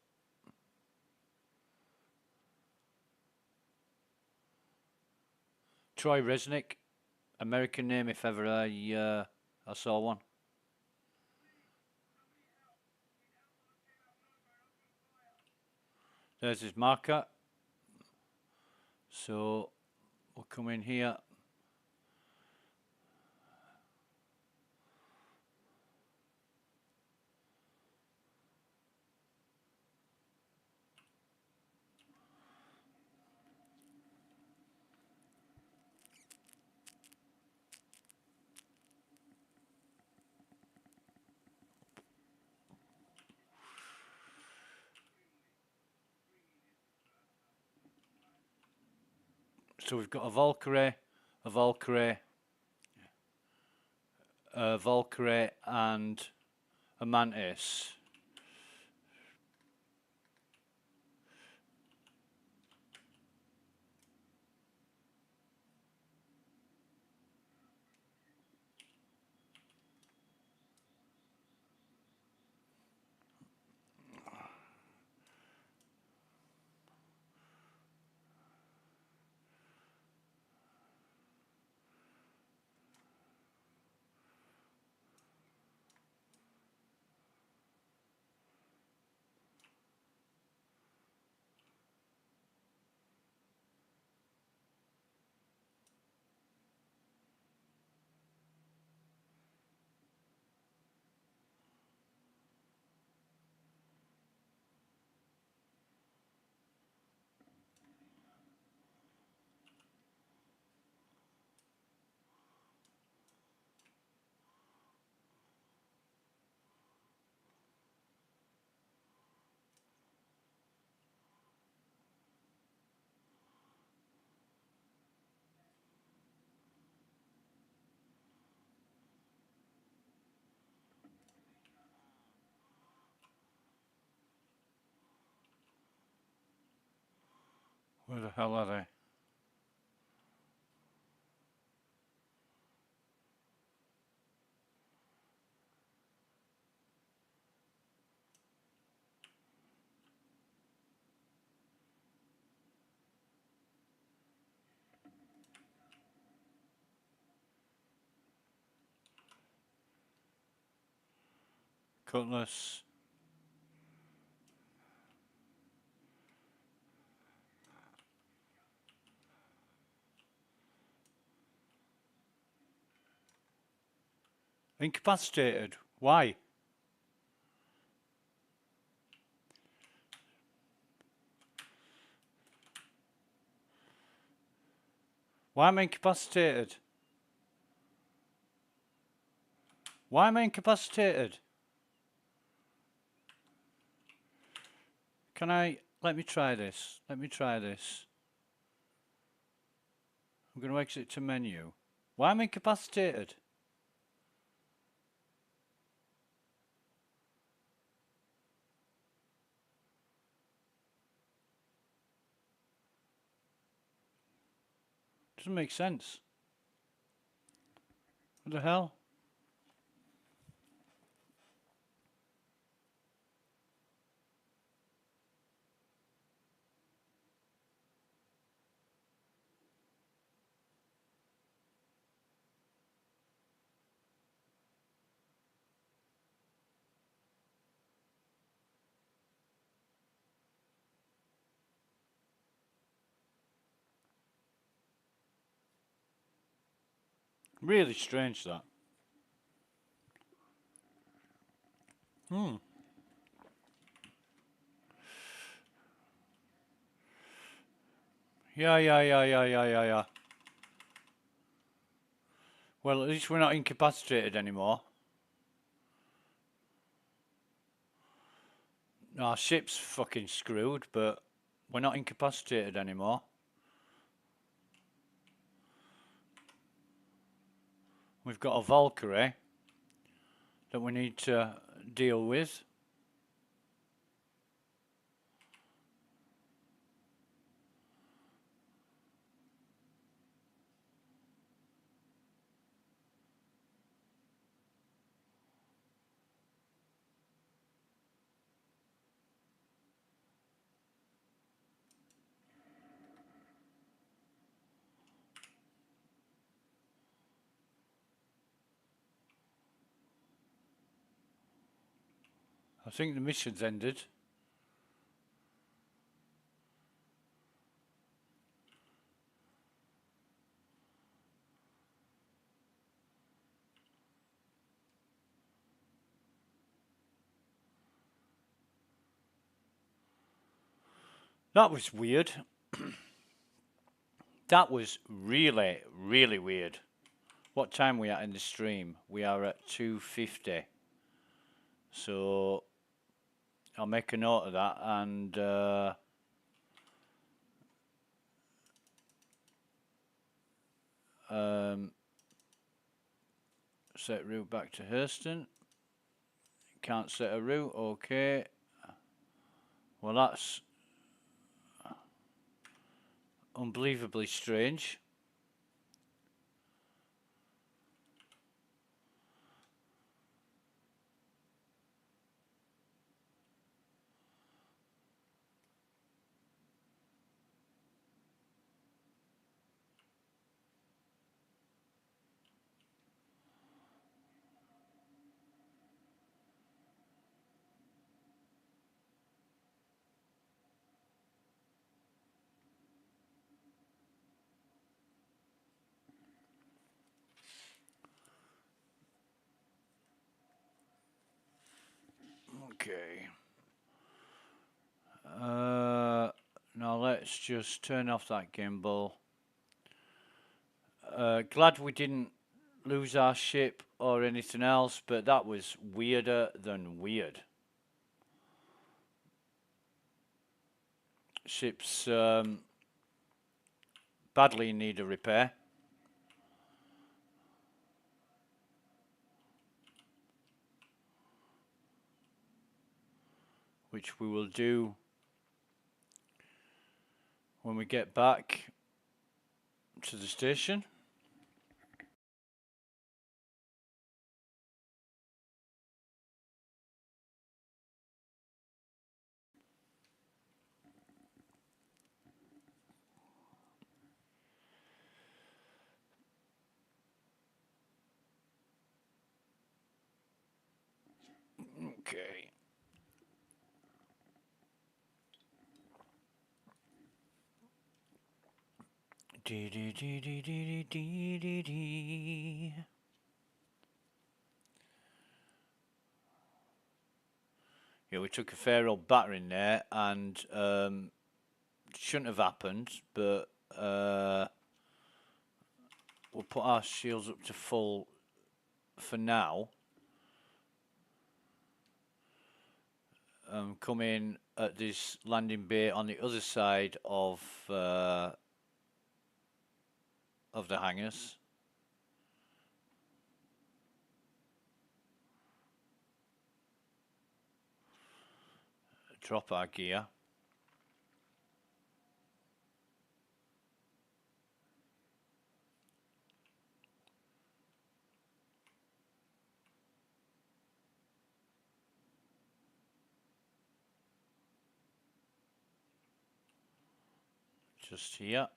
Troy Resnick, American name if ever I saw one. There's his marker. So we'll come in here. So we've got a Valkyrie, and a Mantis. Where the hell are they? Cutlass. Incapacitated. Why? Why am I incapacitated? Why am I incapacitated? Let me try this. I'm going to exit to menu. Why am I incapacitated? Doesn't make sense. What the hell? Really strange, that. Yeah. Well, at least we're not incapacitated anymore. Our ship's fucking screwed, but we're not incapacitated anymore. We've got a Valkyrie that we need to deal with. I think the mission's ended. That was weird. That was really, really weird. What time are we at in the stream? We are at 2:50. So I'll make a note of that and set route back to Hurston. Can't set a route, okay. Well, that's unbelievably strange. Okay. Now let's just turn off that gimbal. Glad we didn't lose our ship or anything else, but that was weirder than weird. Ship's badly in need of repair. Which we will do when we get back to the station. Okay. Dee dee dee dee dee dee dee dee. Yeah, we took a fair old battering there, and shouldn't have happened, but we'll put our shields up to full for now. Come in at this landing bay on the other side of the hangars. Drop our gear. Just here.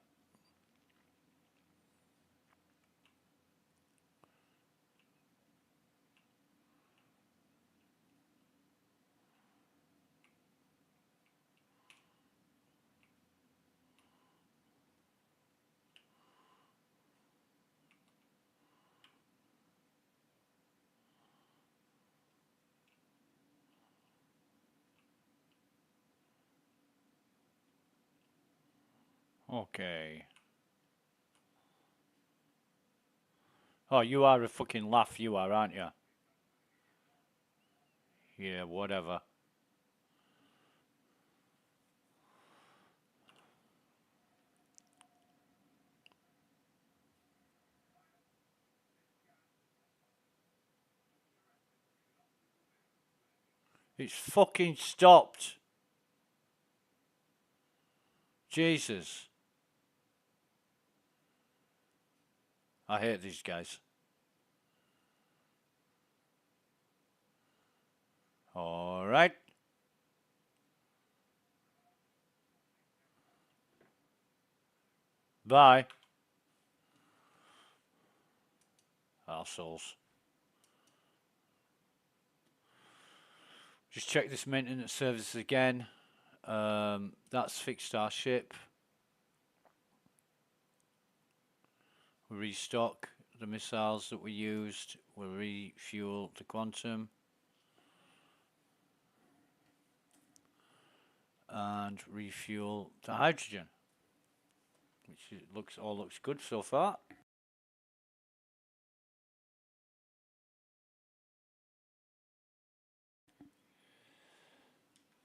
Okay. Oh, you are a fucking laugh, you are, aren't you? Yeah, whatever. It's fucking stopped. Jesus. I hate these guys. Alright. Bye. Arseholes. Just check this maintenance service again. That's fixed our ship. We restock the missiles that we used. We'll refuel the Quantum. And refuel the hydrogen. Which all looks good so far.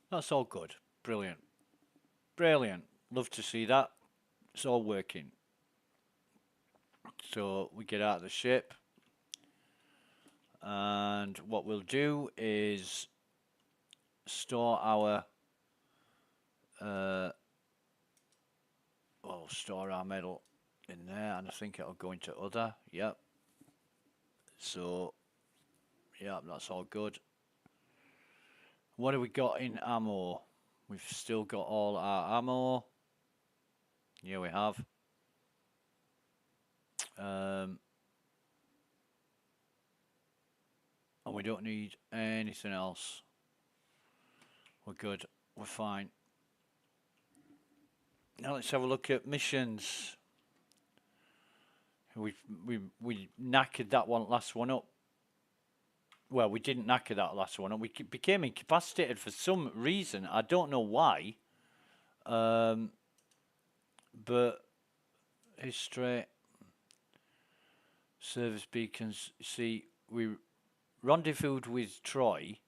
That's all good. Brilliant. Brilliant. Love to see that. It's all working. So we get out of the ship. And what we'll do is store our store our metal in there, and I think it'll go into other. Yep. So yeah, that's all good. What have we got in ammo? We've still got all our ammo. Yeah, we have. And we don't need anything else. We're good. We're fine. Now let's have a look at missions. We knackered that last one up. Well, we didn't knacker that last one up. We became incapacitated for some reason. I don't know why. But history, service beacons. See, we rendezvoused with Troy.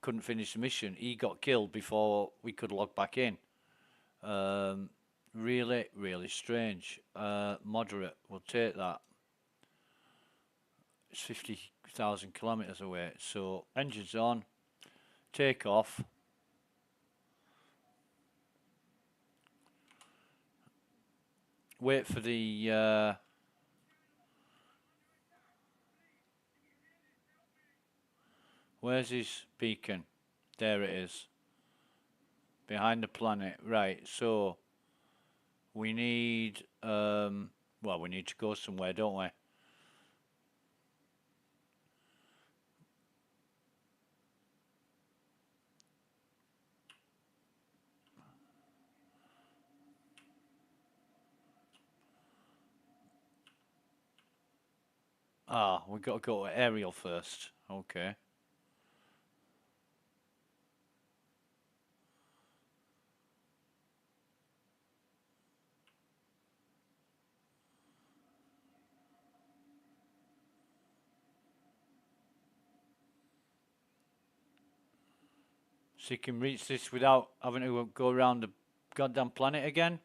Couldn't finish the mission. He got killed before we could log back in. Really, really strange. Moderate, we'll take that. It's 50,000 kilometers away. So engines on, take off. Wait for the where's his beacon? There it is. Behind the planet. Right, so we need well, we need to go somewhere, don't we? Ah, we got to go to aerial first. Okay. So you can reach this without having to go around the goddamn planet again?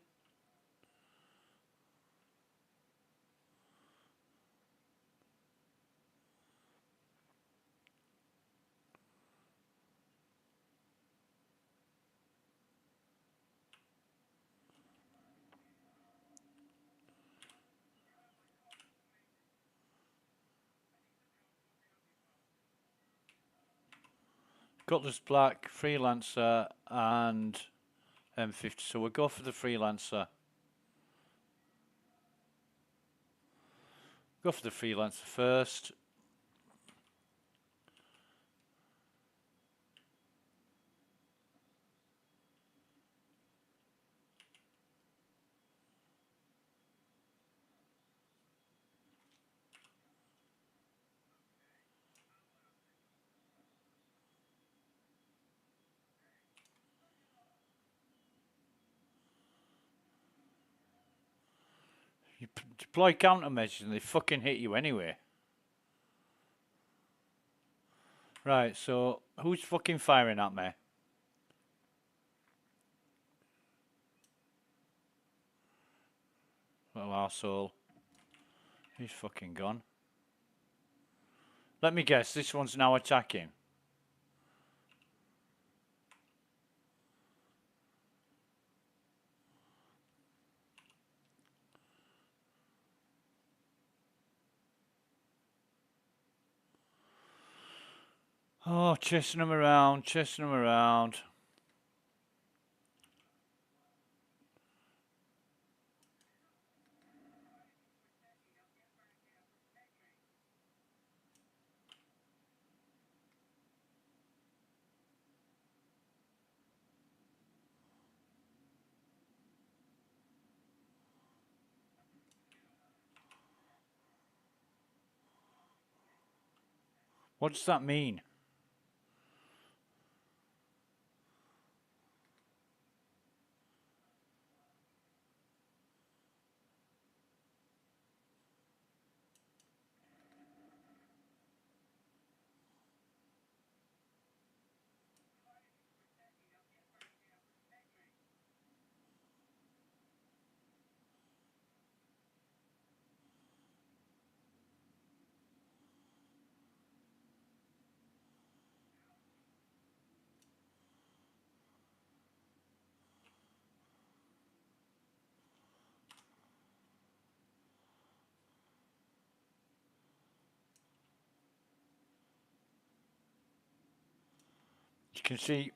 Cutlass Black, Freelancer, and M50. So we'll go for the Freelancer. Go for the freelancer first. You deploy countermeasures and they fucking hit you anyway. Right, so who's fucking firing at me? Little arsehole. He's fucking gone. Let me guess, this one's now attacking. Oh, chasing them around, chasing them around. What does that mean? You can see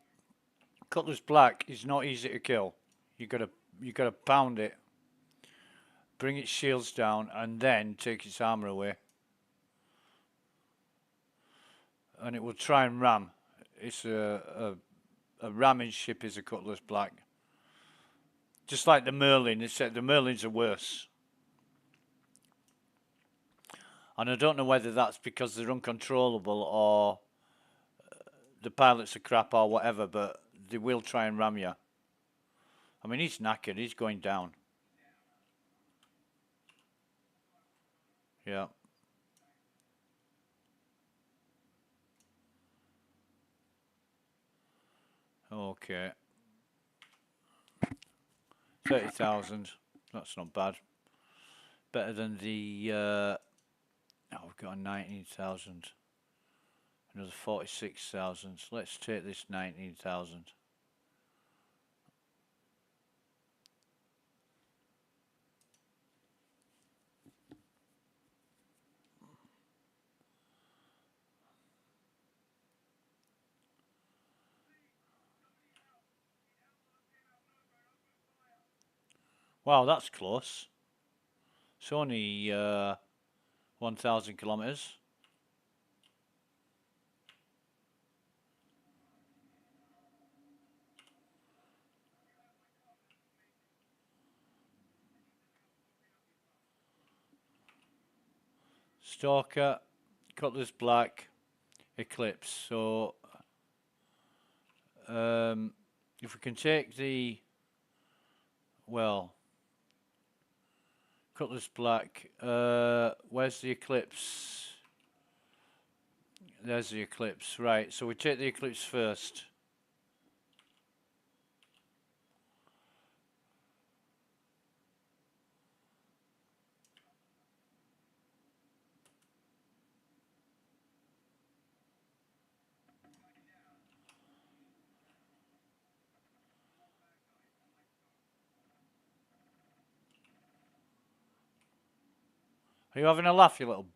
Cutlass Black is not easy to kill. You gotta pound it, bring its shields down, and then take its armor away. And it will try and ram. It's a ramming ship is a Cutlass Black. Just like the Merlin, except the Merlins are worse. And I don't know whether that's because they're uncontrollable or the pilots are crap or whatever, but they will try and ram you. I mean, he's knackered. He's going down. Yeah. Okay. 30,000. That's not bad. Better than the... oh, we've got a 19,000. Another 46,000. Let's take this 19,000. Wow, that's close. It's only 1,000 kilometers. Stalker, Cutlass Black, Eclipse. So, if we can take the, well, Cutlass Black, where's the Eclipse? There's the Eclipse, right, so we take the Eclipse first. Are you having a laugh, you little...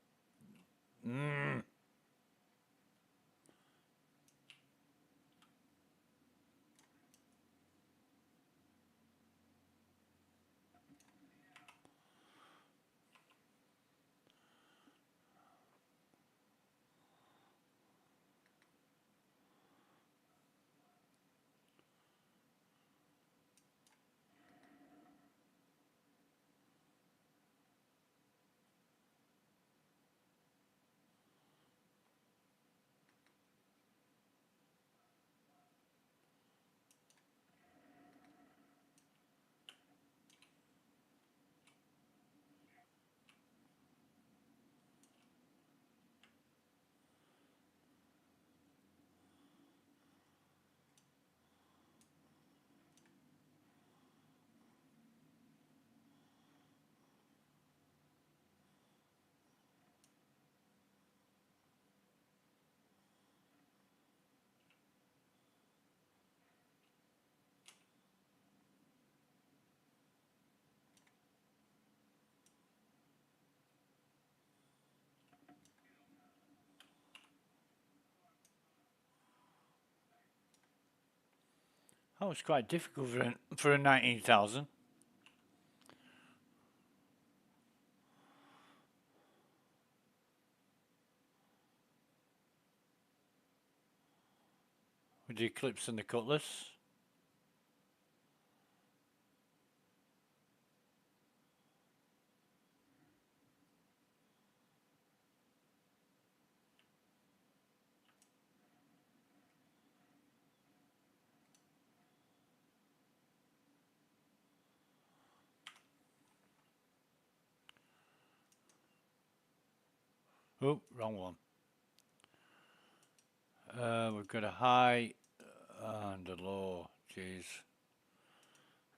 That was quite difficult for a 19,000. With the Eclipse and the Cutlass. Oh, wrong one. We've got a high and a low. Jeez.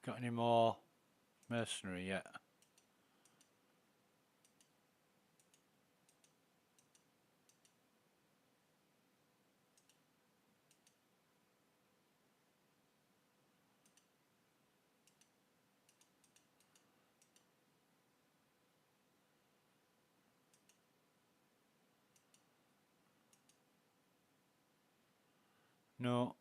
Got any more mercenary yet? No.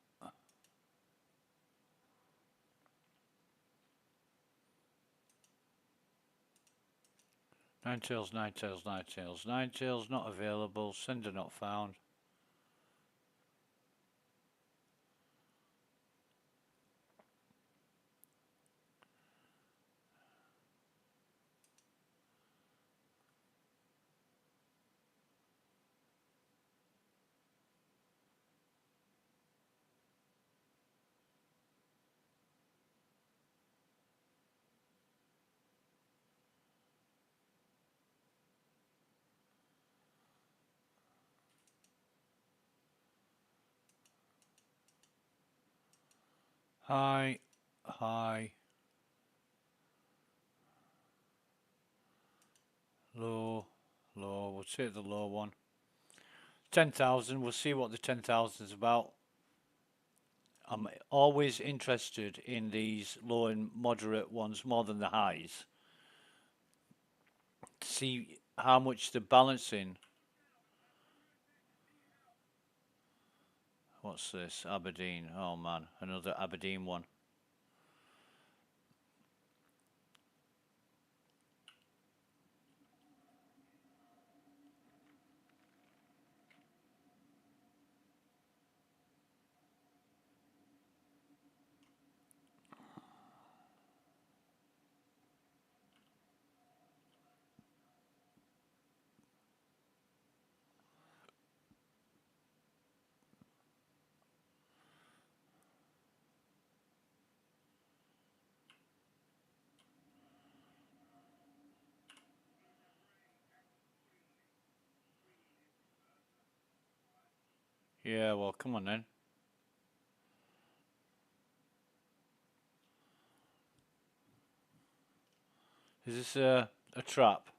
Nine tails, nine tails, nine tails. Nine tails not available. Sender not found. High, high, low, low. We'll take the low one. 10,000. We'll see what the 10,000 is about. I'm always interested in these low and moderate ones more than the highs. To see how much they're balancing. What's this? Aberdeen. Oh man, another Aberdeen one. Yeah, well, come on then. Is this a trap?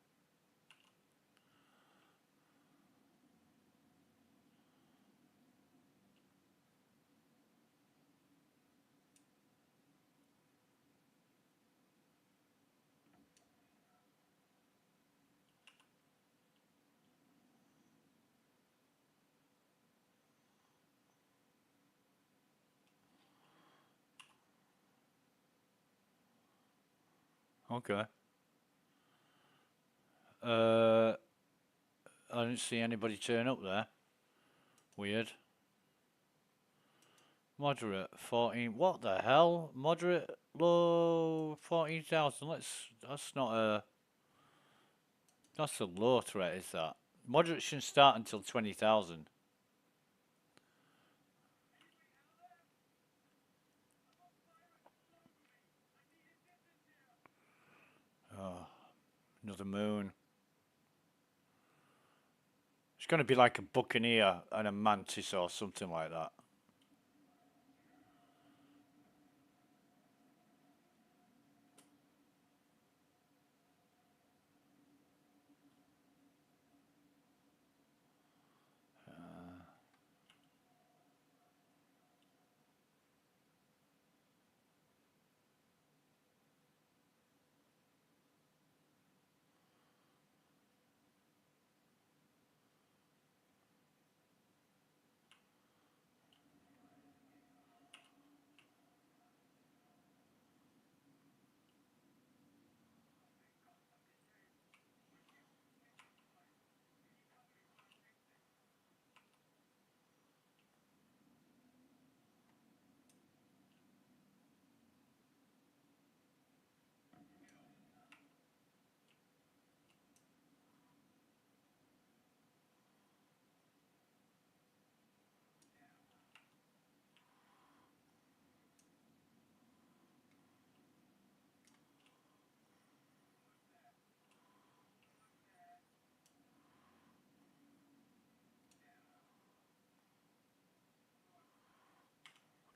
Okay. I didn't see anybody turn up there. Weird. Moderate 14. What the hell? Moderate low 14,000. That's not a. That's a low threat, is that? Moderate shouldn't start until 20,000. Oh, another moon. It's going to be like a buccaneer and a mantis or something like that.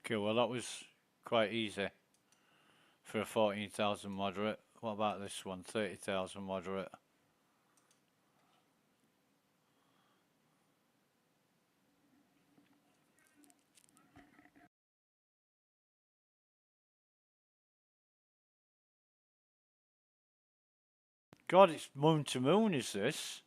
Okay, well that was quite easy for a 14,000 moderate. What about this one? 30,000 moderate. God, it's moon to moon, is this?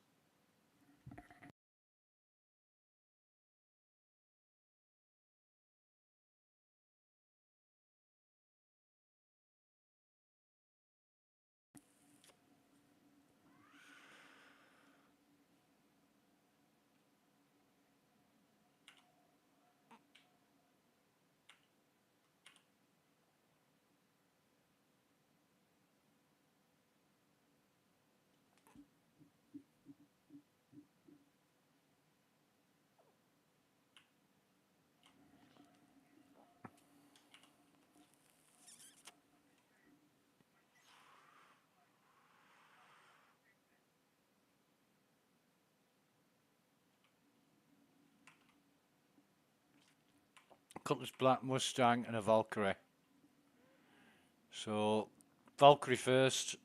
Cutlass Black Mustang and a Valkyrie. So, Valkyrie first.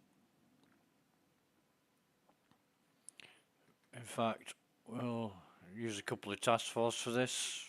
In fact, we'll use a couple of task force for this.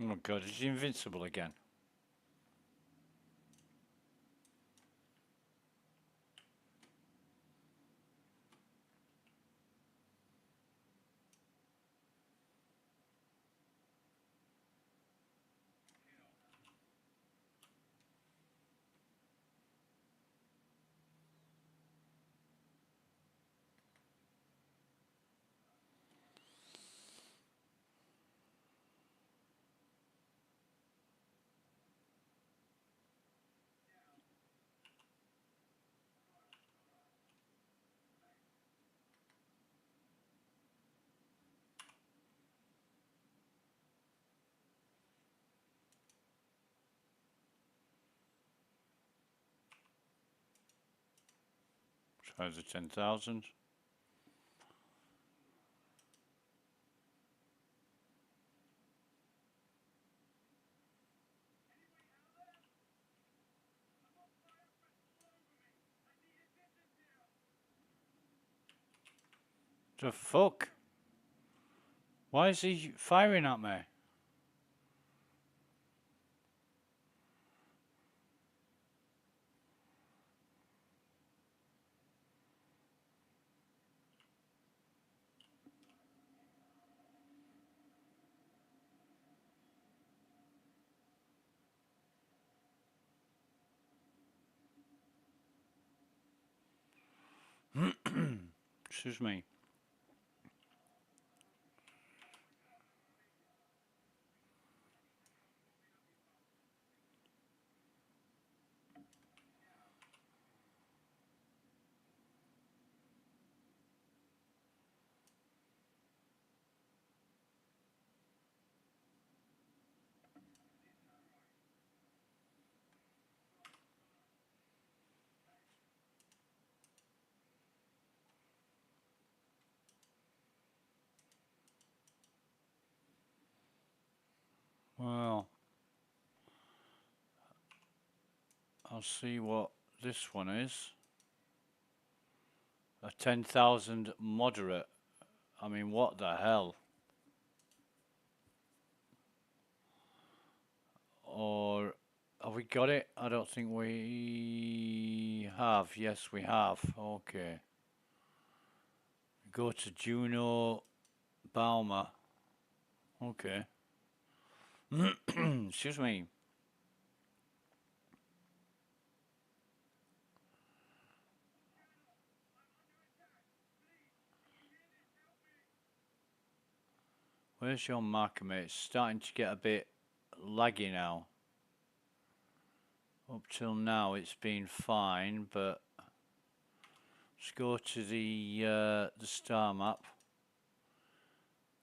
Oh my god, is he invincible again? Tries the 10,000. The fuck? Why is he firing at me? Excuse me. Well, I'll see what this one is. A 10,000 moderate. I mean, what the hell? Or have we got it? I don't think we have. Yes, we have. Okay. Go to Juno Baumer. Okay. Excuse me. Where's your marker, mate? It's starting to get a bit laggy now. Up till now it's been fine, but let's go to the star map.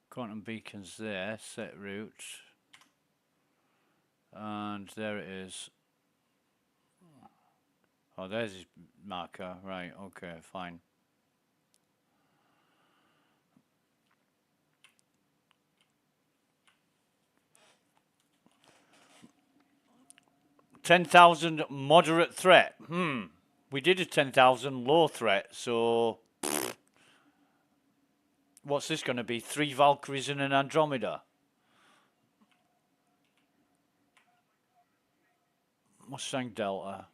Quantum beacons there, set route. And there it is. Oh, there's his marker. Right, okay, fine. $10,000 moderate threat. We did a 10,000 low threat, so what's this going to be? 3 Valkyries and an Andromeda? Mustang Delta.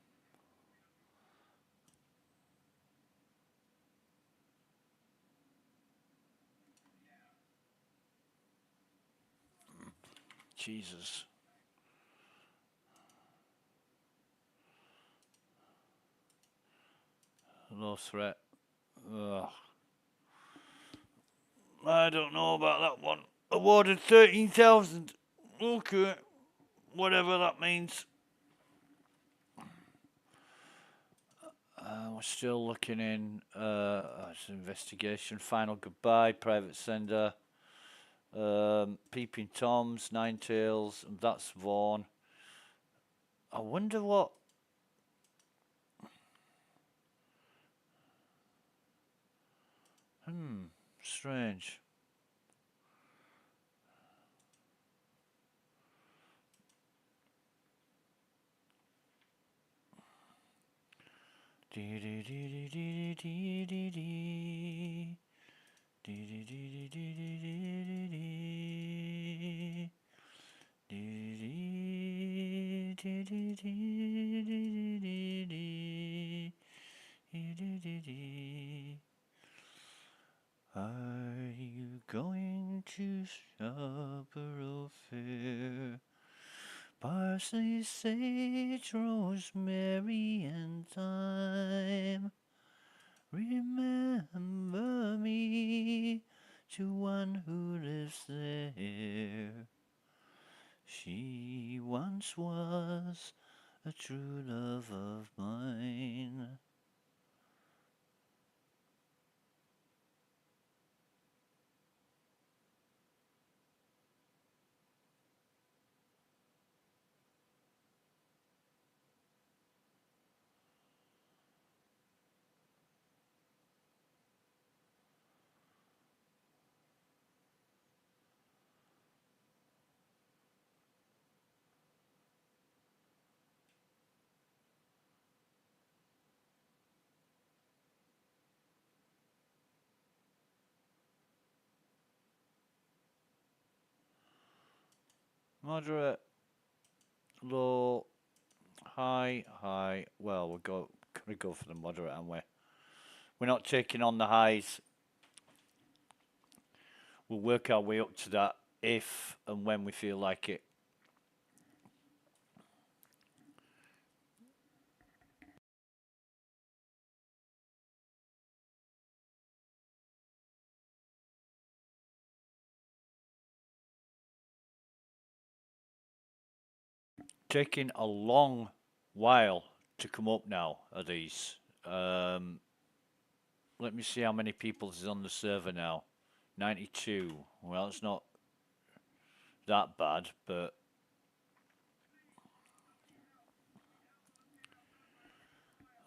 Jesus. Low threat. Ugh. I don't know about that one. Awarded 13,000. Okay. Whatever that means. We're still looking in. It's an investigation. Final goodbye. Private sender. Peeping Toms. Nine Tails. And that's Vaughn. I wonder what. Strange. Are you going to Scarborough Fair? Parsley, sage, rosemary, and thyme. Remember me to one who lives there. She once was a true love of mine. Moderate, low, high, high. Well, we're gonna go for the moderate, aren't we? We're not taking on the highs. We'll work our way up to that if and when we feel like it. taking a long while to come up now, are these. Let me see how many people is on the server now. 92. Well, it's not that bad, but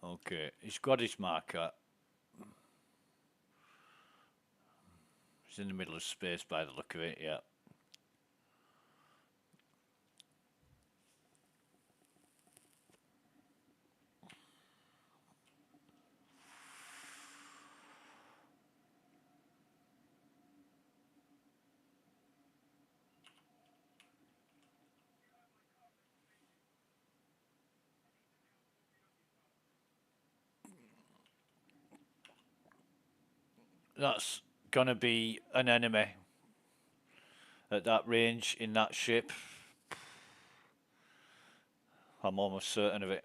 okay. He's got his marker. He's in the middle of space by the look of it, yeah. That's gonna be an enemy at that range in that ship. I'm almost certain of it.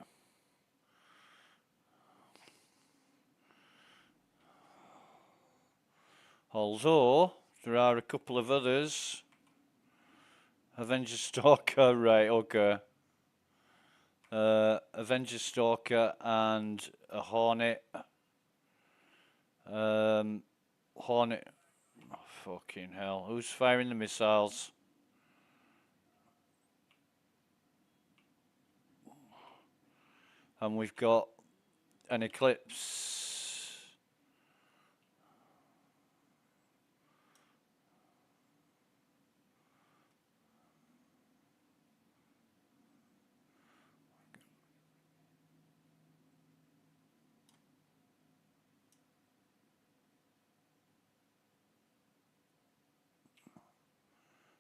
Although there are a couple of others. Avenger Stalker, right, okay. Avenger Stalker and a Hornet. Hornet. Oh, fucking hell. Who's firing the missiles? And we've got an Eclipse.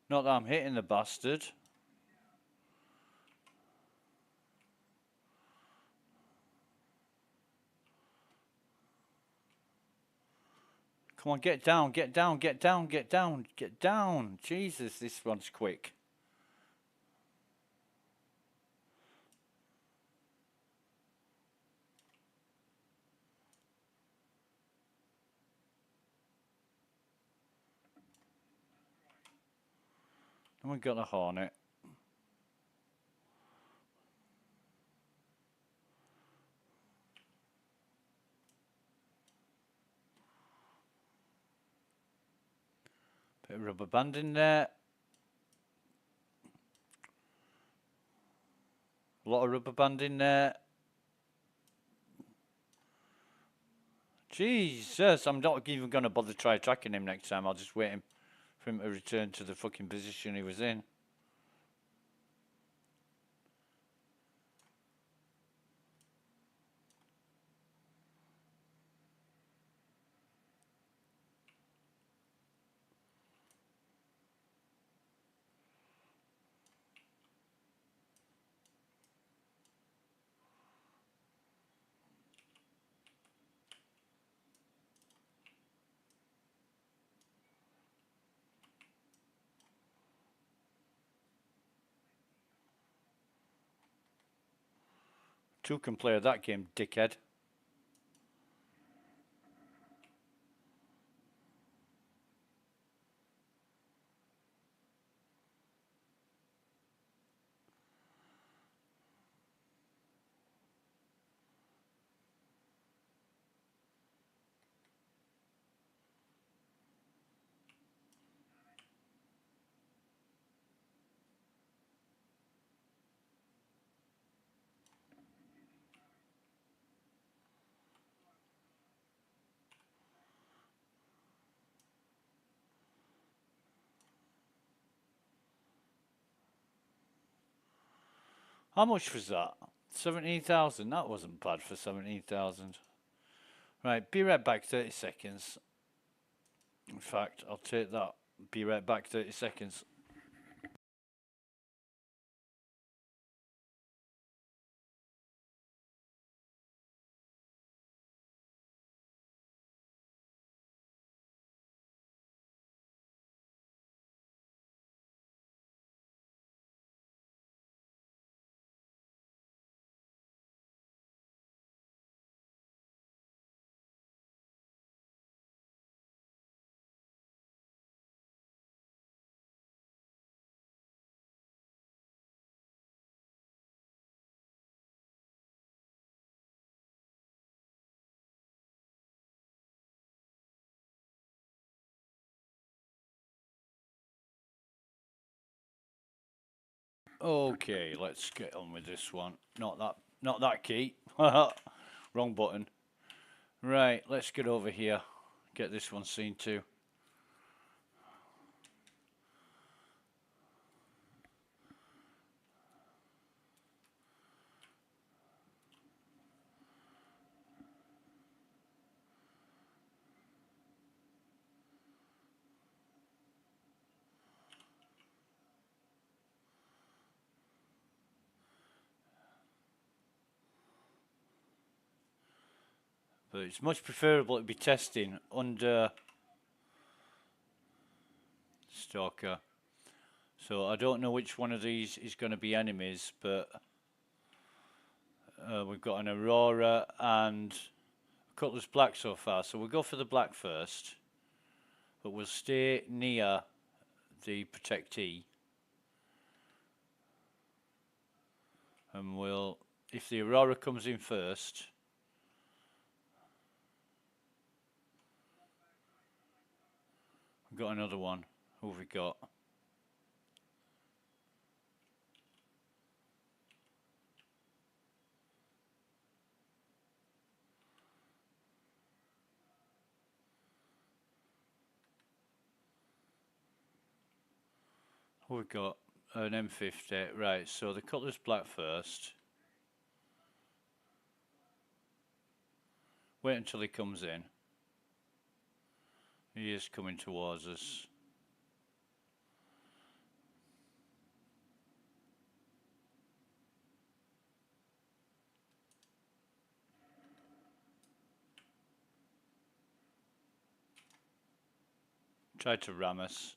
Not that I'm hitting the bastard. Come on, get down, get down, get down, get down, get down. Jesus, this one's quick. And we've got a Hornet. Bit of rubber band in there. A lot of rubber band in there. Jesus, I'm not even going to bother try tracking him next time. I'll just wait for him to return to the fucking position he was in. Two can play that game, dickhead. How much was that? 17,000. That wasn't bad for 17,000. Right, be right back 30 seconds. In fact, I'll take that. Be right back 30 seconds. Okay, let's get on with this one. Not that key. Wrong button. Right, let's get over here. Get this one seen too. But it's much preferable to be testing under Stalker. So I don't know which one of these is going to be enemies, but we've got an Aurora and a Cutlass Black so far. So we'll go for the black first, but we'll stay near the protectee. And we'll, if the Aurora comes in first, we've got another one. Who have we got? Who have we got? An M50. Right, so the Cutlass Black first. Wait until he comes in. He is coming towards us. Tried to ram us.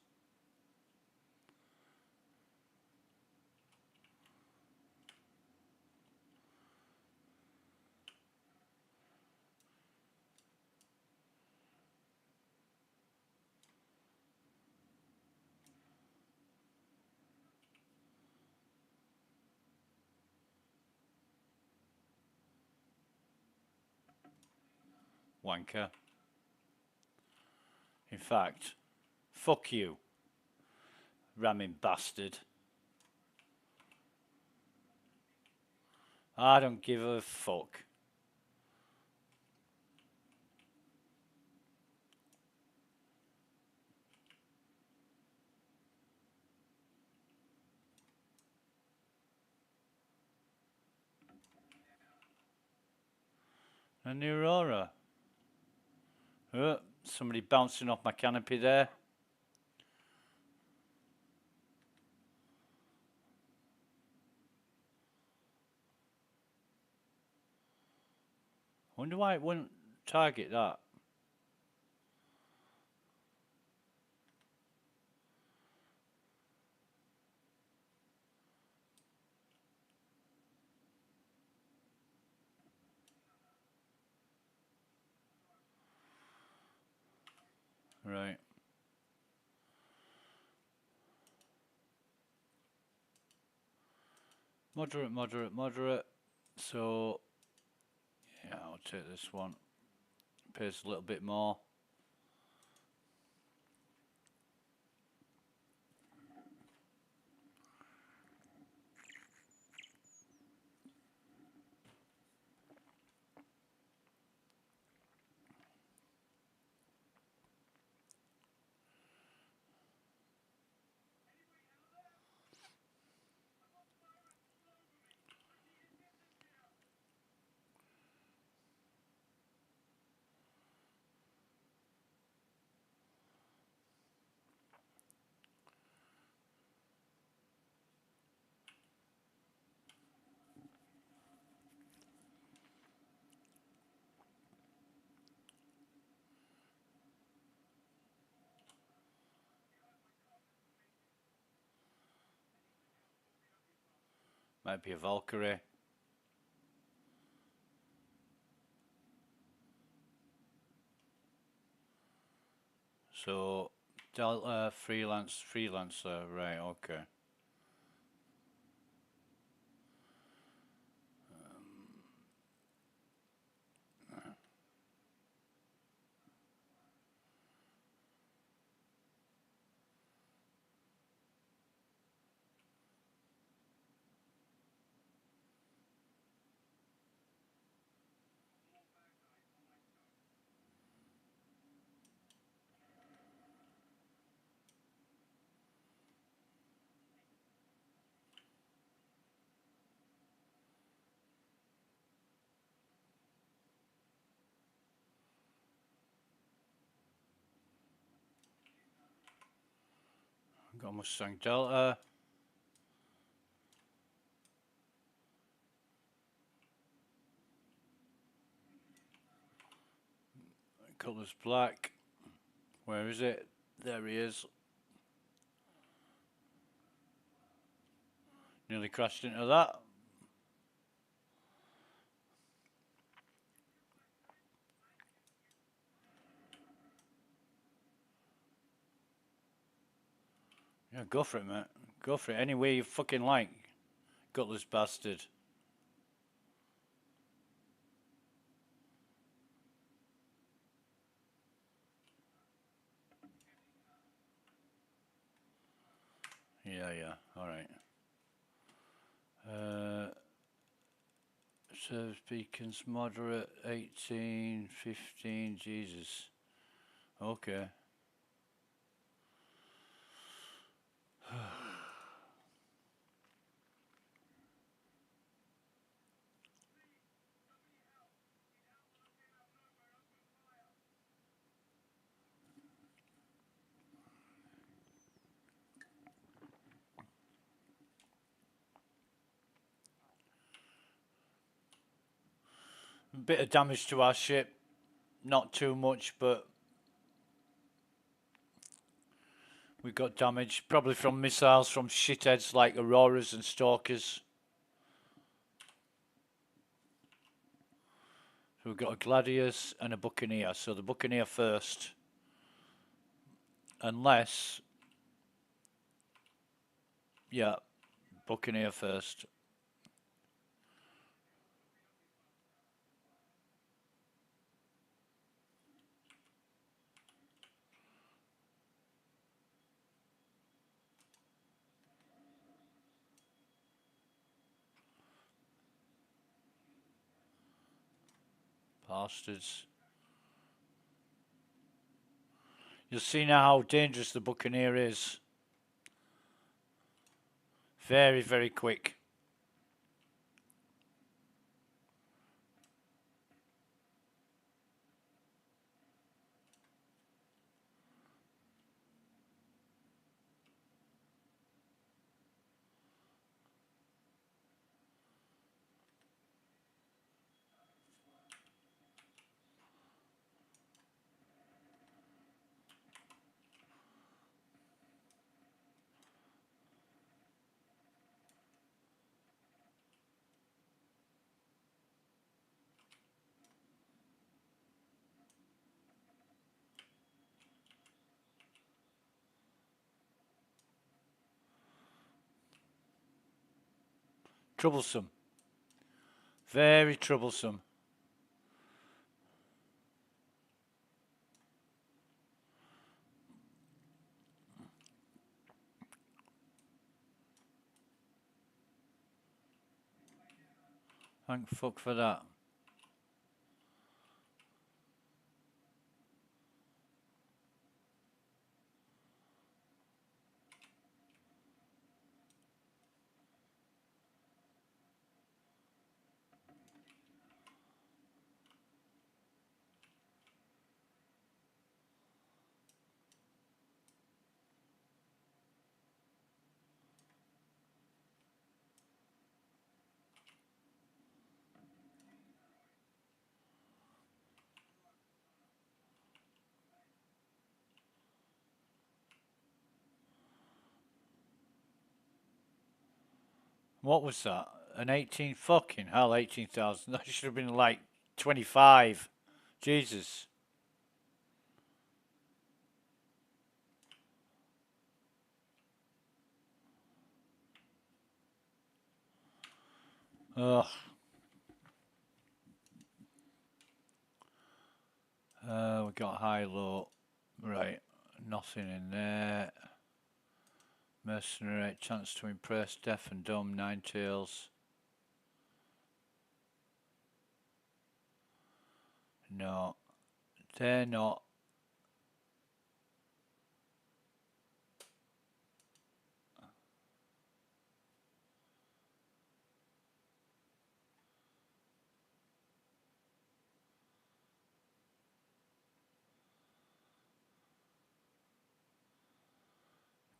Wanker. In fact, fuck you, ramming bastard. I don't give a fuck. And the Aurora. Oh, somebody bouncing off my canopy there. Wonder why it wouldn't target that. Right. Moderate, moderate, moderate. So, yeah, I'll take this one. Pays a little bit more. Might be a Valkyrie. So, freelancer, right, okay. Got Mustang Delta. Colour's black. Where is it? There he is. Nearly crashed into that. Yeah, go for it, mate. Go for it any way you fucking like. Gutless bastard. Yeah, alright. Service beacons moderate 18, 15, Jesus. Okay. Bit of damage to our ship. Not too much, but we got damage. Probably from missiles from shitheads like Auroras and Stalkers. So we've got a Gladius and a Buccaneer. So the Buccaneer first. Unless... Yeah, Buccaneer first. Bastards. You'll see now how dangerous the Buccaneer is. Very, very quick. Troublesome. Very troublesome. Thank fuck for that. What was that? An 18? Fucking hell, 18,000. That should have been like 25. Jesus. Ugh. We got high, low. Right. Nothing in there. Mercenary, chance to impress, deaf and dumb, nine tails. No. They're not.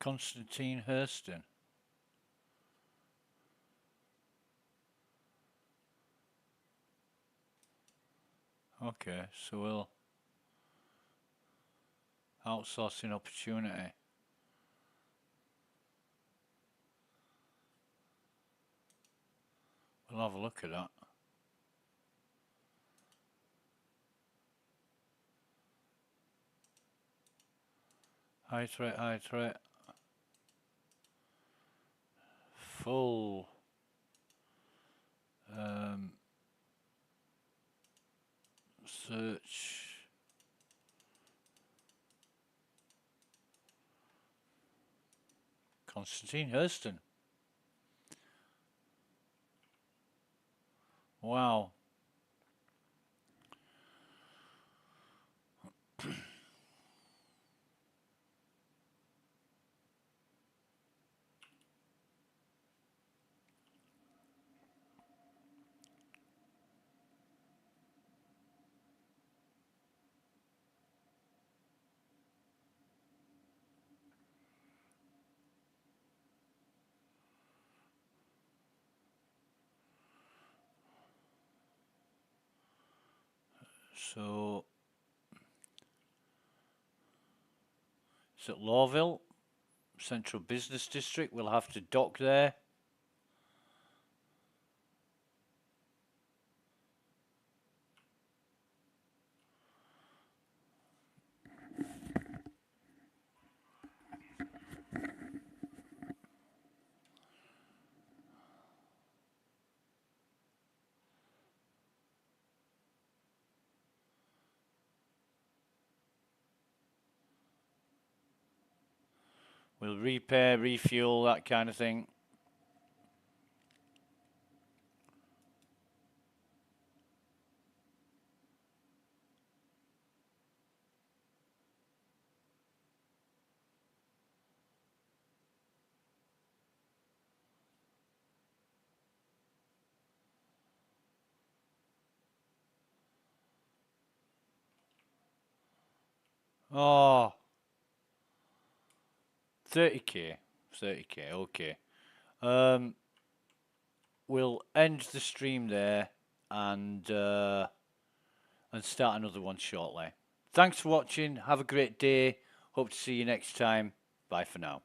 Constantine Hurston. Okay, so we'll outsourcing opportunity. We'll have a look at that. High threat. Full search. Constantine Hurston. Wow. So it's at Lawville, Central Business District. We'll have to dock there. We'll repair, refuel, that kind of thing. Oh, 30k, okay. We'll end the stream there and start another one shortly. Thanks for watching. Have a great day. Hope to see you next time. Bye for now.